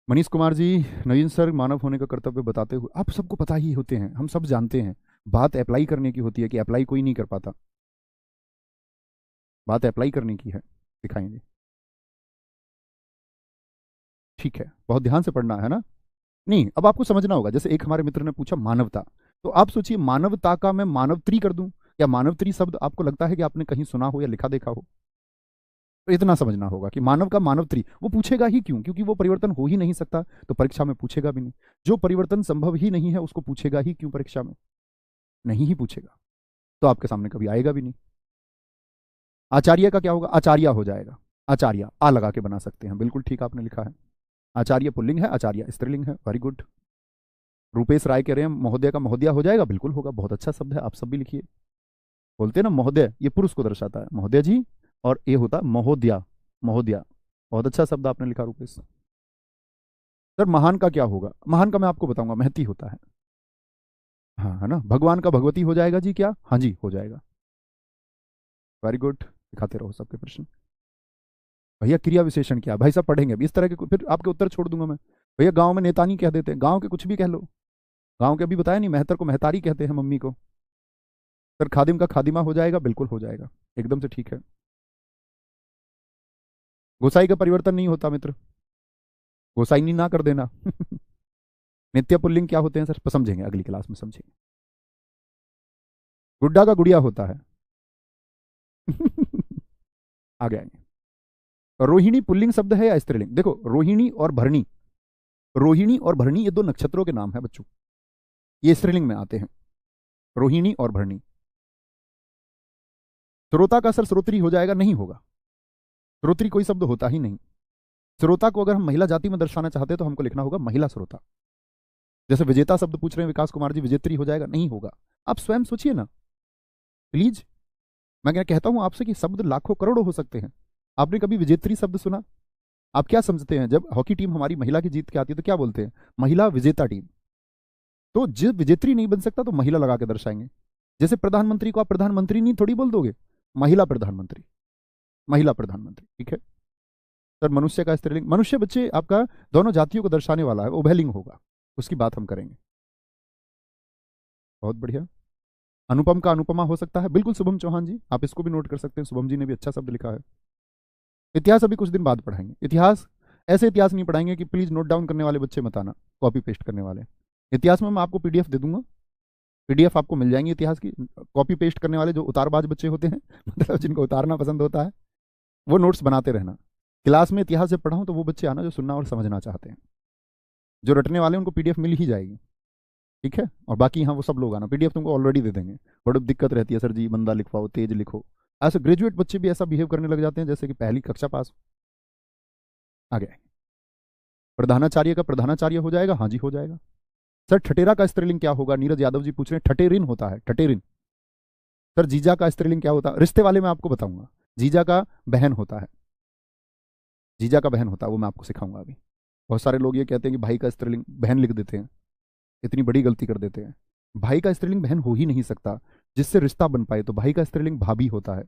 [SPEAKER 1] मनीष कुमार जी, नवीन सर, मानव होने का कर्तव्य बताते हुए, आप सबको पता ही होते हैं, हम सब जानते हैं। बात अप्लाई करने की होती है कि अप्लाई कोई नहीं कर पाता। बात अप्लाई करने की है, दिखाएंगे। ठीक है, बहुत ध्यान से पढ़ना है ना। नहीं, अब आपको समझना होगा। जैसे एक हमारे मित्र ने पूछा मानवता, तो आप सोचिए मानवता का मैं मानवत्री कर दूं, या मानवत्री शब्द आपको लगता है कि आपने कहीं सुना हो या लिखा देखा हो? तो इतना समझना होगा कि मानव का मानवत्री, वो पूछेगा ही क्यों? क्योंकि वो परिवर्तन हो ही नहीं सकता, तो परीक्षा में पूछेगा भी नहीं। जो परिवर्तन संभव ही नहीं है, उसको पूछेगा ही क्यों परीक्षा में? नहीं ही पूछेगा, तो आपके सामने कभी आएगा भी नहीं। आचार्य का क्या होगा? आचार्य हो जाएगा। आचार्य, आ लगा के बना सकते हैं, बिल्कुल ठीक आपने लिखा है। आचार्य पुल्लिंग है, आचार्य स्त्रीलिंग है, वेरी गुड। रूपेश राय कह रहे हैं महोदय का महोदया हो जाएगा, बिल्कुल होगा, बहुत अच्छा शब्द है, आप सब भी लिखिए। बोलते हैं ना महोदय, ये पुरुष को दर्शाता है, महोदय जी, और ये होता है महोदया, महोदया। बहुत अच्छा शब्द आपने लिखा रूपेश। सर महान का क्या होगा? महान का मैं आपको बताऊंगा, महती होता है। हाँ, है ना। भगवान का भगवती हो जाएगा जी क्या? हाँ जी, हो जाएगा, वेरी गुड। दिखाते रहो सबके प्रश्न। भैया क्रिया विशेषण क्या? भाई साहब पढ़ेंगे अभी इस तरह के, फिर आपके उत्तर छोड़ दूंगा मैं। भैया गांव में नेतानी कह देते हैं, गांव के कुछ भी कह लो। गांव के अभी बताया नहीं, मेहतर को मेहतारी कहते हैं, मम्मी को। सर खादिम का खादिमा हो जाएगा, बिल्कुल हो जाएगा, एकदम से ठीक है। गोसाई का परिवर्तन नहीं होता मित्र, गोसाई ना कर देना। नित्य पुल्लिंग क्या होते हैं सर? समझेंगे अगली क्लास में, समझेंगे। गुड्डा का गुड़िया होता है। आगे आएंगे। रोहिणी पुल्लिंग शब्द है या स्त्रीलिंग? देखो, रोहिणी और भरणी, रोहिणी और भरणी ये दो नक्षत्रों के नाम है बच्चों, ये स्त्रीलिंग में आते हैं, रोहिणी और भरणी। श्रोता का सर श्रोत्री हो जाएगा? नहीं होगा, श्रोत्री कोई शब्द होता ही नहीं। श्रोता को अगर हम महिला जाति में दर्शाना चाहते हैं तो हमको लिखना होगा महिला श्रोता। जैसे विजेता शब्द पूछ रहे हैं विकास कुमार जी, विजेत्री हो जाएगा? नहीं होगा। आप स्वयं सोचिए ना प्लीज। मैं क्या कहता हूं आपसे कि शब्द लाखों करोड़ों हो सकते हैं। आपने कभी विजेत्री शब्द सुना? आप क्या समझते हैं, जब हॉकी टीम हमारी महिला की जीत के आती है तो क्या बोलते हैं? महिला विजेता टीम। तो जब विजेत्री नहीं बन सकता तो महिला लगा के दर्शाएंगे। जैसे प्रधानमंत्री को आप प्रधानमंत्री नहीं थोड़ी बोल दोगे, महिला प्रधानमंत्री, महिला प्रधानमंत्री, ठीक है। सर मनुष्य का स्त्रीलिंग, मनुष्य बच्चे आपका दोनों जातियों को दर्शाने वाला है, उभयलिंग होगा, उसकी बात हम करेंगे। बहुत बढ़िया। अनुपम का अनुपमा हो सकता है, बिल्कुल शुभम चौहान जी, आप इसको भी नोट कर सकते हैं, शुभम जी ने भी अच्छा शब्द लिखा है। इतिहास अभी कुछ दिन बाद पढ़ाएंगे। इतिहास ऐसे इतिहास नहीं पढ़ाएंगे कि प्लीज नोट डाउन करने वाले बच्चे मत आना, कॉपी पेस्ट करने वाले। इतिहास में मैं आपको पीडीएफ दे दूंगा, पीडीएफ आपको मिल जाएंगी इतिहास की। कॉपी पेस्ट करने वाले जो उतारबाज बच्चे होते हैं, मतलब जिनको उतारना पसंद होता है, वो नोट्स बनाते रहना। क्लास में इतिहास जब पढ़ाऊं तो वो बच्चे आना जो सुनना और समझना चाहते हैं। जो रटने वाले उनको पीडीएफ मिल ही जाएगी, ठीक है। और बाकी यहाँ वो सब लोग आना, पीडीएफ तुमको ऑलरेडी दे देंगे। बड़ी दिक्कत रहती है सर जी, मंदा लिखवाओ, तेज लिखो। ऐसे ग्रेजुएट बच्चे भी ऐसा बिहेव करने लग जाते हैं जैसे कि पहली कक्षा पास। आगे प्रधानाचार्य का प्रधानाचार्य हो जाएगा? हाँ जी, हो जाएगा। सर ठटेरा का स्त्रीलिंग क्या होगा? नीरज यादव जी पूछ रहे हैं, ठटेरिन होता है, ठटेरिन। सर जीजा का स्त्रीलिंग क्या होता है? रिश्ते वाले में आपको बताऊंगा। जीजा का बहन होता है, जीजा का बहन होता है, वो मैं आपको सिखाऊंगा अभी। बहुत सारे लोग ये कहते हैं कि भाई का स्त्रीलिंग बहन लिख देते हैं, इतनी बड़ी गलती कर देते हैं। भाई का स्त्रीलिंग बहन हो ही नहीं सकता, जिससे रिश्ता बन पाए, तो भाई का स्त्रीलिंग भाभी होता है।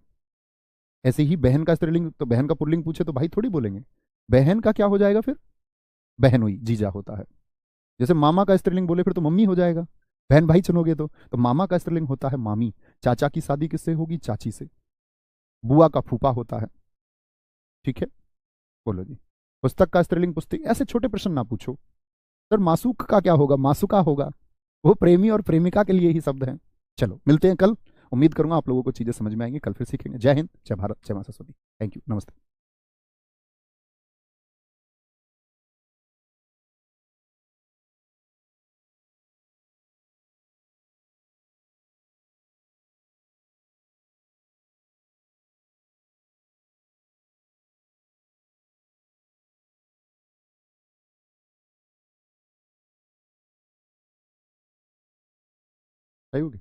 [SPEAKER 1] ऐसे ही बहन का स्त्रीलिंग, तो बहन का पुल्लिंग पूछे तो भाई थोड़ी बोलेंगे, बहन का क्या हो जाएगा फिर? बहन हुई, जीजा होता है। जैसे मामा का स्त्रीलिंग बोले फिर तो मम्मी हो जाएगा, बहन भाई चुनोगे तो मामा का स्त्रीलिंग होता है मामी। चाचा की शादी किससे होगी? चाची से। बुआ का फूफा होता है, ठीक है। बोलो जी। पुस्तक का स्त्रीलिंग पुस्तिक, ऐसे छोटे प्रश्न ना पूछो। सर मासूक का क्या होगा? मासूका होगा, वो प्रेमी और प्रेमिका के लिए ही शब्द है। चलो मिलते हैं कल। उम्मीद करूंगा आप लोगों को चीजें समझ में आएंगी। कल फिर सीखेंगे। जय हिंद, जय भारत, जय मां सरस्वती। थैंक यू, नमस्ते। सही होगी।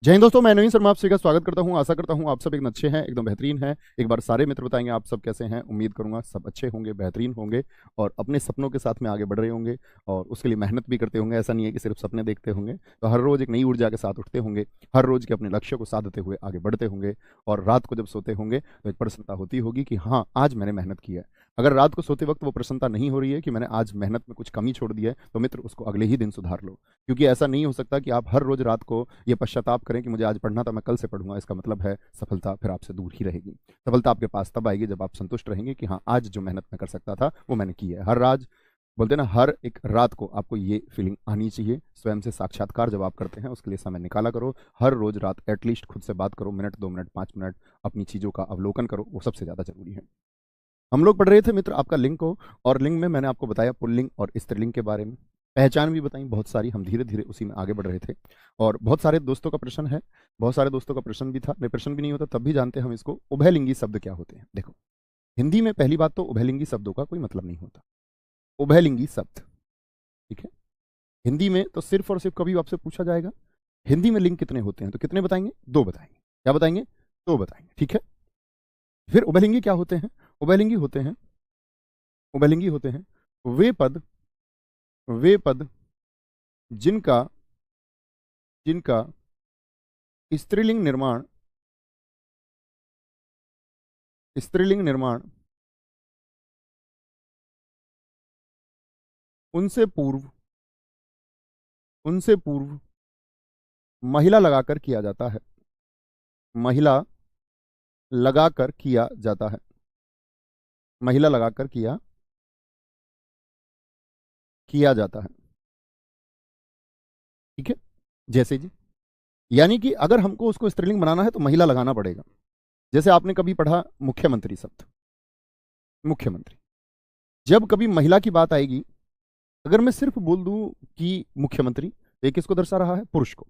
[SPEAKER 1] जय हिंद दोस्तों, मैं नवीन शर्मा आप सभी का स्वागत करता हूं। आशा करता हूं आप सब एकदम अच्छे हैं, एकदम बेहतरीन हैं। एक बार सारे मित्र बताएंगे आप सब कैसे हैं। उम्मीद करूंगा सब अच्छे होंगे, बेहतरीन होंगे और अपने सपनों के साथ में आगे बढ़ रहे होंगे और उसके लिए मेहनत भी करते होंगे। ऐसा नहीं है कि सिर्फ सपने देखते होंगे, तो हर रोज एक नई ऊर्जा के साथ उठते होंगे, हर रोज के अपने लक्ष्य को साधते हुए आगे बढ़ते होंगे और रात को जब सोते होंगे तो एक प्रसन्नता होती होगी कि हाँ आज मैंने मेहनत की है। अगर रात को सोते वक्त वो प्रसन्नता नहीं हो रही है कि मैंने आज मेहनत में कुछ कमी छोड़ दी है, तो मित्र उसको अगले ही दिन सुधार लो। क्योंकि ऐसा नहीं हो सकता कि आप हर रोज रात को ये पश्चाताप करें कि मुझे आज पढ़ना था, मैं कल से पढ़ूंगा। इसका मतलब है सफलता फिर आपसे दूर ही रहेगी। सफलता आपके पास तब आएगी जब आप संतुष्ट रहेंगे कि हाँ आज जो मेहनत मैं कर सकता था वो मैंने की है। हर रात बोलते हैं ना, हर एक रात को आपको ये फीलिंग आनी चाहिए। स्वयं से साक्षात्कार जब आप करते हैं उसके लिए समय निकाला करो। हर रोज रात एटलीस्ट खुद से बात करो, मिनट 2 मिनट 5 मिनट अपनी चीज़ों का अवलोकन करो, वो सबसे ज़्यादा जरूरी है। हम लोग पढ़ रहे थे मित्र आपका लिंग को, और लिंग में मैंने आपको बताया पुल्लिंग और स्त्रीलिंग के बारे में, पहचान भी बताई बहुत सारी। हम धीरे धीरे उसी में आगे बढ़ रहे थे और बहुत सारे दोस्तों का प्रश्न है, बहुत सारे दोस्तों का प्रश्न भी था। नहीं प्रश्न भी नहीं होता तब भी जानते हैं हम इसको, उभयलिंगी शब्द क्या होते हैं। देखो हिंदी में पहली बात तो उभयलिंगी शब्दों का कोई मतलब नहीं होता। उभयलिंगी शब्द, ठीक है, हिंदी में तो सिर्फ और सिर्फ कभी आपसे पूछा जाएगा हिंदी में लिंग कितने होते हैं, तो कितने बताएंगे? 2 बताएंगे। क्या बताएंगे? 2 बताएंगे, ठीक है। फिर उभयलिंगी क्या होते हैं? उभयलिंगी होते हैं, उभयलिंगी होते हैं वे पद, वे पद जिनका जिनका स्त्रीलिंग निर्माण, स्त्रीलिंग निर्माण उनसे पूर्व, उनसे पूर्व महिला लगाकर किया जाता है, महिला लगाकर किया जाता है, महिला लगाकर किया किया जाता है, ठीक है। जैसे जी, यानी कि अगर हमको उसको स्त्रीलिंग बनाना है तो महिला लगाना पड़ेगा। जैसे आपने कभी पढ़ा मुख्यमंत्री शब्द, मुख्यमंत्री, जब कभी महिला की बात आएगी, अगर मैं सिर्फ बोल दूं कि मुख्यमंत्री, तो ये किसको दर्शा रहा है? पुरुष को।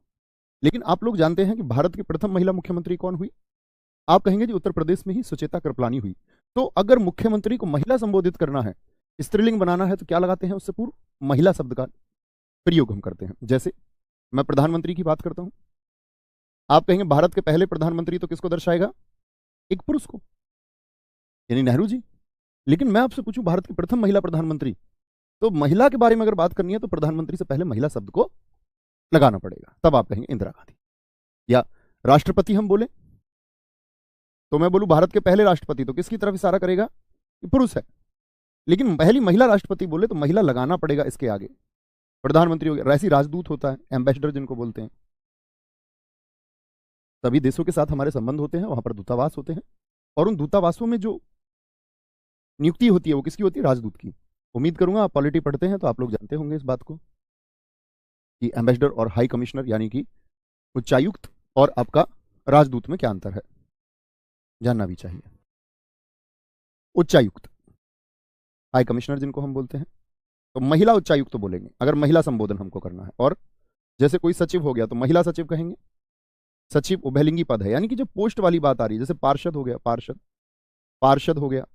[SPEAKER 1] लेकिन आप लोग जानते हैं कि भारत की प्रथम महिला मुख्यमंत्री कौन हुई? आप कहेंगे जी उत्तर प्रदेश में ही सुचेता कृपलानी हुई। तो अगर मुख्यमंत्री को महिला संबोधित करना है, स्त्रीलिंग बनाना है, तो क्या लगाते हैं उससे पूर्व? महिला शब्द का प्रयोग हम करते हैं। जैसे मैं प्रधानमंत्री की बात करता हूं, आप कहेंगे भारत के पहले प्रधानमंत्री, तो किसको दर्शाएगा? एक पुरुष को, यानी नेहरू जी। लेकिन मैं आपसे पूछूं भारत की प्रथम महिला प्रधानमंत्री, तो महिला के बारे में अगर बात करनी है तो प्रधानमंत्री से पहले महिला शब्द को लगाना पड़ेगा, तब आप कहेंगे इंदिरा गांधी। या राष्ट्रपति हम बोले, तो मैं बोलूं भारत के पहले राष्ट्रपति, तो किसकी तरफ इशारा करेगा? कि पुरुष है। लेकिन पहली महिला राष्ट्रपति बोले तो महिला लगाना पड़ेगा इसके आगे। प्रधानमंत्री हो गया, वैसे ही राजदूत होता है, एम्बेसडर जिनको बोलते हैं। सभी देशों के साथ हमारे संबंध होते हैं, वहां पर दूतावास होते हैं, और उन दूतावासों में जो नियुक्ति होती है वो किसकी होती है? राजदूत की। उम्मीद करूंगा आप पॉलिटी पढ़ते हैं तो आप लोग जानते होंगे इस बात को कि एम्बेसडर और हाई कमिश्नर यानी कि उच्चायुक्त और आपका राजदूत में क्या अंतर है, जानना भी चाहिए। उच्चायुक्त, हाई कमिश्नर जिनको हम बोलते हैं, तो महिला उच्चायुक्त तो बोलेंगे अगर महिला संबोधन हमको करना है। और जैसे कोई सचिव हो गया तो महिला सचिव कहेंगे। सचिव उभयलिंगी पद है, यानी कि जब पोस्ट वाली बात आ रही है, जैसे पार्षद हो गया, पार्षद, पार्षद हो गया।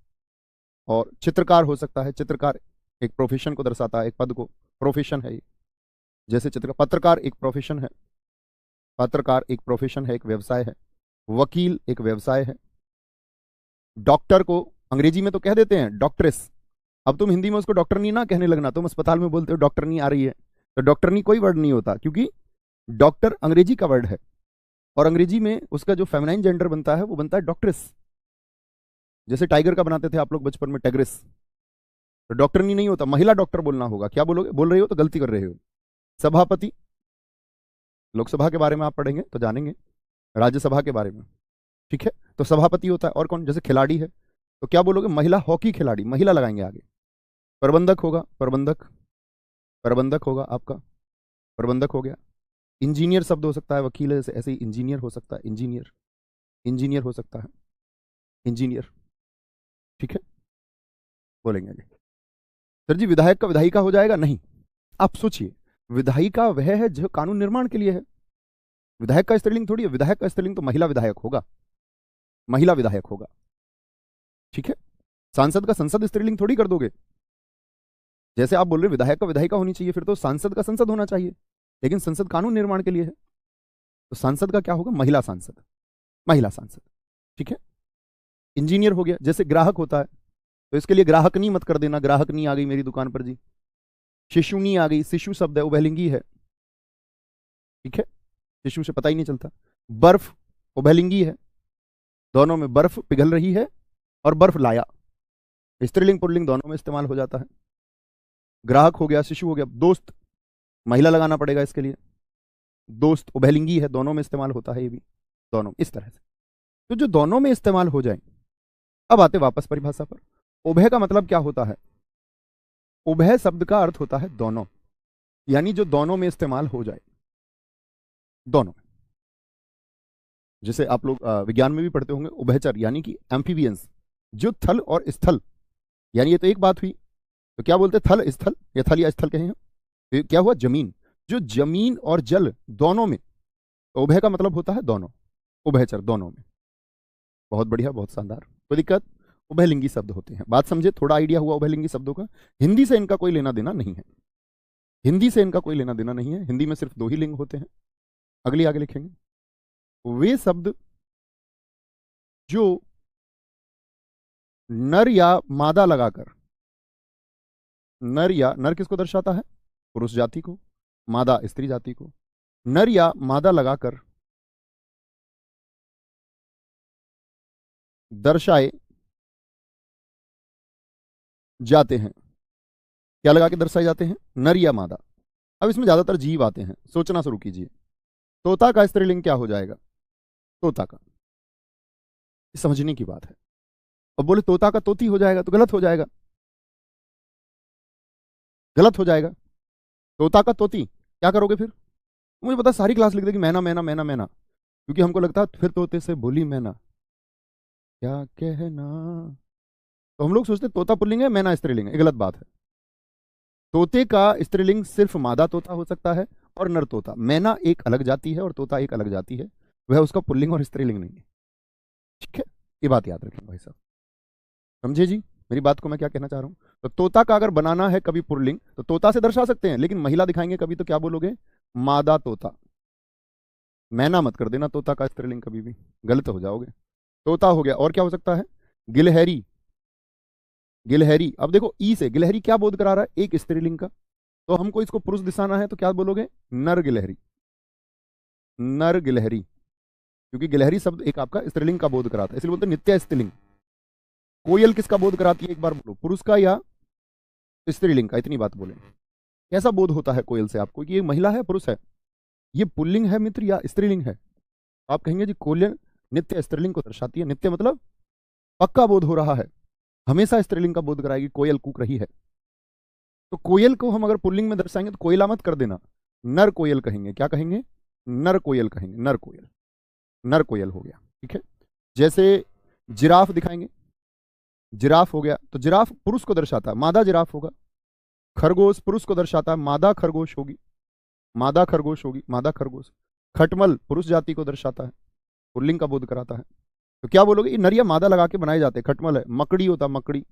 [SPEAKER 1] और चित्रकार हो सकता है, चित्रकार एक प्रोफेशन को दर्शाता है, एक पद को, प्रोफेशन है ये। जैसे चित्रकार, पत्रकार एक प्रोफेशन है, पत्रकार एक प्रोफेशन है, एक व्यवसाय है। वकील एक व्यवसाय है। डॉक्टर को अंग्रेजी में तो कह देते हैं डॉक्ट्रेस, अब तुम हिंदी में उसको डॉक्टरनी ना कहने लगना, तुम अस्पताल में बोलते हो डॉक्टरनी आ रही है, तो डॉक्टरनी कोई वर्ड नहीं होता, क्योंकि डॉक्टर अंग्रेजी का वर्ड है और अंग्रेजी में उसका जो फेमिनाइन जेंडर बनता है वो बनता है डॉक्ट्रेस। जैसे टाइगर का बनाते थे आप लोग बचपन में टेग्रेस, तो डॉक्टरनी नहीं होता, महिला डॉक्टर बोलना होगा। क्या बोलोगे? बोल रहे हो तो गलती कर रहे हो। सभापति, लोकसभा के बारे में आप पढ़ेंगे तो जानेंगे, राज्यसभा के बारे में, ठीक है। तो सभापति होता है। और कौन? जैसे खिलाड़ी है, तो क्या बोलोगे? महिला हॉकी खिलाड़ी, महिला लगाएंगे आगे। प्रबंधक होगा, प्रबंधक, प्रबंधक होगा आपका, प्रबंधक हो गया। इंजीनियर शब्द हो सकता है, वकील है, ऐसे ही इंजीनियर हो सकता है, इंजीनियर, इंजीनियर हो सकता है, इंजीनियर। ठीक है, बोलेंगे आगे। सर जी विधायक का विधायिका हो जाएगा? नहीं। आप सोचिए, विधायिका वह है जो कानून निर्माण के लिए है। विधायक का स्त्रीलिंग थोड़ी है, विधायक का स्त्रीलिंग तो महिला विधायक होगा, महिला विधायक होगा। ठीक है, सांसद का संसद स्त्रीलिंग थोड़ी कर दोगे। जैसे आप बोल रहे विधायक का विधायिका होनी चाहिए, फिर तो सांसद का संसद होना चाहिए, लेकिन संसद कानून निर्माण के लिए है, तो सांसद का क्या होगा? महिला सांसद, महिला सांसद। ठीक है, इंजीनियर हो गया। जैसे ग्राहक होता है, तो इसके लिए ग्राहकनी मत कर देना, ग्राहकनी आ गई मेरी दुकान पर जी। शिशुनी आ गई, शिशु शब्द है, उभयलिंगी है। ठीक है, शिशु से पता ही नहीं चलता। बर्फ उभयलिंगी है, दोनों में बर्फ पिघल रही है और बर्फ लाया, स्त्रीलिंग पुल्लिंग दोनों में इस्तेमाल हो जाता है। ग्राहक हो गया, शिशु हो गया। दोस्त महिला लगाना पड़ेगा इसके लिए, दोस्त उभयलिंगी है, दोनों में इस्तेमाल होता है, ये भी दोनों इस तरह से। तो जो दोनों में इस्तेमाल हो जाए। अब आते वापस परिभाषा पर। उभय का मतलब क्या होता है? उभय शब्द का अर्थ होता है दोनों, यानी जो दोनों में इस्तेमाल हो जाए, दोनों। जैसे आप लोग विज्ञान में भी पढ़ते होंगे, उभयचर यानी कि एम्फीबियंस, जो थल और स्थल, यानी ये तो एक बात हुई। तो क्या बोलते हैं? थल स्थल, या थल या स्थल कहें हम। तो क्या हुआ? जमीन, जो जमीन और जल दोनों में। तो उभय का मतलब होता है दोनों, उभयचर दोनों में। बहुत बढ़िया, बहुत शानदार। कोई दिक्कत? उभयलिंगी शब्द होते हैं। बात समझे? थोड़ा आइडिया हुआ उभयलिंगी शब्दों का। हिंदी से इनका कोई लेना देना नहीं है, हिंदी से इनका कोई लेना देना नहीं है। हिंदी में सिर्फ दो ही लिंग होते हैं। अगली आगे लिखेंगे, वे शब्द जो नर या मादा लगाकर, नर या, नर किसको दर्शाता है? पुरुष जाति को, मादा स्त्री जाति को। नर या मादा लगाकर दर्शाए जाते हैं। क्या लगा के दर्शाए जाते हैं? नर या मादा। अब इसमें ज्यादातर जीव आते हैं, सोचना शुरू कीजिए। तोता का स्त्रीलिंग क्या हो जाएगा? तोता का, समझने की बात है। अब बोले तोता का तोती हो जाएगा, तो गलत हो जाएगा, गलत हो जाएगा। तोता का तोती क्या करोगे फिर? मुझे पता, सारी क्लास लिख देगी मैना मैना मैना मैना, क्योंकि हमको लगता है फिर तोते से बोली मैना क्या कहना। तो हम लोग सोचते तोता पुल्लिंग है, मैना स्त्रीलिंग है। ये गलत बात है। तोते का स्त्रीलिंग सिर्फ मादा तोता हो सकता है और नर तोता। मैना एक अलग जाति है और तोता एक अलग जाति है, वह उसका पुल्लिंग और स्त्रीलिंग नहीं है। ठीक है, ये बात याद रखें भाई साहब, समझे जी मेरी बात को मैं क्या कहना चाह रहा हूं? तो तोता का अगर बनाना है कभी पुल्लिंग, तो तोता से दर्शा सकते हैं, लेकिन महिला दिखाएंगे कभी, तो क्या बोलोगे? मादा तोता। मैना मत कर देना तोता का स्त्रीलिंग, कभी भी गलत हो जाओगे। तोता हो गया। और क्या हो सकता है? गिलहरी, गिलहरी। अब देखो ई से गिलहरी क्या बोध करा रहा है? एक स्त्रीलिंग का। तो हमको इसको पुरुष दिखाना है, तो क्या बोलोगे? नर गिलहरी, नर गिलहरी, क्योंकि गिलहरी शब्द एक आपका स्त्रीलिंग का बोध कराता है, इसलिए बोलते नित्य स्त्रीलिंग। कोयल किसका बोध कराती है? एक बार बोलो, पुरुष का या स्त्रीलिंग का? इतनी बात बोले। कैसा बोध होता है कोयल से आपको कि ये महिला है पुरुष है? ये पुल्लिंग है मित्र या स्त्रीलिंग है? आप कहेंगे जी कोयल नित्य स्त्रीलिंग को दर्शाती है। नित्य मतलब पक्का बोध हो रहा है, हमेशा स्त्रीलिंग का बोध कराएगी, कोयल कूक रही है। तो कोयल को हम अगर पुल्लिंग में दर्शाएंगे तो कोयला मत कर देना, नर कोयल कहेंगे। क्या कहेंगे? नर कोयल कहेंगे, नर कोयल, नर कोयल हो गया। ठीक है, जैसे जिराफ दिखाएंगे, जिराफ हो गया, तो जिराफ पुरुष को दर्शाता है, मादा जिराफ होगा। खरगोश पुरुष को दर्शाता है, मादा खरगोश होगी, मादा खरगोश होगी, मादा खरगोश। खटमल पुरुष जाति को दर्शाता है, पुल्लिंग का बोध कराता है। तो क्या बोलोगे? ये नरिया मादा लगा के बनाए जाते हैं। खटमल है। मकड़ी होता, मकड़ी,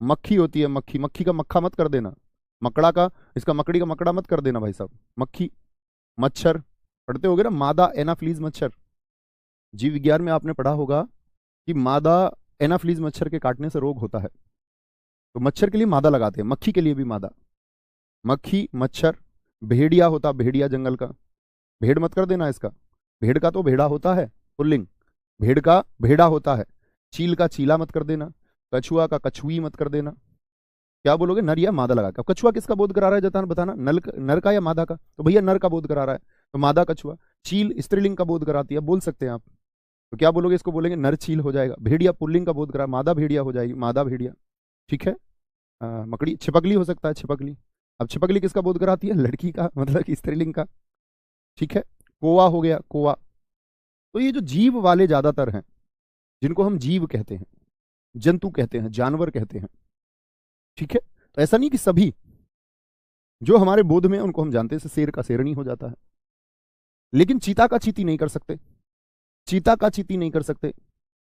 [SPEAKER 1] मक्खी होती है, मक्खी, मक्खी का मक्खा मत कर देना, मकड़ा का, इसका मकड़ी का मकड़ा मत कर देना भाई साहब। मक्खी। मच्छर पढ़ते होगे ना, मादा एनाफ्लीज मच्छर। जीव विज्ञान में आपने पढ़ा होगा कि मादा एनाफ्लीज मच्छर के काटने से रोग होता है, तो मच्छर के लिए मादा लगाते हैं, मक्खी के लिए भी मादा। मक्खी, मच्छर। भेड़िया होता, भेड़िया जंगल का, भेड़ मत कर देना इसका, भेड़ का तो भेड़ा होता है पुल्लिंग, भेड़ का भेड़ा होता है। चील का चीला मत कर देना, कछुआ का कछुई मत कर देना। क्या बोलोगे? नर या मादा लगा के। कछुआ किसका बोध करा रहा है जताना बताना, नर का या मादा का? तो भैया नर का बोध करा रहा है, तो मादा कछुआ। चील स्त्रीलिंग का बोध कराती है, बोल सकते हैं आप। तो क्या बोलोगे इसको? बोलेंगे नर चील हो जाएगा। भेड़िया पुल्लिंग का बोध करा, मादा भेड़िया हो जाएगी, मादा भेड़िया। ठीक है। मकड़ी छिपकली हो सकता है, छिपकली। अब छिपकली किसका बोध कराती है? लड़की का, मतलब कि स्त्रीलिंग का। ठीक है। कोवा हो गया, कोवा। तो ये जो जीव वाले ज्यादातर हैं, जिनको हम जीव कहते हैं, जंतु कहते हैं, जानवर कहते हैं। ठीक है। तो ऐसा नहीं कि सभी जो हमारे बोध में उनको हम जानते हैं, जैसे शेर का शेरनी हो जाता है, लेकिन चीता का चीती नहीं कर सकते, चीता का चीती नहीं कर सकते,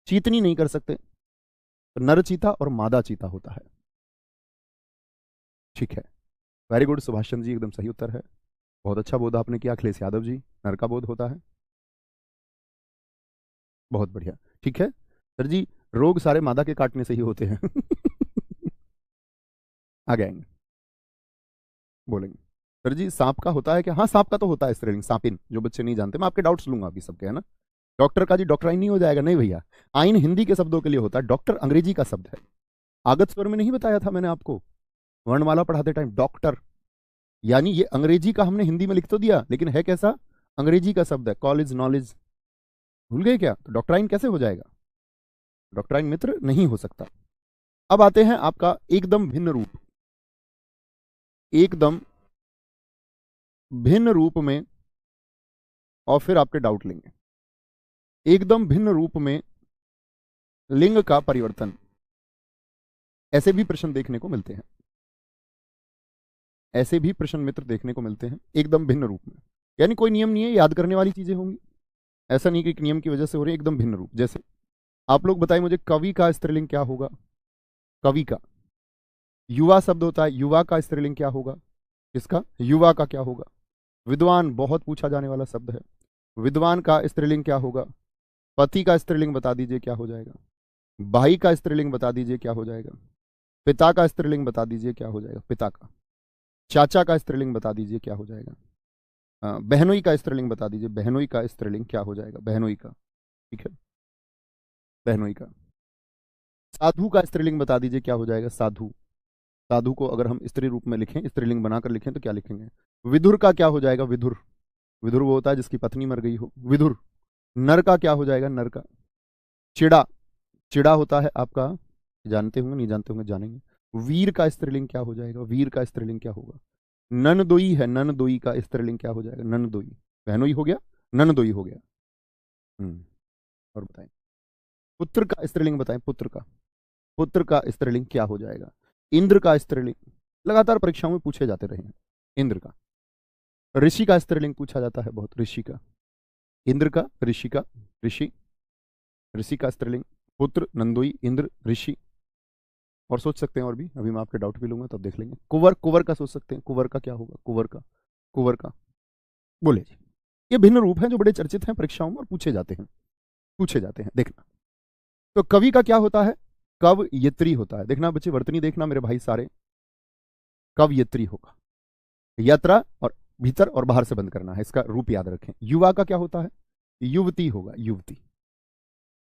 [SPEAKER 1] चीतनी नहीं कर सकते। तो नर चीता और मादा चीता होता है। ठीक है। वेरी गुड सुभाष चंद्र जी, एकदम सही उत्तर है। बहुत अच्छा बोध आपने किया। अखिलेश यादव जी, नर का बोध होता है। बहुत बढ़िया। ठीक है सर जी, रोग सारे मादा के काटने से ही होते हैं। आगे आएंगे, बोलेंगे सर जी सांप का होता है क्या? हाँ सांप का तो होता है स्त्रीलिंग, सांपिन। जो बच्चे नहीं जानते, मैं आपके डाउट्स लूंगा अभी सबके, है ना। डॉक्टर का जी डॉक्टराइन नहीं हो जाएगा? नहीं भैया, आइन हिंदी के शब्दों के लिए होता है, डॉक्टर अंग्रेजी का शब्द है। आगत स्वर में नहीं बताया था मैंने आपको वर्णमाला पढ़ाते टाइम? डॉक्टर यानी ये अंग्रेजी का हमने हिंदी में लिख तो दिया, लेकिन है कैसा? अंग्रेजी का शब्द है। कॉलेज, नॉलेज, भूल गए क्या? तो डॉक्टराइन कैसे हो जाएगा? डॉक्टराइन मित्र नहीं हो सकता। अब आते हैं आपका एकदम भिन्न रूप। एकदम भिन्न रूप में, और फिर आपके डाउट लेंगे। एकदम भिन्न रूप में लिंग का परिवर्तन, ऐसे भी प्रश्न देखने को मिलते हैं। ऐसे भी प्रश्न मित्र देखने को मिलते हैं एकदम भिन्न रूप में। यानी कोई नियम नहीं है, याद करने वाली चीजें होंगी। ऐसा नहीं कि एक नियम की वजह से हो रही है, एकदम भिन्न रूप। जैसे आप लोग बताइए मुझे, कवि का स्त्रीलिंग क्या होगा? कवि का युवा शब्द होता है, युवा का स्त्रीलिंग क्या होगा? किसका? युवा का क्या होगा? विद्वान, बहुत पूछा जाने वाला शब्द है। विद्वान का स्त्रीलिंग क्या होगा? पति का स्त्रीलिंग बता दीजिए क्या हो जाएगा? भाई का स्त्रीलिंग बता दीजिए क्या हो जाएगा? पिता का स्त्रीलिंग बता दीजिए क्या हो जाएगा? पिता का। चाचा का स्त्रीलिंग बता दीजिए क्या हो जाएगा? बहनोई का स्त्रीलिंग बता दीजिए, बहनोई का स्त्रीलिंग क्या हो जाएगा? बहनोई का। ठीक है, बहनोई का। साधु का स्त्रीलिंग बता दीजिए क्या हो जाएगा? साधु। साधु को अगर हम स्त्री रूप में लिखें, स्त्रीलिंग बनाकर लिखें तो क्या लिखेंगे? विदुर का क्या हो जाएगा? विदुर। विदुर वो होता है जिसकी पत्नी मर गई हो, विदुर। नर का क्या हो जाएगा? नर का। चिड़ा, चिड़ा होता है आपका, जानते होंगे, नहीं जानते होंगे, जानेंगे। वीर का स्त्रीलिंग क्या हो जाएगा? वीर का स्त्रीलिंग क्या होगा? ननदोई है, ननदोई का स्त्रीलिंग क्या हो जाएगा? ननदोई। बहनोई हो गया, ननदोई हो गया। और बताएं, पुत्र का स्त्रीलिंग बताएं, पुत्र का। पुत्र का स्त्रीलिंग क्या हो जाएगा? इंद्र का स्त्रीलिंग लगातार परीक्षाओं में पूछे जाते रहे हैं, इंद्र का। ऋषि का स्त्रीलिंग पूछा जाता है बहुत, ऋषि का। इंद्र का, ऋषि का, ऋषि। ऋषि का स्त्रीलिंग पुत्र, नंदोई, इंद्र, ऋषि। और सोच सकते हैं और भी, अभी मैं आपके डाउट भी लूंगा तब देख लेंगे। कुंवर, कुंवर का सोच सकते हैं, कुंवर का क्या होगा? कुंवर का, कुंवर का। बोले जी, ये भिन्न रूप हैं जो बड़े चर्चित हैं परीक्षाओं में और पूछे जाते हैं, पूछे जाते हैं, देखना। तो कवि का क्या होता है? कवयित्री होता है। देखना बच्चे, वर्तनी देखना मेरे भाई सारे, कवयित्री होगा। यात्रा और भीतर और बाहर से बंद करना है, इसका रूप याद रखें। युवा का क्या होता है? युवती होगा, युवती।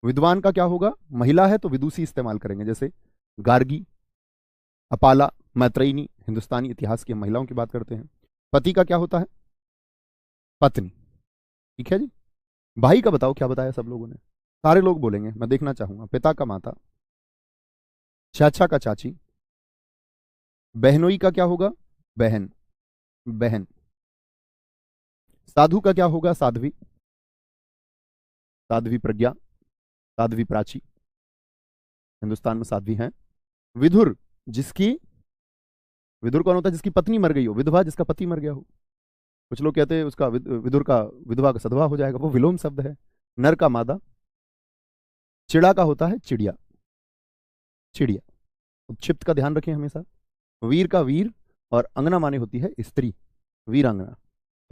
[SPEAKER 1] विद्वान का क्या होगा? महिला है तो विदुषी इस्तेमाल करेंगे, जैसे गार्गी, अपाला, मैत्रेयनी। हिंदुस्तानी इतिहास की हम महिलाओं की बात करते हैं। पति का क्या होता है? पत्नी। ठीक है जी। भाई का बताओ क्या बताया सब लोगों ने? सारे लोग बोलेंगे, मैं देखना चाहूंगा। पिता का माता, चाचा का चाची, बहनोई का क्या होगा? बहन, बहन। साधु का क्या होगा? साध्वी, साध्वी प्रज्ञा, साध्वी प्राची। हिंदुस्तान में साध्वी हैं। विधुर, जिसकी, विधुर कौन होता है? जिसकी पत्नी मर गई हो, विधवा जिसका पति मर गया हो। कुछ लोग कहते हैं उसका विधुर का विधवा का सधवा हो जाएगा, वो विलोम शब्द है। नर का मादा। चिड़ा का होता है चिड़िया, चिड़िया। उपक्षिप्त का ध्यान रखें हमेशा। वीर का वीर, और अंगना माने होती है स्त्री, वीरांगना।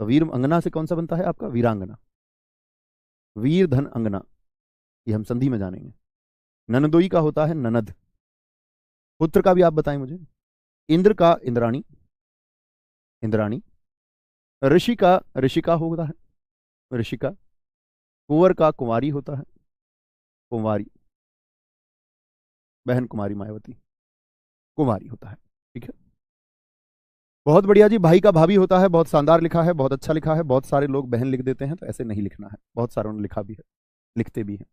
[SPEAKER 1] तो वीर अंगना से कौन सा बनता है आपका? वीरांगना। वीर धन अंगना, ये हम संधि में जानेंगे। ननदोई का होता है ननद। पुत्र का भी आप बताएं मुझे। इंद्र का इंद्राणी, इंद्राणी। ऋषि का ऋषिका होता है, ऋषिका। कुंवर का कुंवारी होता है, कुंवारी। बहन कुमारी, मायावती, कुमारी होता है। ठीक है, बहुत बढ़िया जी। भाई का भाभी होता है, बहुत शानदार लिखा है, बहुत अच्छा लिखा है। बहुत सारे लोग बहन लिख देते हैं, तो ऐसे नहीं लिखना है। बहुत सारे उन्होंने लिखा भी है, लिखते भी हैं।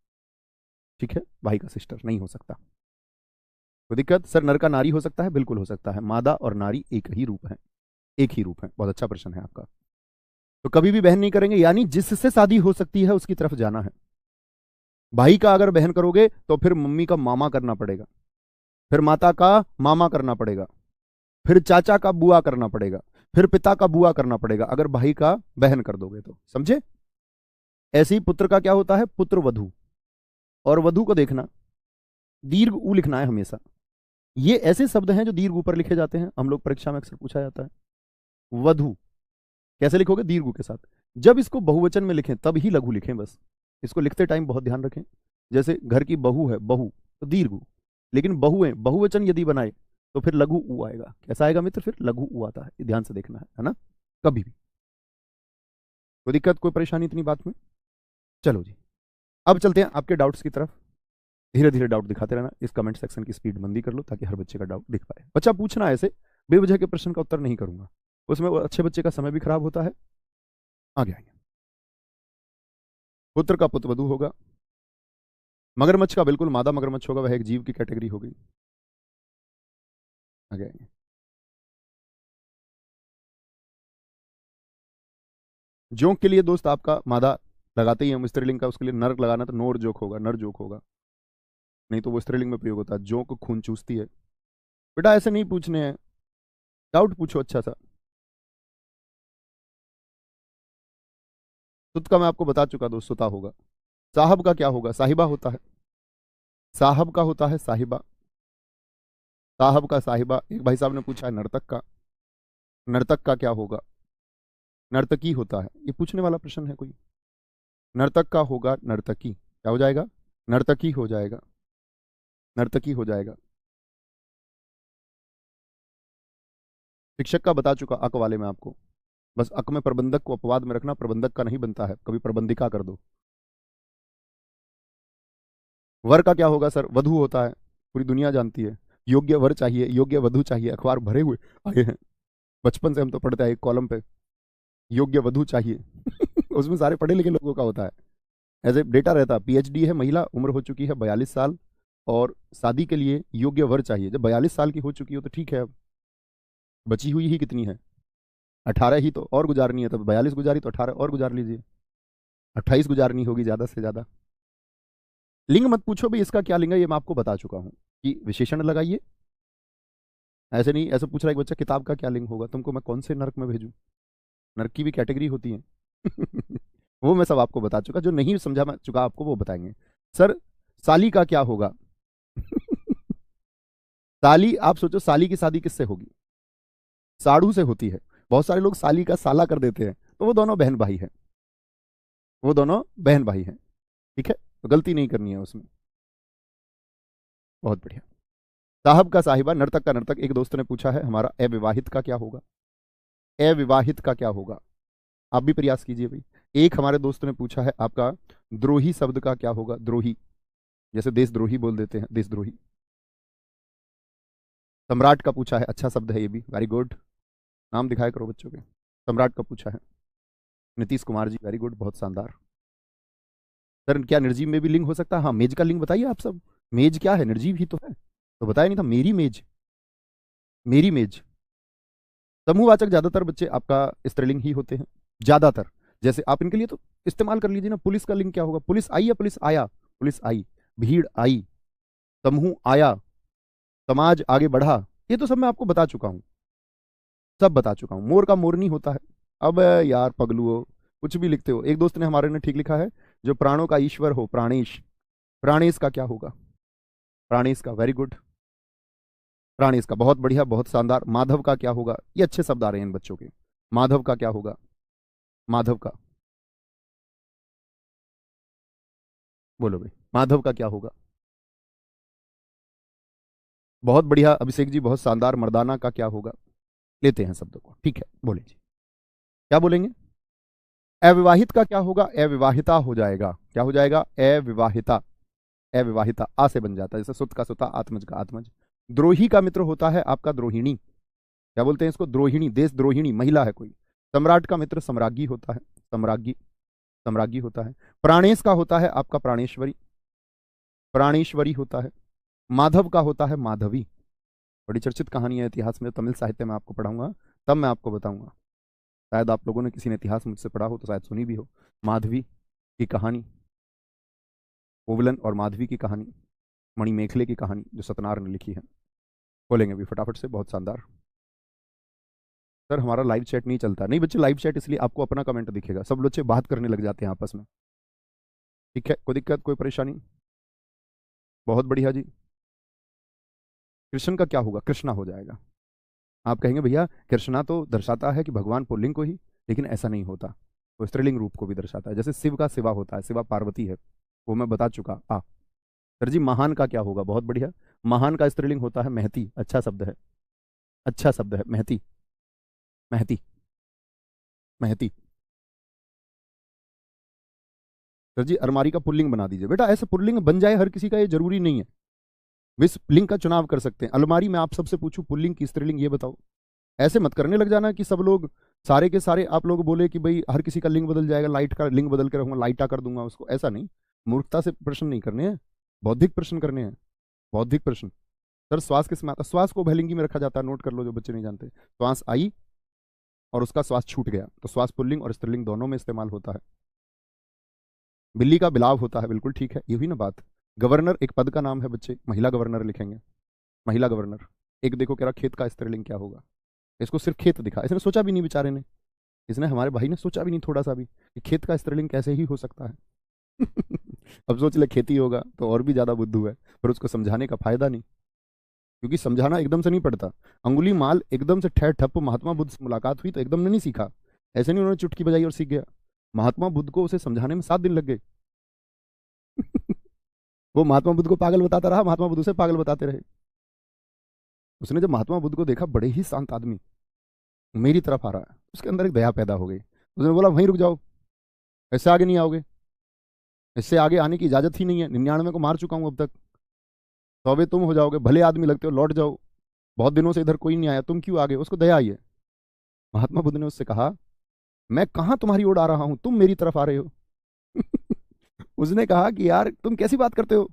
[SPEAKER 1] ठीक है, भाई का सिस्टर नहीं हो सकता। कोई दिक्कत? सर नर का नारी हो सकता है, बिल्कुल हो सकता है, मादा और नारी एक ही रूप है, एक ही रूप है। बहुत अच्छा प्रश्न है आपका। तो कभी भी बहन नहीं करेंगे, यानी जिससे शादी हो सकती है उसकी तरफ जाना है। भाई का अगर बहन करोगे तो फिर मम्मी का मामा करना पड़ेगा, फिर माता का मामा करना पड़ेगा, फिर चाचा का बुआ करना पड़ेगा, फिर पिता का बुआ करना पड़ेगा अगर भाई का बहन कर दोगे तो, समझे? ऐसे ही पुत्र का क्या होता है, पुत्र वधु। और वधु को देखना, दीर्घ ऊ लिखना है हमेशा। ये ऐसे शब्द हैं जो दीर्घ ऊपर लिखे जाते हैं, हम लोग परीक्षा में अक्सर पूछा जाता है। वधु कैसे लिखोगे, दीर्घ ऊ के साथ। जब इसको बहुवचन में लिखें तब ही लघु लिखें, बस इसको लिखते टाइम बहुत ध्यान रखें। जैसे घर की बहू है, बहू तो दीर्घ ऊ, लेकिन बहुएं बहुवचन यदि बनाए तो फिर लघु ऊ आएगा। कैसा आएगा मित्र? फिर लघु ऊ आता है, ये ध्यान से देखना है ना, कभी भी। कोई दिक्कत, कोई परेशानी इतनी बात में? चलो जी, अब चलते हैं आपके डाउट्स की तरफ। धीरे धीरे डाउट दिखाते रहना, इस कमेंट सेक्शन की स्पीड मंदी कर लो ताकि हर बच्चे का डाउट दिख पाए। बच्चा पूछना ऐसे बेवजह के प्रश्न का उत्तर नहीं करूंगा, उसमें वो अच्छे बच्चे का समय भी खराब होता है। आगे आएंगे, पुत्र का पुत्र वधु होगा। मगरमच्छ का बिल्कुल मादा मगरमच्छ होगा, वह एक जीव की कैटेगरी हो गई। आगे आएंगे, जोंक के लिए दोस्त आपका मादा लगाते ही हम स्त्रीलिंग का, उसके लिए नर लगाना तो नोर जोक होगा, नर जोक होगा, नहीं तो वो स्त्रीलिंग में प्रयोग होता है। जोंक खून चूसती है। बेटा ऐसे नहीं पूछने हैं, डाउट पूछो अच्छा सा। सुत का मैं आपको बता चुका, दोस्त सुता होगा। साहब का क्या होगा, साहिबा होता है। साहब का होता है साहिबा, साहब का साहिबा। एक भाई साहब ने पूछा है नर्तक का, नर्तक का क्या होगा? नर्तकी होता है, ये पूछने वाला प्रश्न है कोई? नर्तक का होगा नर्तकी, क्या हो जाएगा? नर्तकी हो जाएगा, नर्तकी हो जाएगा। शिक्षक का बता चुका अक वाले में आपको, बस अक में प्रबंधक को अपवाद में रखना, प्रबंधक का नहीं बनता है, कभी प्रबंधिका कर दो। वर का क्या होगा सर? वधु होता है, पूरी दुनिया जानती है। योग्य वर चाहिए, योग्य वधु चाहिए, अखबार भरे हुए आए हैं, बचपन से हम तो पढ़ते हैं एक कॉलम पे, योग्य वधु चाहिए उसमें सारे पढ़े लिखे लोगों का होता है, ऐसे डेटा रहता है। पीएचडी है महिला, उम्र हो चुकी है 42 साल, और शादी के लिए योग्य वर चाहिए। जब 42 साल की हो चुकी हो तो ठीक है, अब बची हुई ही कितनी है? 18 ही तो और गुजारनी है, तब 42 गुजारी तो 18 और गुजार लीजिए, 28 गुजारनी होगी ज़्यादा से ज़्यादा। लिंग मत पूछो भाई, इसका क्या लिंग है, ये मैं आपको बता चुका हूँ कि विशेषण लगाइए। ऐसे नहीं, ऐसे पूछ रहा है एक बच्चा किताब का क्या लिंग होगा, तुमको मैं कौन से नर्क में भेजूं? नर्क की भी कैटेगरी होती है वो मैं सब आपको बता चुका, जो नहीं समझा मैं चुका आपको वो बताएंगे। सर साली का क्या होगा साली, आप सोचो साली की शादी किससे होगी? साढ़ू से होती है। बहुत सारे लोग साली का साला कर देते हैं, तो वो दोनों बहन भाई हैं, वो दोनों बहन भाई हैं, ठीक है, तो गलती नहीं करनी है उसमें। बहुत बढ़िया। साहब का साहिबा, नर्तक का नर्तक। एक दोस्त ने पूछा है हमारा अविवाहित का क्या होगा, अविवाहित का क्या होगा? आप भी प्रयास कीजिए भाई। एक हमारे दोस्त ने पूछा है आपका द्रोही शब्द का क्या होगा, द्रोही, जैसे देशद्रोही बोल देते हैं, देशद्रोही। सम्राट का पूछा है, अच्छा शब्द है ये भी, वेरी गुड, नाम दिखाया करो बच्चों के। सम्राट का पूछा है नीतीश कुमार जी, वेरी गुड, बहुत शानदार। सर क्या निर्जीव में भी लिंग हो सकता है? हाँ, मेज का लिंग बताइए आप सब, मेज क्या है, निर्जीव ही तो है, तो बताया नहीं था, मेरी मेज, मेरी मेज। समूहवाचक ज्यादातर बच्चे आपका स्त्रीलिंग ही होते हैं, ज्यादातर। जैसे आप इनके लिए तो इस्तेमाल कर लीजिए ना, पुलिस का लिंग क्या होगा? पुलिस आई या पुलिस आया? पुलिस आई। भीड़ आई, समूह आया, समाज आगे बढ़ा, ये तो सब मैं आपको बता चुका हूं, सब बता चुका हूं। मोर का मोरनी होता है। अब यार पगलुओ, कुछ भी लिखते हो। एक दोस्त ने हमारे ने ठीक लिखा है, जो प्राणों का ईश्वर हो, प्राणेश, प्राणेश का क्या होगा? प्राणेश का, वेरी गुड, प्राणेश का, बहुत बढ़िया, बहुत शानदार। माधव का क्या होगा? ये अच्छे शब्द आ रहे हैं इन बच्चों के। माधव का क्या होगा? माधव का बोलो भाई, माधव का क्या होगा? बहुत बढ़िया अभिषेक जी, बहुत शानदार। मर्दाना का क्या होगा? लेते हैं शब्दों को, ठीक है, बोले जी, क्या बोलेंगे? अविवाहित का क्या होगा? अविवाहिता हो जाएगा, क्या हो जाएगा? अविवाहिता, अविवाहिता, आ से बन जाता है, जैसे सुत का सुता, आत्मज का आत्मज। द्रोही का मित्र होता है आपका द्रोहिणी, क्या बोलते हैं इसको? द्रोहिणी, देश द्रोहिणी महिला है कोई। सम्राट का मित्र सम्राज्ञी होता है, सम्राज्ञी, सम्राज्ञी होता है। प्राणेश का होता है आपका प्राणेश्वरी, प्राणेश्वरी होता है। माधव का होता है माधवी। बड़ी चर्चित कहानी है इतिहास में, तमिल साहित्य में आपको पढ़ाऊंगा तब मैं आपको बताऊंगा। शायद आप लोगों ने किसी ने इतिहास मुझसे पढ़ा हो तो शायद सुनी भी हो। माधवी की कहानी, कोवलन और माधवी की कहानी, मणिमेखले की कहानी जो सतनार ने लिखी है। बोलेंगे अभी फटाफट से, बहुत शानदार। सर हमारा लाइव चैट नहीं चलता। नहीं बच्चे, लाइव चैट इसलिए आपको अपना कमेंट दिखेगा, सब बच्चे बात करने लग जाते हैं आपस में। ठीक है, कोई दिक्कत कोई परेशानी? बहुत बढ़िया जी। कृष्ण का क्या होगा? कृष्णा हो जाएगा। आप कहेंगे भैया कृष्णा तो दर्शाता है कि भगवान पुल्लिंग को ही, लेकिन ऐसा नहीं होता, वो स्त्रीलिंग रूप को भी दर्शाता है। जैसे शिव का शिवा होता है, शिवा पार्वती है, वो मैं बता चुका। सर जी महान का क्या होगा? बहुत बढ़िया। महान का स्त्रीलिंग होता है महती। अच्छा शब्द है, अच्छा शब्द है, महती, महती, महती। सर जी अलमारी का पुल्लिंग बना दीजिए। बेटा ऐसे पुल्लिंग बन जाए हर किसी का, ये जरूरी नहीं है। विस लिंग का चुनाव कर सकते हैं। अलमारी में आप सबसे पूछूं पुल्लिंग की स्त्रीलिंग ये बताओ। ऐसे मत करने लग जाना कि सब लोग सारे के सारे आप लोग बोले कि भाई हर किसी का लिंग बदल जाएगा, लाइट का लिंग बदल के रहूंगा, लाइटा कर दूंगा उसको। ऐसा नहीं, मूर्खता से प्रश्न नहीं करने हैं, बौद्धिक प्रश्न करने हैं, बौद्धिक प्रश्न। सर श्वास किस में आता? श्वास को भयलिंगी में रखा जाता है, नोट कर लो जो बच्चे नहीं जानते। श्वास आई और उसका श्वास छूट गया, तो श्वास पुल्लिंग और स्त्रीलिंग दोनों में इस्तेमाल होता है। बिल्ली का बिलाव होता है, बिल्कुल ठीक है, ये हुई ना बात। गवर्नर एक पद का नाम है बच्चे, महिला गवर्नर लिखेंगे, महिला गवर्नर। एक देखो कह रहा खेत का स्त्रीलिंग क्या होगा, इसको सिर्फ खेत दिखा, इसने सोचा भी नहीं बेचारे ने, इसने हमारे भाई ने सोचा भी नहीं थोड़ा सा भी कि खेत का स्त्रीलिंग कैसे ही हो सकता है। अब सोच ले खेती होगा तो और भी ज्यादा बुद्धू है, पर उसको समझाने का फायदा नहीं, क्योंकि समझाना एकदम से नहीं पड़ता। अंगुली माल एकदम से ठहर ठप महात्मा बुद्ध से मुलाकात हुई तो एकदम ने नहीं सीखा, ऐसे नहीं उन्होंने चुटकी बजाई और सीख गया। महात्मा बुद्ध को उसे समझाने में 7 दिन लग गए। वो महात्मा बुद्ध को पागल बताता रहा, महात्मा बुद्ध उसे पागल बताते रहे। उसने जब महात्मा बुद्ध को देखा, बड़े ही शांत आदमी मेरी तरफ आ रहा है, उसके अंदर एक दया पैदा हो गई। उसने बोला वहीं रुक जाओ, इससे आगे नहीं आओगे, इससे आगे आने की इजाजत ही नहीं है, 99 को मार चुका हूं अब तक, 100वें तुम हो जाओगे, भले आदमी लगते हो, लौट जाओ, बहुत दिनों से इधर कोई नहीं आया, तुम क्यों आ गए? उसको दया आई है। महात्मा बुद्ध ने उससे कहा मैं कहां तुम्हारी ओर आ रहा हूं, तुम मेरी तरफ आ रहे हो। उसने कहा कि यार तुम कैसी बात करते हो,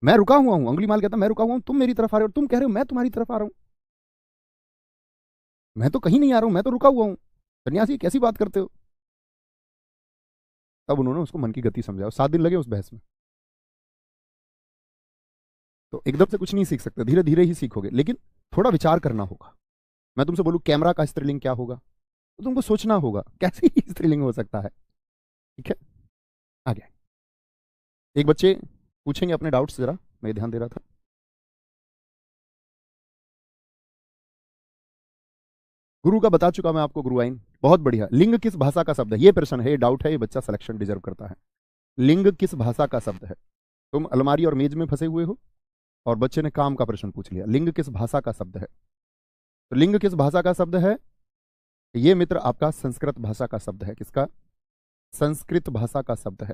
[SPEAKER 1] मैं रुका हुआ हूं, अंगुली माल कहता मैं रुका हुआ हूं, तुम मेरी तरफ आ रहे हो, तुम कह रहे हो मैं तुम्हारी तरफ आ रहा हूं, मैं तो कहीं नहीं आ रहा हूं, मैं तो रुका हुआ हूं, सन्यासी कैसी बात करते हो। तब उन्होंने उसको मन की गति समझाया, 7 दिन लगे उस बहस में। तो एकदम से कुछ नहीं सीख सकते, धीरे धीरे ही सीखोगे, लेकिन थोड़ा विचार करना होगा। मैं तुमसे बोलूं कैमरा का स्त्रीलिंग क्या होगा, तो तुमको सोचना होगा कैसे ही स्त्रीलिंग हो सकता है। ठीक है, आ गया। एक बच्चे पूछेंगे अपने डाउट्स, जरा मैं ध्यान दे रहा था। गुरु का बता चुका मैं आपको, गुरुआइन। बहुत बढ़िया। लिंग किस भाषा का शब्द है, ये प्रश्न है, ये डाउट है, ये बच्चा सिलेक्शन डिजर्व करता है। लिंग किस भाषा का शब्द है? तुम अलमारी और मेज में फंसे हुए हो और बच्चे ने काम का प्रश्न पूछ लिया, लिंग किस भाषा का शब्द है? तो लिंग किस भाषा का शब्द है? ये मित्र आपका संस्कृत भाषा का शब्द है। किसका? संस्कृत भाषा का शब्द है,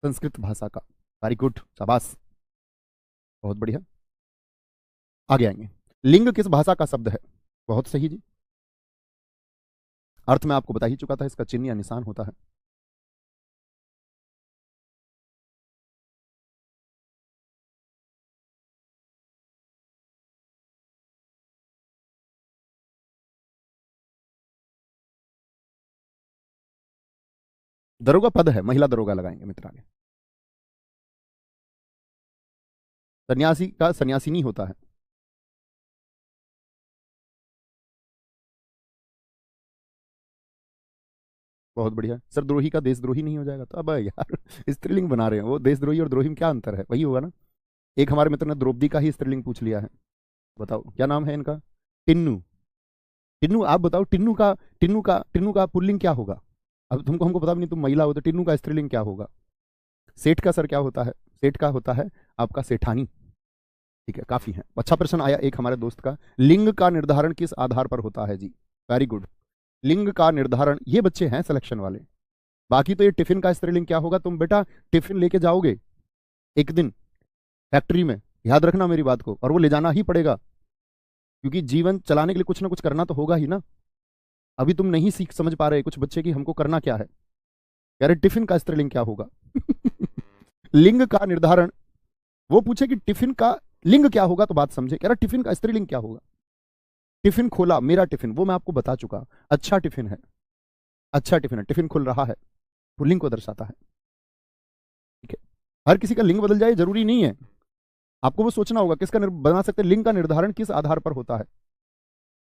[SPEAKER 1] संस्कृत भाषा का। वेरी गुड, शाबाश, बहुत बढ़िया। आगे आएंगे। लिंग किस भाषा का शब्द है? बहुत सही जी। अर्थ में आपको बता ही चुका था, इसका चिन्ह या निशान होता है। दरोगा पद है, महिला दरोगा लगाएंगे मित्र आगे। सन्यासी का सन्यासिनी होता है। बहुत बढ़िया। सर द्रोही का देशद्रोही नहीं हो जाएगा? तो अब यार स्त्रीलिंग बना रहे हैं, वो देशद्रोही और द्रोही में क्या अंतर है? वही होगा ना। एक हमारे मित्र ने द्रौपदी का ही स्त्रीलिंग पूछ लिया है, बताओ क्या नाम है इनका? टिन्नू। टिन्नू, आप बताओ टिन्नू का पुल्लिंग क्या होगा? अब तुमको हमको पता भी नहीं, तुम महिला हो, तो टिन्नू का स्त्रीलिंग क्या होगा? सेठ का सर क्या होता है? सेठ का होता है आपका सेठानी। ठीक है, काफी है। अच्छा प्रश्न आया एक हमारे दोस्त का, लिंग का निर्धारण किस आधार पर होता है जी? Very good. लिंग का निर्धारण, ये बच्चे हैं सिलेक्शन वाले। बाकी तो ये टिफिन का स्त्रीलिंग क्या होगा, तुम बेटा टिफिन लेके जाओगे एक दिन फैक्ट्री में, याद रखना मेरी बात को, और वो ले जाना ही पड़ेगा, क्योंकि जीवन चलाने के लिए कुछ ना कुछ करना तो होगा ही ना। अभी तुम नहीं सीख समझ पा रहे कुछ बच्चे की हमको करना क्या है, कह रहे टिफिन का स्त्रीलिंग क्या होगा। लिंग का निर्धारण, वो पूछे कि टिफिन का लिंग क्या होगा तो बात समझे। कह रहा टिफिन का स्त्रीलिंग क्या होगा। टिफिन खोला, मेरा टिफिन, वो मैं आपको बता चुका, अच्छा टिफिन है, अच्छा टिफिन है, टिफिन खुल रहा है, पुल्लिंग को दर्शाता है। ठीक है, हर किसी का लिंग बदल जाए जरूरी नहीं है, आपको वो सोचना होगा किसका बना सकते हैं। लिंग का निर्धारण किस आधार पर होता है,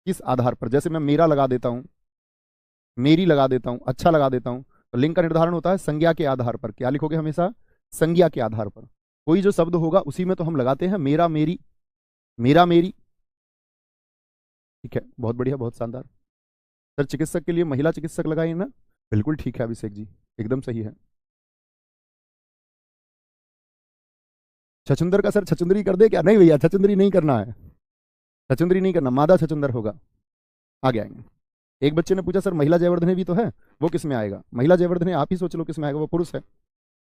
[SPEAKER 1] किस आधार पर। जैसे मैं मेरा लगा देता हूं, मेरी लगा देता हूं, अच्छा लगा देता हूं, तो लिंग का निर्धारण होता है संज्ञा के आधार पर। क्या लिखोगे हमेशा, संज्ञा के आधार पर। कोई जो शब्द होगा उसी में तो हम लगाते हैं मेरा मेरी, मेरा मेरी। ठीक है, बहुत बढ़िया, बहुत शानदार। सर चिकित्सक के लिए महिला चिकित्सक लगाइए ना, बिल्कुल ठीक है अभिषेक जी, एकदम सही है। छछुंदर का सर छछुंदरी कर दे क्या, नहीं भैया छछुंदरी नहीं करना है, छछुंदरी नहीं करना, मादा छछुंदर होगा। आगे आएंगे। एक बच्चे ने पूछा सर महिला जयवर्धने भी तो है, वो किस में आएगा। महिला जयवर्धने आप ही सोच लो किस में आएगा, वो पुरुष है।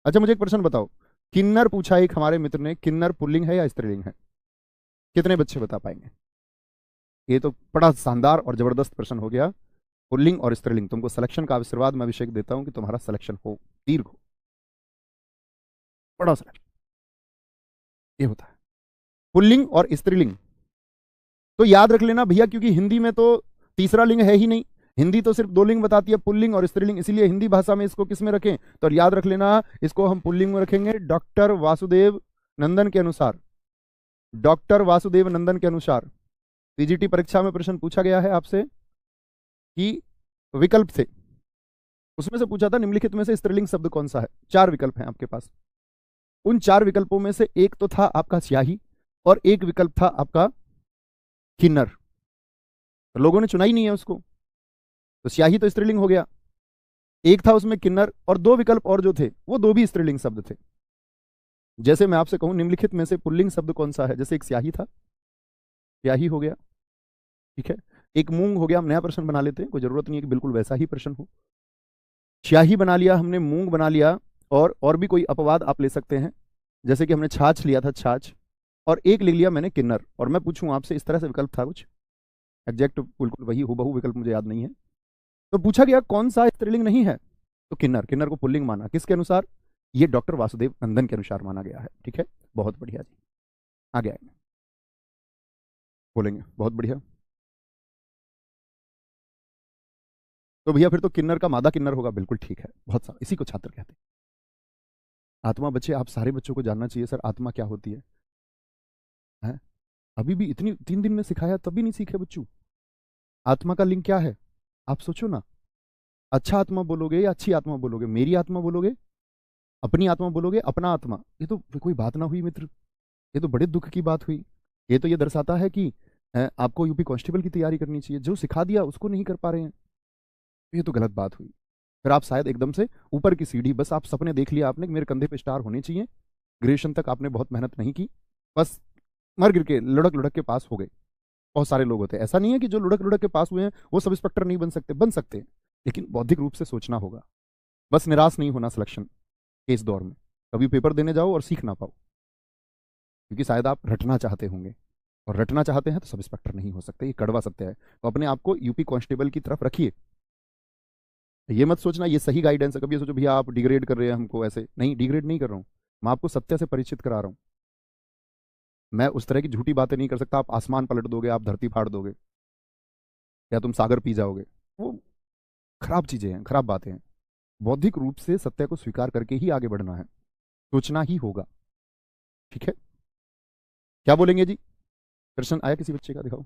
[SPEAKER 1] अच्छा मुझे एक प्रश्न बताओ, किन्नर पूछा एक हमारे मित्र ने, किन्नर पुल्लिंग है या स्त्रीलिंग है, कितने बच्चे बता पाएंगे। ये तो बड़ा शानदार और जबरदस्त प्रश्न हो गया। पुल्लिंग और स्त्रीलिंग, तुमको सिलेक्शन का आशीर्वाद मैं अभिषेक देता हूं कि तुम्हारा सिलेक्शन हो, दीर्घ हो, बड़ा सिलेक्शन ये होता है। पुल्लिंग और स्त्रीलिंग तो याद रख लेना भैया, क्योंकि हिंदी में तो तीसरा लिंग है ही नहीं, हिंदी तो सिर्फ दो लिंग बताती है, पुल्लिंग और स्त्रीलिंग, इसीलिए हिंदी भाषा में इसको किस में रखें, तो याद रख लेना इसको हम पुल्लिंग में रखेंगे। डॉक्टर वासुदेव नंदन के अनुसार, डॉक्टर वासुदेव नंदन के अनुसार पीजीटी परीक्षा में प्रश्न पूछा गया है आपसे कि विकल्प थे, उसमें से पूछा था निम्नलिखित में से स्त्रीलिंग शब्द कौन सा है। चार विकल्प हैं आपके पास, उन चार विकल्पों में से एक तो था आपका स्याही और एक विकल्प था आपका किन्नर, तो लोगों ने चुना ही नहीं है उसको, तो स्याही तो स्त्रीलिंग हो गया। एक था उसमें किन्नर, और दो विकल्प और जो थे वो दो भी स्त्रीलिंग शब्द थे। जैसे मैं आपसे कहूं निम्नलिखित में से पुल्लिंग शब्द कौन सा है, जैसे एक स्याही था, स्याही हो गया, ठीक है। एक मूंग हो गया, हम नया प्रश्न बना लेते हैं, कोई जरूरत नहीं है कि बिल्कुल वैसा ही प्रश्न हो। स्याही बना लिया हमने, मूंग बना लिया, और भी कोई अपवाद आप ले सकते हैं, जैसे कि हमने छाछ लिया था, छाछ, और एक ले लिया मैंने किन्नर। और मैं पूछूं आपसे, इस तरह से विकल्प था कुछ एग्जैक्ट बिल्कुल वही हूबहू विकल्प मुझे याद नहीं है, तो पूछा गया कौन सा स्त्रीलिंग नहीं है, तो किन्नर, किन्नर को पुल्लिंग माना, किसके अनुसार, ये डॉक्टर वासुदेव नंदन के अनुसार माना गया है। ठीक है, बहुत बढ़िया जी, आगे आएंगे, बोलेंगे बहुत बढ़िया। तो भैया फिर तो किन्नर का मादा किन्नर होगा, बिल्कुल ठीक है, बहुत सारा, इसी को छात्र कहते हैं। आत्मा बच्चे, आप सारे बच्चों को जानना चाहिए सर आत्मा क्या होती है? अभी भी इतनी 3 दिन में सिखाया तब भी नहीं सीखे बच्चों। आत्मा का लिंग क्या है, आप सोचो ना, अच्छा आत्मा बोलोगे या अच्छी आत्मा बोलोगे, मेरी आत्मा बोलोगे, अपनी आत्मा बोलोगे, अपना आत्मा, ये तो कोई बात ना हुई मित्र, ये तो बड़े दुख की बात हुई। ये तो ये दर्शाता है कि आपको यूपी कांस्टेबल की तैयारी करनी चाहिए, जो सिखा दिया उसको नहीं कर पा रहे हैं, ये तो गलत बात हुई। फिर आप शायद एकदम से ऊपर की सीढ़ी, बस आप सपने देख लिया आपने कि मेरे कंधे पे स्टार होने चाहिए, ग्रेजुएशन तक आपने बहुत मेहनत नहीं की, बस मर गिर के लुढ़क लुढ़क के पास हो गए। बहुत सारे लोग होते हैं, ऐसा नहीं है कि जो लुढ़क लुढ़क के पास हुए हैं वो सब इंस्पेक्टर नहीं बन सकते, बन सकते हैं, लेकिन बौद्धिक रूप से सोचना होगा, बस निराश नहीं होना सिलेक्शन के इस दौर में। कभी पेपर देने जाओ और सीख ना पाओ, क्योंकि शायद आप रटना चाहते होंगे, और रटना चाहते हैं तो सब इंस्पेक्टर नहीं हो सकते, ये कड़वा सत्य है। तो अपने आप को यूपी कांस्टेबल की तरफ रखिए, ये मत सोचना ये सही गाइडेंस है, कभी ये सोचो भैया आप डिग्रेड कर रहे हैं हमको, ऐसे नहीं, डिग्रेड नहीं कर रहा हूँ, मैं आपको सत्य से परिचित करा रहा हूँ। मैं उस तरह की झूठी बातें नहीं कर सकता, आप आसमान पलट दोगे, आप धरती फाड़ दोगे, या तुम सागर पी जाओगे, वो खराब चीजें हैं, खराब बातें हैं। बौद्धिक रूप से सत्य को स्वीकार करके ही आगे बढ़ना है, सोचना ही होगा। ठीक है, क्या बोलेंगे जी, प्रश्न आया किसी बच्चे का, दिखाओ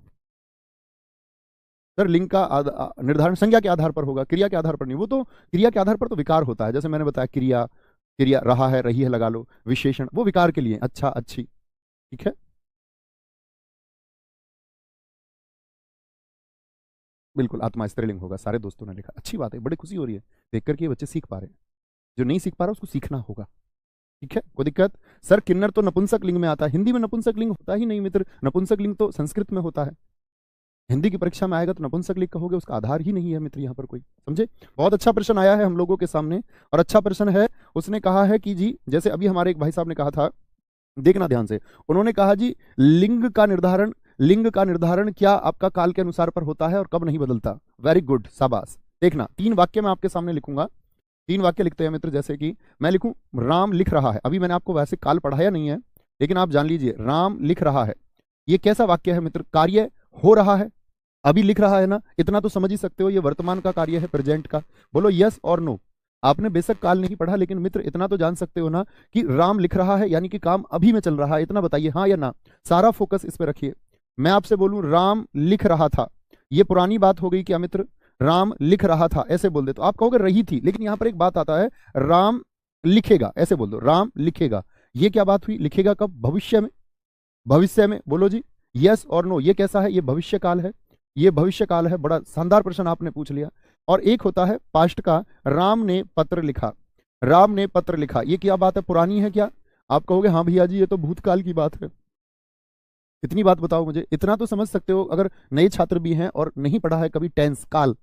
[SPEAKER 1] सर। लिंग का निर्धारण संज्ञा के आधार पर होगा, क्रिया के आधार पर नहीं, वो तो क्रिया के आधार पर तो विकार होता है, जैसे मैंने बताया क्रिया, क्रिया रहा है, रही है लगा लो, विशेषण वो विकार के लिए, अच्छा अच्छी। ठीक है, बिल्कुल आत्मा स्त्रीलिंग होगा, सारे दोस्तों ने लिखा, अच्छी बात है, बड़ी खुशी हो रही है देख करके ये बच्चे सीख पा रहे हैं, जो नहीं सीख पा रहा उसको सीखना होगा। ठीक है, कोई दिक्कत। सर किन्नर तो नपुंसक लिंग में आता है, हिंदी में नपुंसक लिंग होता ही नहीं मित्र, नपुंसक लिंग तो संस्कृत में होता है, हिंदी की परीक्षा में आएगा तो नपुंसक लिंग कहोगे, उसका आधार ही नहीं है मित्र यहाँ पर कोई, समझे। बहुत अच्छा प्रश्न आया है हम लोगों के सामने, और अच्छा प्रश्न है। उसने कहा है कि जी, जैसे अभी हमारे एक भाई साहब ने कहा था, देखना ध्यान से, उन्होंने कहा जी लिंग का निर्धारण, लिंग का निर्धारण क्या आपका काल के अनुसार पर होता है और कब नहीं बदलता। वेरी गुड, शाबाश। देखना 3 वाक्य मैं आपके सामने लिखूंगा, 3 वाक्य लिखते हैं मित्र, जैसे कि मैं लिखूं राम लिख रहा है। अभी मैंने आपको वैसे काल पढ़ाया नहीं है, लेकिन आप जान लीजिए राम लिख रहा है, ये कैसा वाक्य है मित्र? कार्य हो रहा है, अभी लिख रहा है ना, इतना तो समझ ही सकते हो, ये वर्तमान का कार्य है, प्रेजेंट का। बोलो यस और नो। आपने बेशक काल नहीं पढ़ा, लेकिन मित्र इतना तो जान सकते हो ना कि राम लिख रहा है यानी कि काम अभी में चल रहा है, इतना बताइए हाँ या ना। सारा फोकस इस पे रखिए। मैं आपसे बोलूं राम लिख रहा था, ये पुरानी बात हो गई क्या मित्र? राम लिख रहा था ऐसे बोल दे तो आप कहोगे रही थी, लेकिन यहां पर एक बात आता है, राम लिखेगा ऐसे बोल दो, राम लिखेगा। ये क्या बात हुई? लिखेगा कब? भविष्य में। भविष्य में बोलो जी यस और नो। ये कैसा है? ये भविष्य काल है, ये भविष्य काल है। बड़ा शानदार प्रश्न आपने पूछ लिया। और एक होता है पास्ट का, राम ने पत्र लिखा, राम ने पत्र लिखा, ये क्या बात है? पुरानी है क्या? आप कहोगे हाँ भैया जी ये तो भूतकाल की बात है। इतनी बात बताओ मुझे, इतना तो समझ सकते हो अगर नए छात्र भी हैं और नहीं पढ़ा है कभी टेंस काल।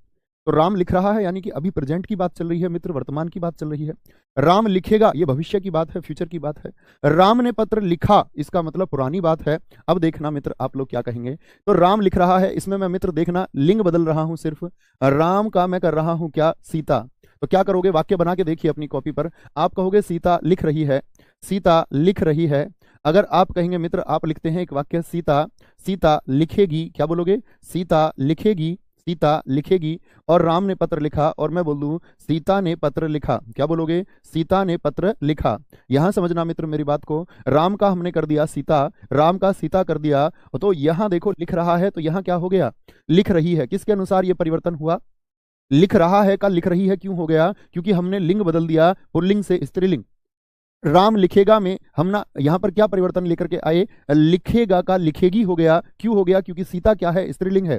[SPEAKER 1] तो राम लिख रहा है यानी कि अभी प्रेजेंट की बात चल रही है मित्र, वर्तमान की बात चल रही है। राम लिखेगा ये भविष्य की बात है, फ्यूचर की बात है। राम ने पत्र लिखा इसका मतलब पुरानी बात है। अब देखना मित्र आप लोग क्या कहेंगे। तो राम लिख रहा है, इसमें मैं मित्र देखना लिंग बदल रहा हूं, सिर्फ राम का मैं कर रहा हूं क्या? सीता। तो क्या करोगे? वाक्य बना के देखिए अपनी कॉपी पर। आप कहोगे सीता लिख रही है, सीता लिख रही है। अगर आप कहेंगे मित्र, आप लिखते हैं एक वाक्य सीता, सीता लिखेगी, क्या बोलोगे? सीता लिखेगी, सीता लिखेगी। और राम ने पत्र लिखा, और मैं बोल दूं सीता ने पत्र लिखा, क्या बोलोगे? सीता ने पत्र लिखा। यहां समझना मित्र मेरी बात को, राम का हमने कर दिया सीता, राम का सीता कर दिया, तो यहां देखो लिख रहा है, तो यहां क्या हो गया? लिख रही है। किसके अनुसार यह परिवर्तन हुआ? लिख रहा है का लिख रही है क्यों हो गया? क्योंकि हमने लिंग बदल दिया, पुल्लिंग से स्त्रीलिंग। राम लिखेगा में हम ना यहां पर क्या परिवर्तन लेकर के आए? लिखेगा का लिखेगी हो गया। क्यों हो गया? क्योंकि सीता क्या है? स्त्रीलिंग है।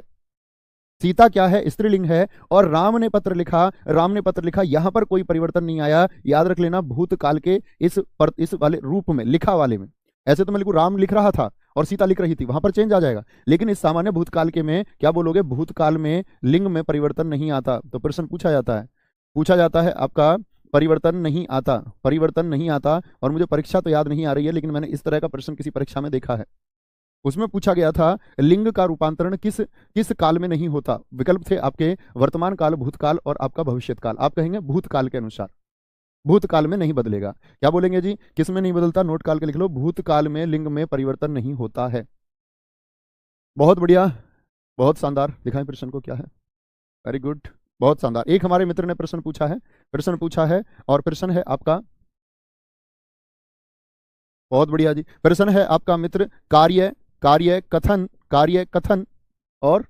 [SPEAKER 1] सीता क्या है? स्त्रीलिंग है। और राम ने पत्र लिखा, राम ने पत्र लिखा, यहां पर कोई परिवर्तन नहीं आया। याद रख लेना भूतकाल के इस वाले रूप में, लिखा वाले में। ऐसे तो मैं लिखूं राम लिख रहा था और सीता लिख रही थी, वहां पर चेंज आ जाएगा। लेकिन इस सामान्य भूतकाल के में क्या बोलोगे? भूतकाल में लिंग में परिवर्तन नहीं आता। तो प्रश्न पूछा जाता है आपका परिवर्तन नहीं आता, परिवर्तन नहीं आता। और मुझे परीक्षा तो याद नहीं आ रही है, लेकिन मैंने इस तरह का प्रश्न किसी परीक्षा में देखा है। उसमें पूछा गया था लिंग का रूपांतरण किस किस काल में नहीं होता? विकल्प थे आपके वर्तमान काल, भूतकाल और आपका भविष्यत काल। आप कहेंगे भूतकाल के अनुसार, भूतकाल में नहीं बदलेगा। क्या बोलेंगे जी? किस में नहीं बदलता? नोट काल के लिख लो, भूतकाल में लिंग में परिवर्तन नहीं होता है। बहुत बढ़िया, बहुत शानदार। दिखाएं प्रश्न को क्या है। वेरी गुड, बहुत शानदार। एक हमारे मित्र ने प्रश्न पूछा है और प्रश्न है आपका, बहुत बढ़िया जी, प्रश्न है आपका मित्र कार्य कार्य कथन, कार्य कथन और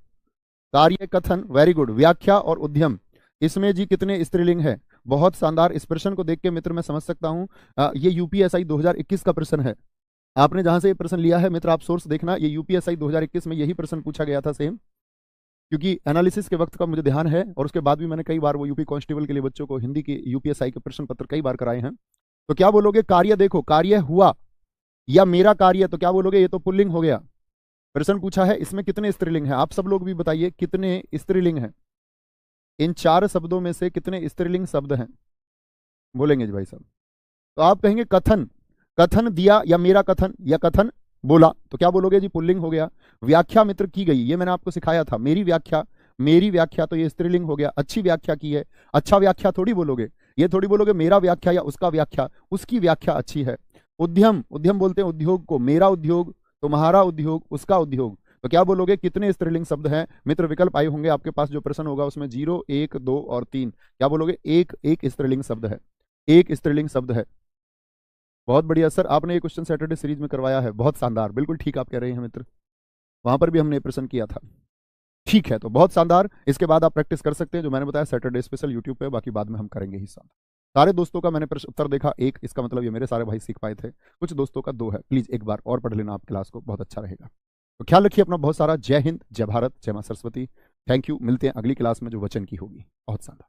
[SPEAKER 1] कार्य कथन। Very good. व्याख्या और उद्यम, इसमें जी कितने स्त्रीलिंग है? बहुत शानदार। इस प्रश्न को देख के मित्र मैं समझ सकता हूं ये यूपीएसआई 2021 का प्रश्न है। आपने जहां से ये प्रश्न लिया है मित्र, आप सोर्स देखना, ये यूपीएसआई 2021 में यही प्रश्न पूछा गया था सेम। क्योंकि एनालिसिस के वक्त का मुझे ध्यान है, और उसके बाद भी मैंने कई बार वो यूपी कांस्टेबल के लिए बच्चों को हिंदी के यूपीएसआई के प्रश्न पत्र कई बार कराए हैं। तो क्या बोलोगे? कार्य देखो, कार्य हुआ या मेरा कार्य, तो क्या बोलोगे? ये तो पुल्लिंग हो गया। प्रश्न पूछा है इसमें कितने स्त्रीलिंग हैं? आप सब लोग भी बताइए कितने स्त्रीलिंग हैं? इन 4 शब्दों में से कितने स्त्रीलिंग शब्द हैं? बोलेंगे जी भाई साहब। तो आप कहेंगे कथन, कथन दिया या मेरा कथन या कथन बोला, तो क्या बोलोगे जी? पुल्लिंग हो गया। व्याख्या मित्र की गई, ये मैंने आपको सिखाया था, मेरी व्याख्या, मेरी व्याख्या, तो ये स्त्रीलिंग हो गया। अच्छी व्याख्या की है, अच्छा व्याख्या थोड़ी बोलोगे, ये थोड़ी बोलोगे मेरा व्याख्या या उसका व्याख्या, उसकी व्याख्या अच्छी है। उद्यम, उद्यम बोलते हैं उद्योग को, मेरा उद्योग, तुम्हारा उद्योग, उसका उद्योग, तो क्या बोलोगे? कितने स्त्रीलिंग शब्द हैं मित्र? विकल्प आए होंगे आपके पास, जो प्रश्न होगा उसमें 0, 1, 2 और 3। क्या बोलोगे? एक स्त्रीलिंग शब्द है, एक स्त्रीलिंग शब्द है। बहुत बढ़िया सर, आपने ये क्वेश्चन सैटरडे सीरीज में करवाया है, बहुत शानदार, बिल्कुल ठीक आप कह रहे हैं मित्र, वहां पर भी हमने प्रश्न किया था। ठीक है, तो बहुत शानदार। इसके बाद आप प्रैक्टिस कर सकते हैं जो मैंने बताया सैटरडे स्पेशल यूट्यूब पे, बाकी बाद में हम करेंगे ही साथ। सारे दोस्तों का मैंने प्रश्न उत्तर देखा एक, इसका मतलब ये मेरे सारे भाई सीख पाए थे। कुछ दोस्तों का 2 है, प्लीज एक बार और पढ़ लेना आप क्लास को, बहुत अच्छा रहेगा। तो ख्याल रखिए अपना बहुत सारा। जय हिंद, जय भारत, जय मां सरस्वती। Thank you. मिलते हैं अगली क्लास में जो वचन की होगी। बहुत शानदार।